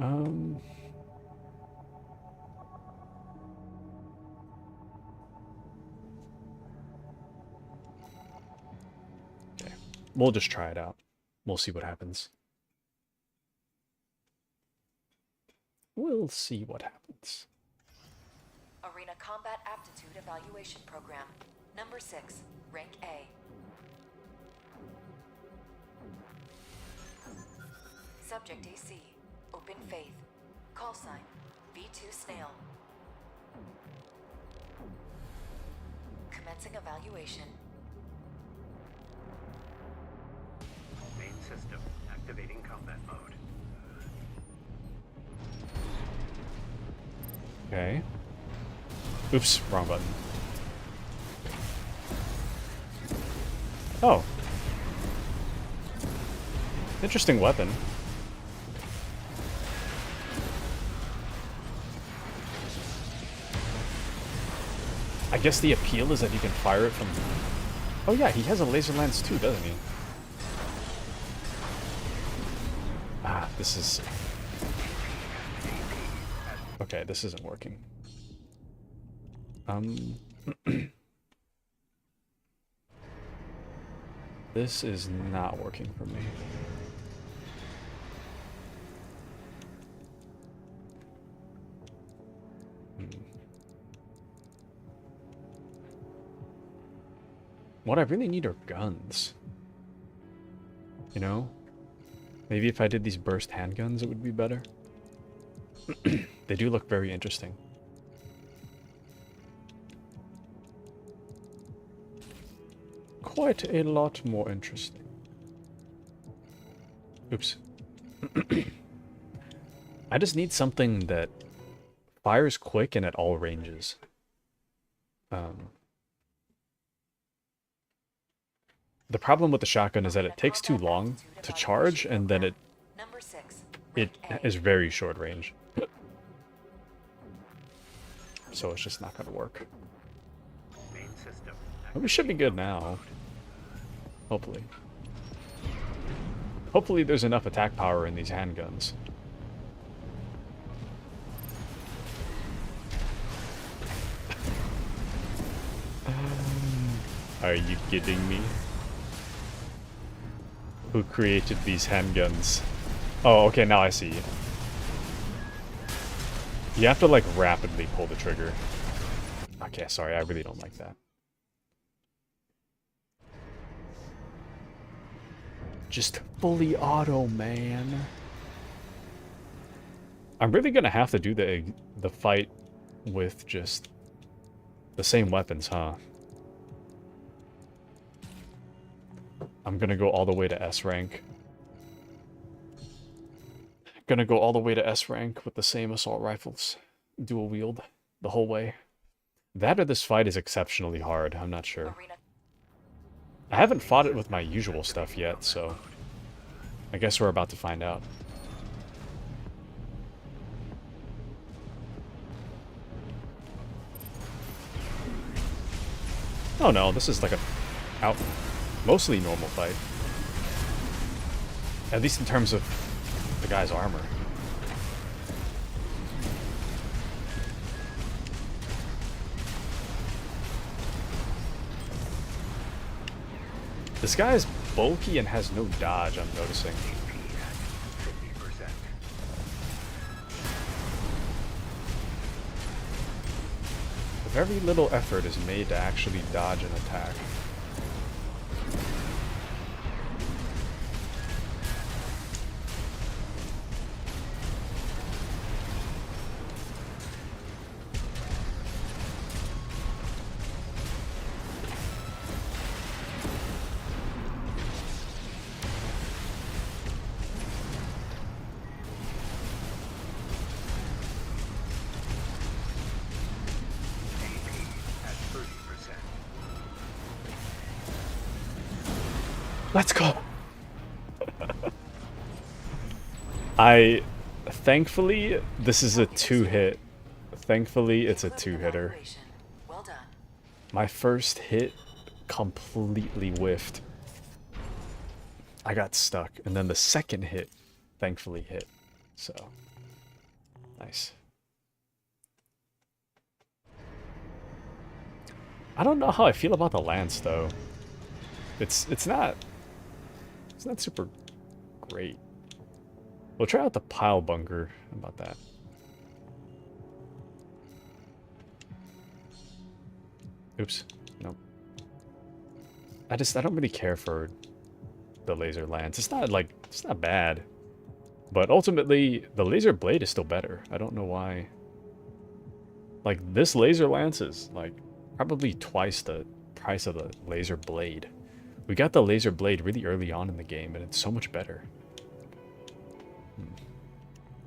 Okay. We'll just try it out. We'll see what happens. We'll see what happens. Arena Combat Aptitude Evaluation Program. Number 6, Rank A. Subject AC. Open Faith. Call sign. V2 Snail. Commencing evaluation. Main system activating combat mode. Okay. Oops, wrong button. Oh. Interesting weapon. I guess the appeal is that you can fire it from... Oh yeah, he has a laser lance too, doesn't he? Ah, this is... Okay, this isn't working. This is not working for me. What I really need are guns. You know? Maybe if I did these burst handguns, it would be better. They do look very interesting. Quite a lot more interesting. Oops. I just need something that fires quick and at all ranges. The problem with the shotgun is that it takes too long to charge, and then it is very short range. So it's just not going to work. Main system. But we should be good now. Hopefully. Hopefully there's enough attack power in these handguns. Are you kidding me? Who created these handguns? Oh, okay, now I see. You have to, like, rapidly pull the trigger. Okay, sorry, I really don't like that. Just fully auto, man. I'm really gonna have to do the fight with just the same weapons, huh? I'm gonna go all the way to S rank. Gonna go all the way to S rank with the same assault rifles. Dual wield the whole way. That or this fight is exceptionally hard, I'm not sure. I haven't fought it with my usual stuff yet, so I guess we're about to find out. Oh no, this is like a mostly normal fight. At least in terms of the guy's armor. This guy is bulky and has no dodge, I'm noticing. Very little effort is made to actually dodge an attack. Let's go! Thankfully, this is a two-hit. Thankfully, it's a two-hitter. Well done. My first hit completely whiffed. I got stuck, and then the second hit thankfully hit. So, nice. I don't know how I feel about the lance, though. It's not super great. We'll try out the pile bunker. How about that? Oops. Nope. I don't really care for the laser lance. It's not bad. But ultimately, the laser blade is still better. I don't know why. Like, this laser lance is, like, probably twice the price of the laser blade. We got the laser blade really early on in the game, and it's so much better.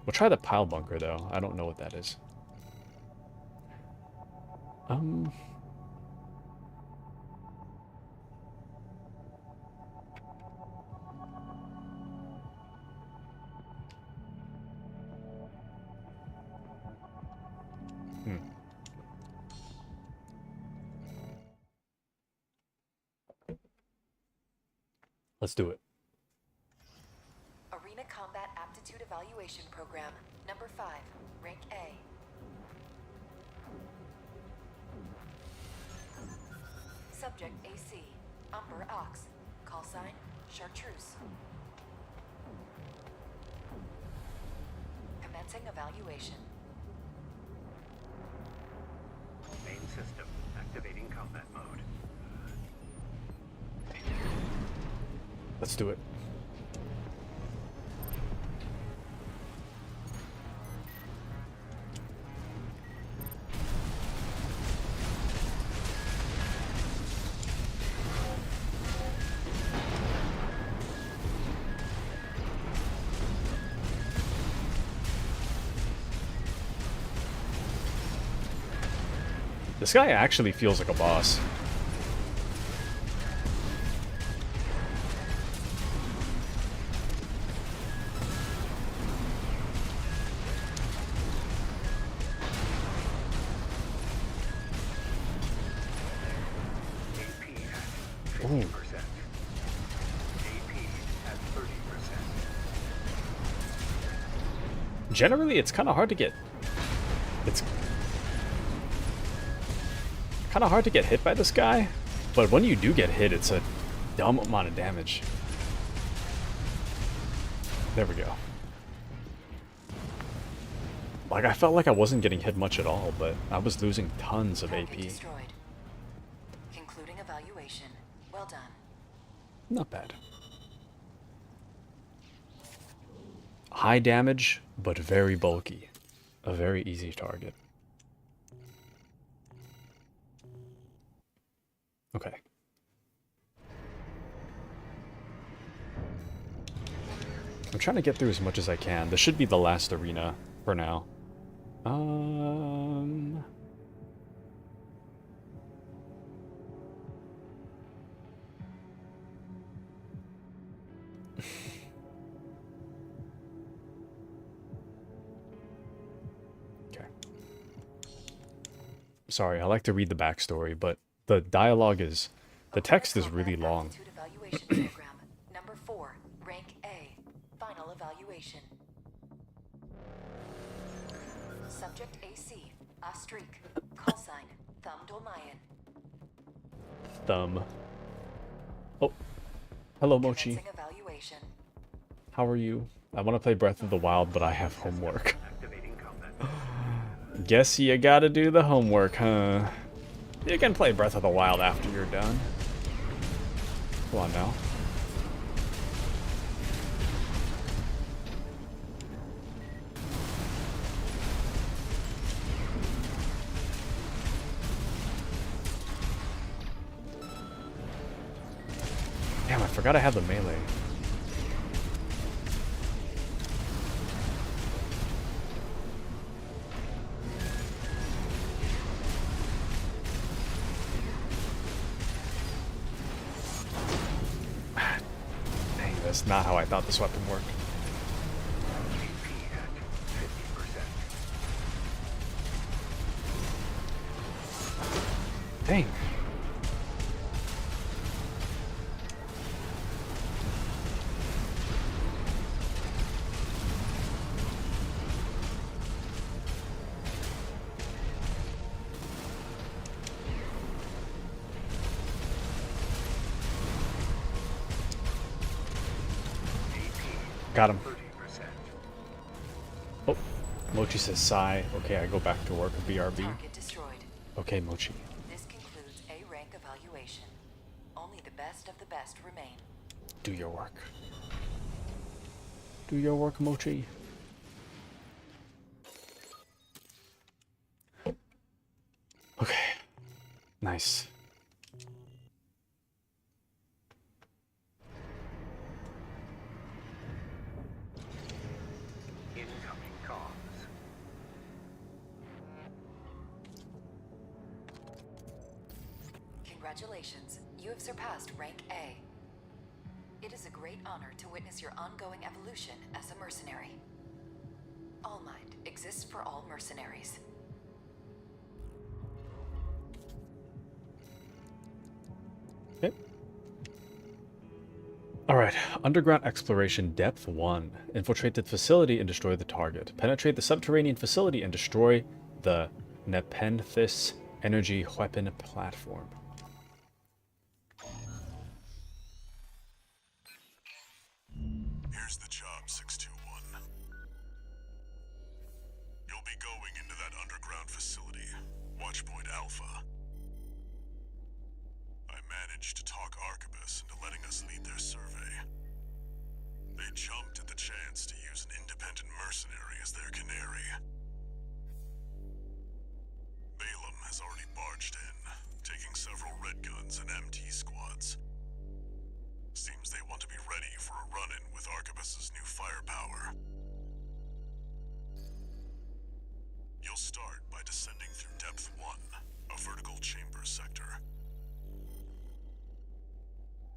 We'll try the pile bunker, though. I don't know what that is. Let's do it. Arena combat aptitude Aptitude Evaluation Program, number 5, rank A. Subject AC, Umber Ox, call sign, Chartreuse. Commencing evaluation. Main system activating combat mode. Let's do it. This guy actually feels like a boss. AP at 50%. AP at 30%. Generally, it's kind of hard to get... It's kind of hard to get hit by this guy, but when you do get hit, it's a dumb amount of damage. There we go. Like, I felt like I wasn't getting hit much at all, but I was losing tons of AP. Destroyed. Concluding evaluation. Well done. Not bad. High damage, but very bulky. A very easy target. Okay. I'm trying to get through as much as I can. This should be the last arena for now. Okay. Sorry, I like to read the backstory, but the dialogue is... The text is really long. Aptitude Evaluation Program, number 4, rank A. Final evaluation. Subject AC, Astrik. Call sign, Thumb Dolmayan. Thumb. Oh. Hello, Mochi. Commencing evaluation. How are you? I want to play Breath of the Wild, but I have homework. Activating combat mode. Guess you gotta do the homework, huh? You can play Breath of the Wild after you're done. Come on now. Damn, I forgot I have the melee. Dang, that's not how I thought this weapon worked. AP at 50%. Dang. Got him. 30%. Oh, Mochi says sigh. Okay, I go back to work. BRB. Target destroyed. Okay, Mochi. This concludes A rank evaluation. Only the best of the best remain. Do your work. Do your work, Mochi. Okay. Nice. Incoming comms. Congratulations, you have surpassed rank A. It is a great honor to witness your ongoing evolution as a mercenary. All Mind exists for all mercenaries. Alright, underground exploration depth 1. Infiltrate the facility and destroy the target. Penetrate the subterranean facility and destroy the Nepenthes energy weapon platform. Here's the job, 621. You'll be going into that underground facility, Watchpoint Alpha. I managed to talk Arquebus into letting us lead their survey. They jumped at the chance to use an independent mercenary as their canary. Balaam has already barged in, taking several red guns and MT squads. Seems they want to be ready for a run-in with Arquebus's new firepower. You'll start by descending through Depth 1, a vertical chamber sector.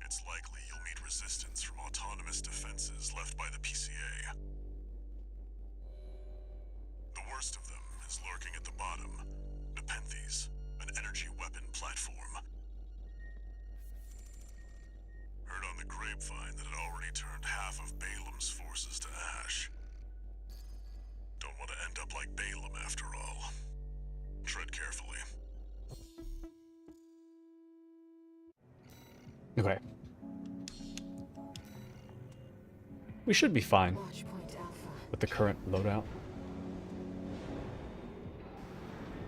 It's likely you'll meet resistance from autonomous defenses left by the PCA. The worst of them is lurking at the bottom, Nepenthes, an energy weapon platform. Heard on the grapevine that it already turned half of Balaam's forces to ash. Don't want to end up like Balaam after all. Tread carefully. Okay. We should be fine with the current loadout.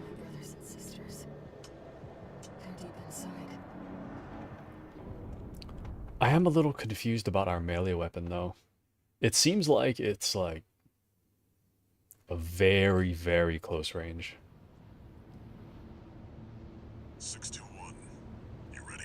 My brothers and sisters. They're deep inside. I am a little confused about our melee weapon, though. It seems like it's like a very, very close range. 621, you ready?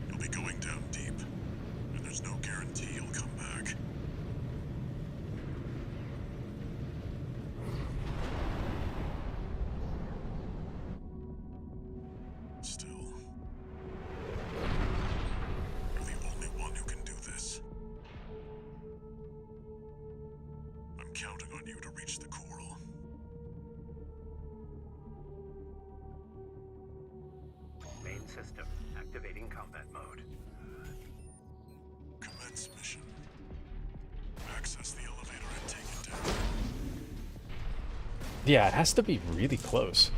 You'll be going down deep, and there's no guarantee you'll come back. Still, you're the only one who can do this. I'm counting on you to reach the coral. Main system activating combat mode. Commence mission. Access the elevator and take it down. Yeah, it has to be really close.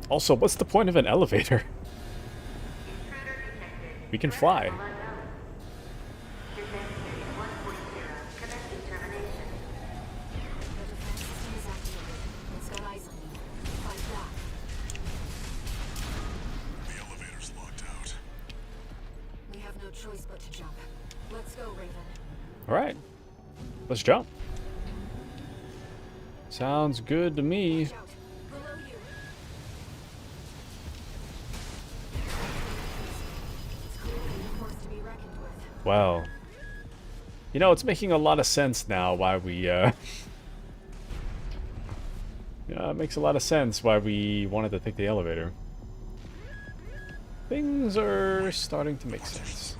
Also, what's the point of an elevator? We can fly. The elevator's locked out. We have no choice but to jump. Let's go, Raven. Alright. Let's jump. Sounds good to me. Shout. Below you. It's clearly a force to be reckoned with. Well, you know, it's making a lot of sense now why we, yeah, it makes a lot of sense why we wanted to take the elevator. Things are starting to make sense.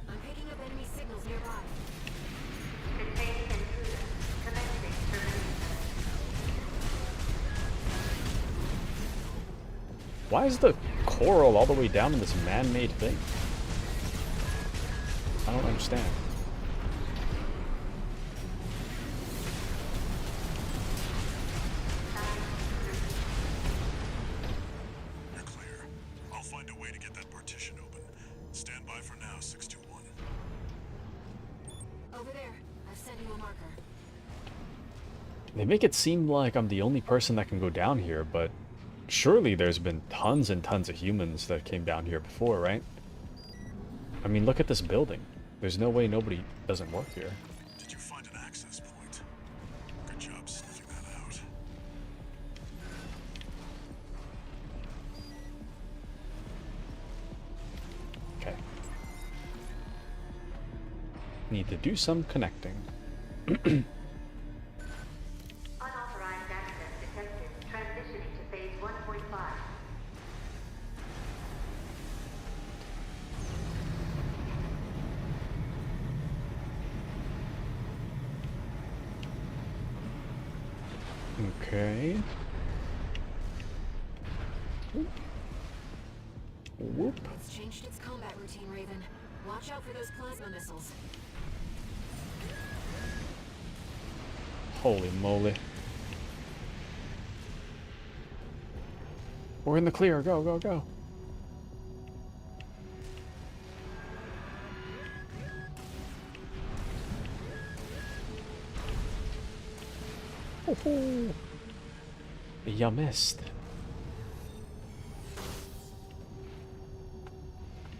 I'm picking up enemy signals nearby. Containing intruder. Commencing termination. Why is the coral all the way down in this man-made thing? I don't understand. You're clear. I'll find a way to get that partition open. Stand by for now, 621. Over there. I've sent you a marker. They make it seem like I'm the only person that can go down here, but surely there's been tons and tons of humans that came down here before, right? I mean, look at this building. There's no way nobody doesn't work here. Did you find an access point? Good job sniffing that out. Okay. Need to do some connecting. Okay. Whoop. It's changed its combat routine, Raven. Watch out for those plasma missiles. Holy moly. We're in the clear. Go, go, go. Oh, you missed.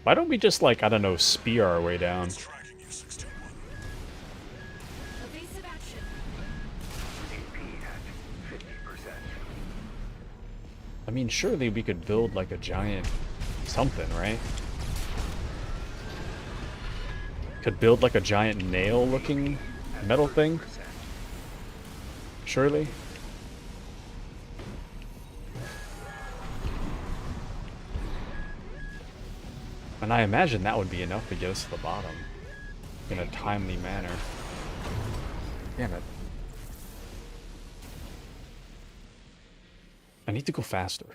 Why don't we just, like, I don't know, spear our way down? Evasive action. AP at 50%. I mean, surely we could build, like, a giant something, right? Could build, like, a giant nail-looking metal thing? Surely? And I imagine that would be enough to get us to the bottom in a timely manner. Damn it. I need to go faster.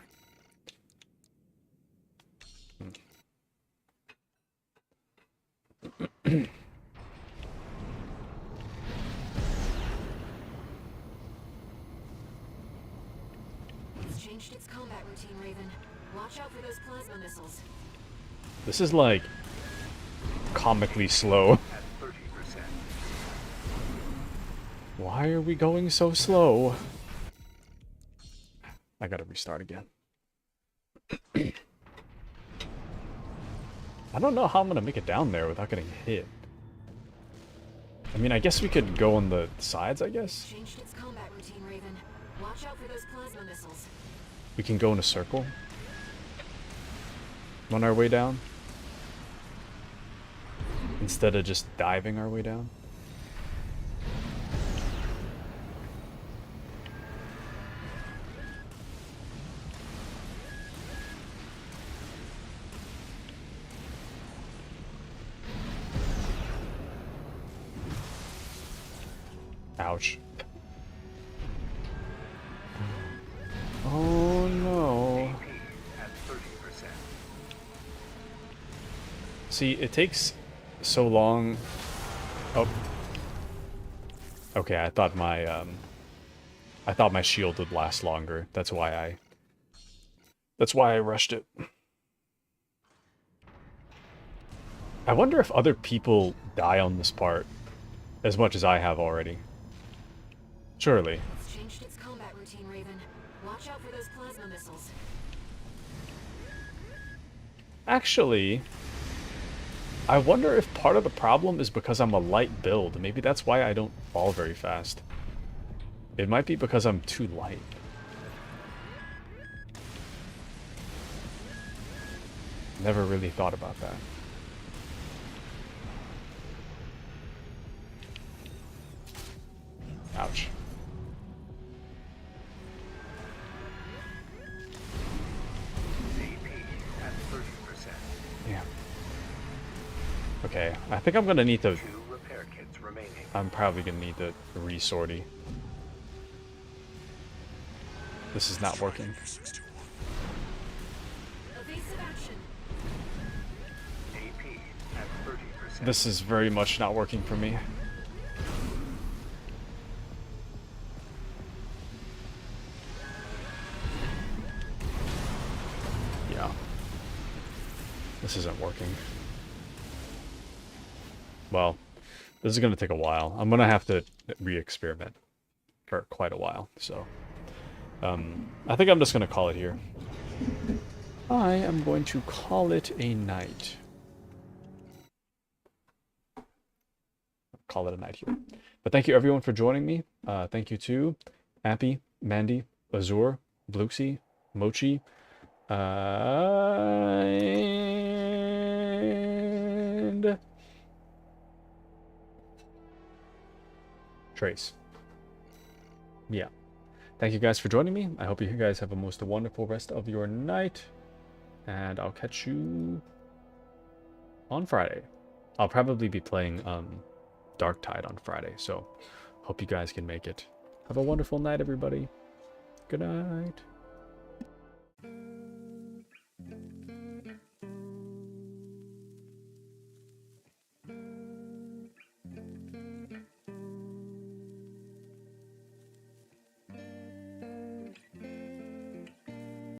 It's changed its combat routine, Raven. Watch out for those plasma missiles. This is like comically slow. At 30%. Why are we going so slow? I gotta restart again. I don't know how I'm gonna make it down there without getting hit. I mean, I guess we could go on the sides, I guess? Changed its combat routine, Raven. Watch out for those plasma missiles. We can go in a circle on our way down instead of just diving our way down. Ouch. Oh no. AP at 30%. See, it takes so long. Oh. Okay, I thought my shield would last longer. That's why I rushed it. I wonder if other people die on this part as much as I have already. Surely. It's changed its combat routine, Raven. Watch out for those plasma missiles. Actually, I wonder if part of the problem is because I'm a light build. Maybe that's why I don't fall very fast. It might be because I'm too light. Never really thought about that. Ouch. AP at 30%. Yeah. Okay, I think I'm gonna need to... 2 repair kits remaining. I'm probably gonna need to re-sortie. This is not working. Evasive action. AP at 30%. This is very much not working for me. Yeah. This isn't working. Well, this is going to take a while. I'm going to have to re-experiment for quite a while, so... I think I'm just going to call it here. I am going to call it a night. Call it a night here. But thank you everyone for joining me. Thank you to Appy, Mandy, Azure, Bluxy, Mochi, and Trace. Yeah. Thank you guys for joining me. I hope you guys have a most wonderful rest of your night. And I'll catch you on Friday. I'll probably be playing Dark Tide on Friday, so hope you guys can make it. Have a wonderful night, everybody. Good night.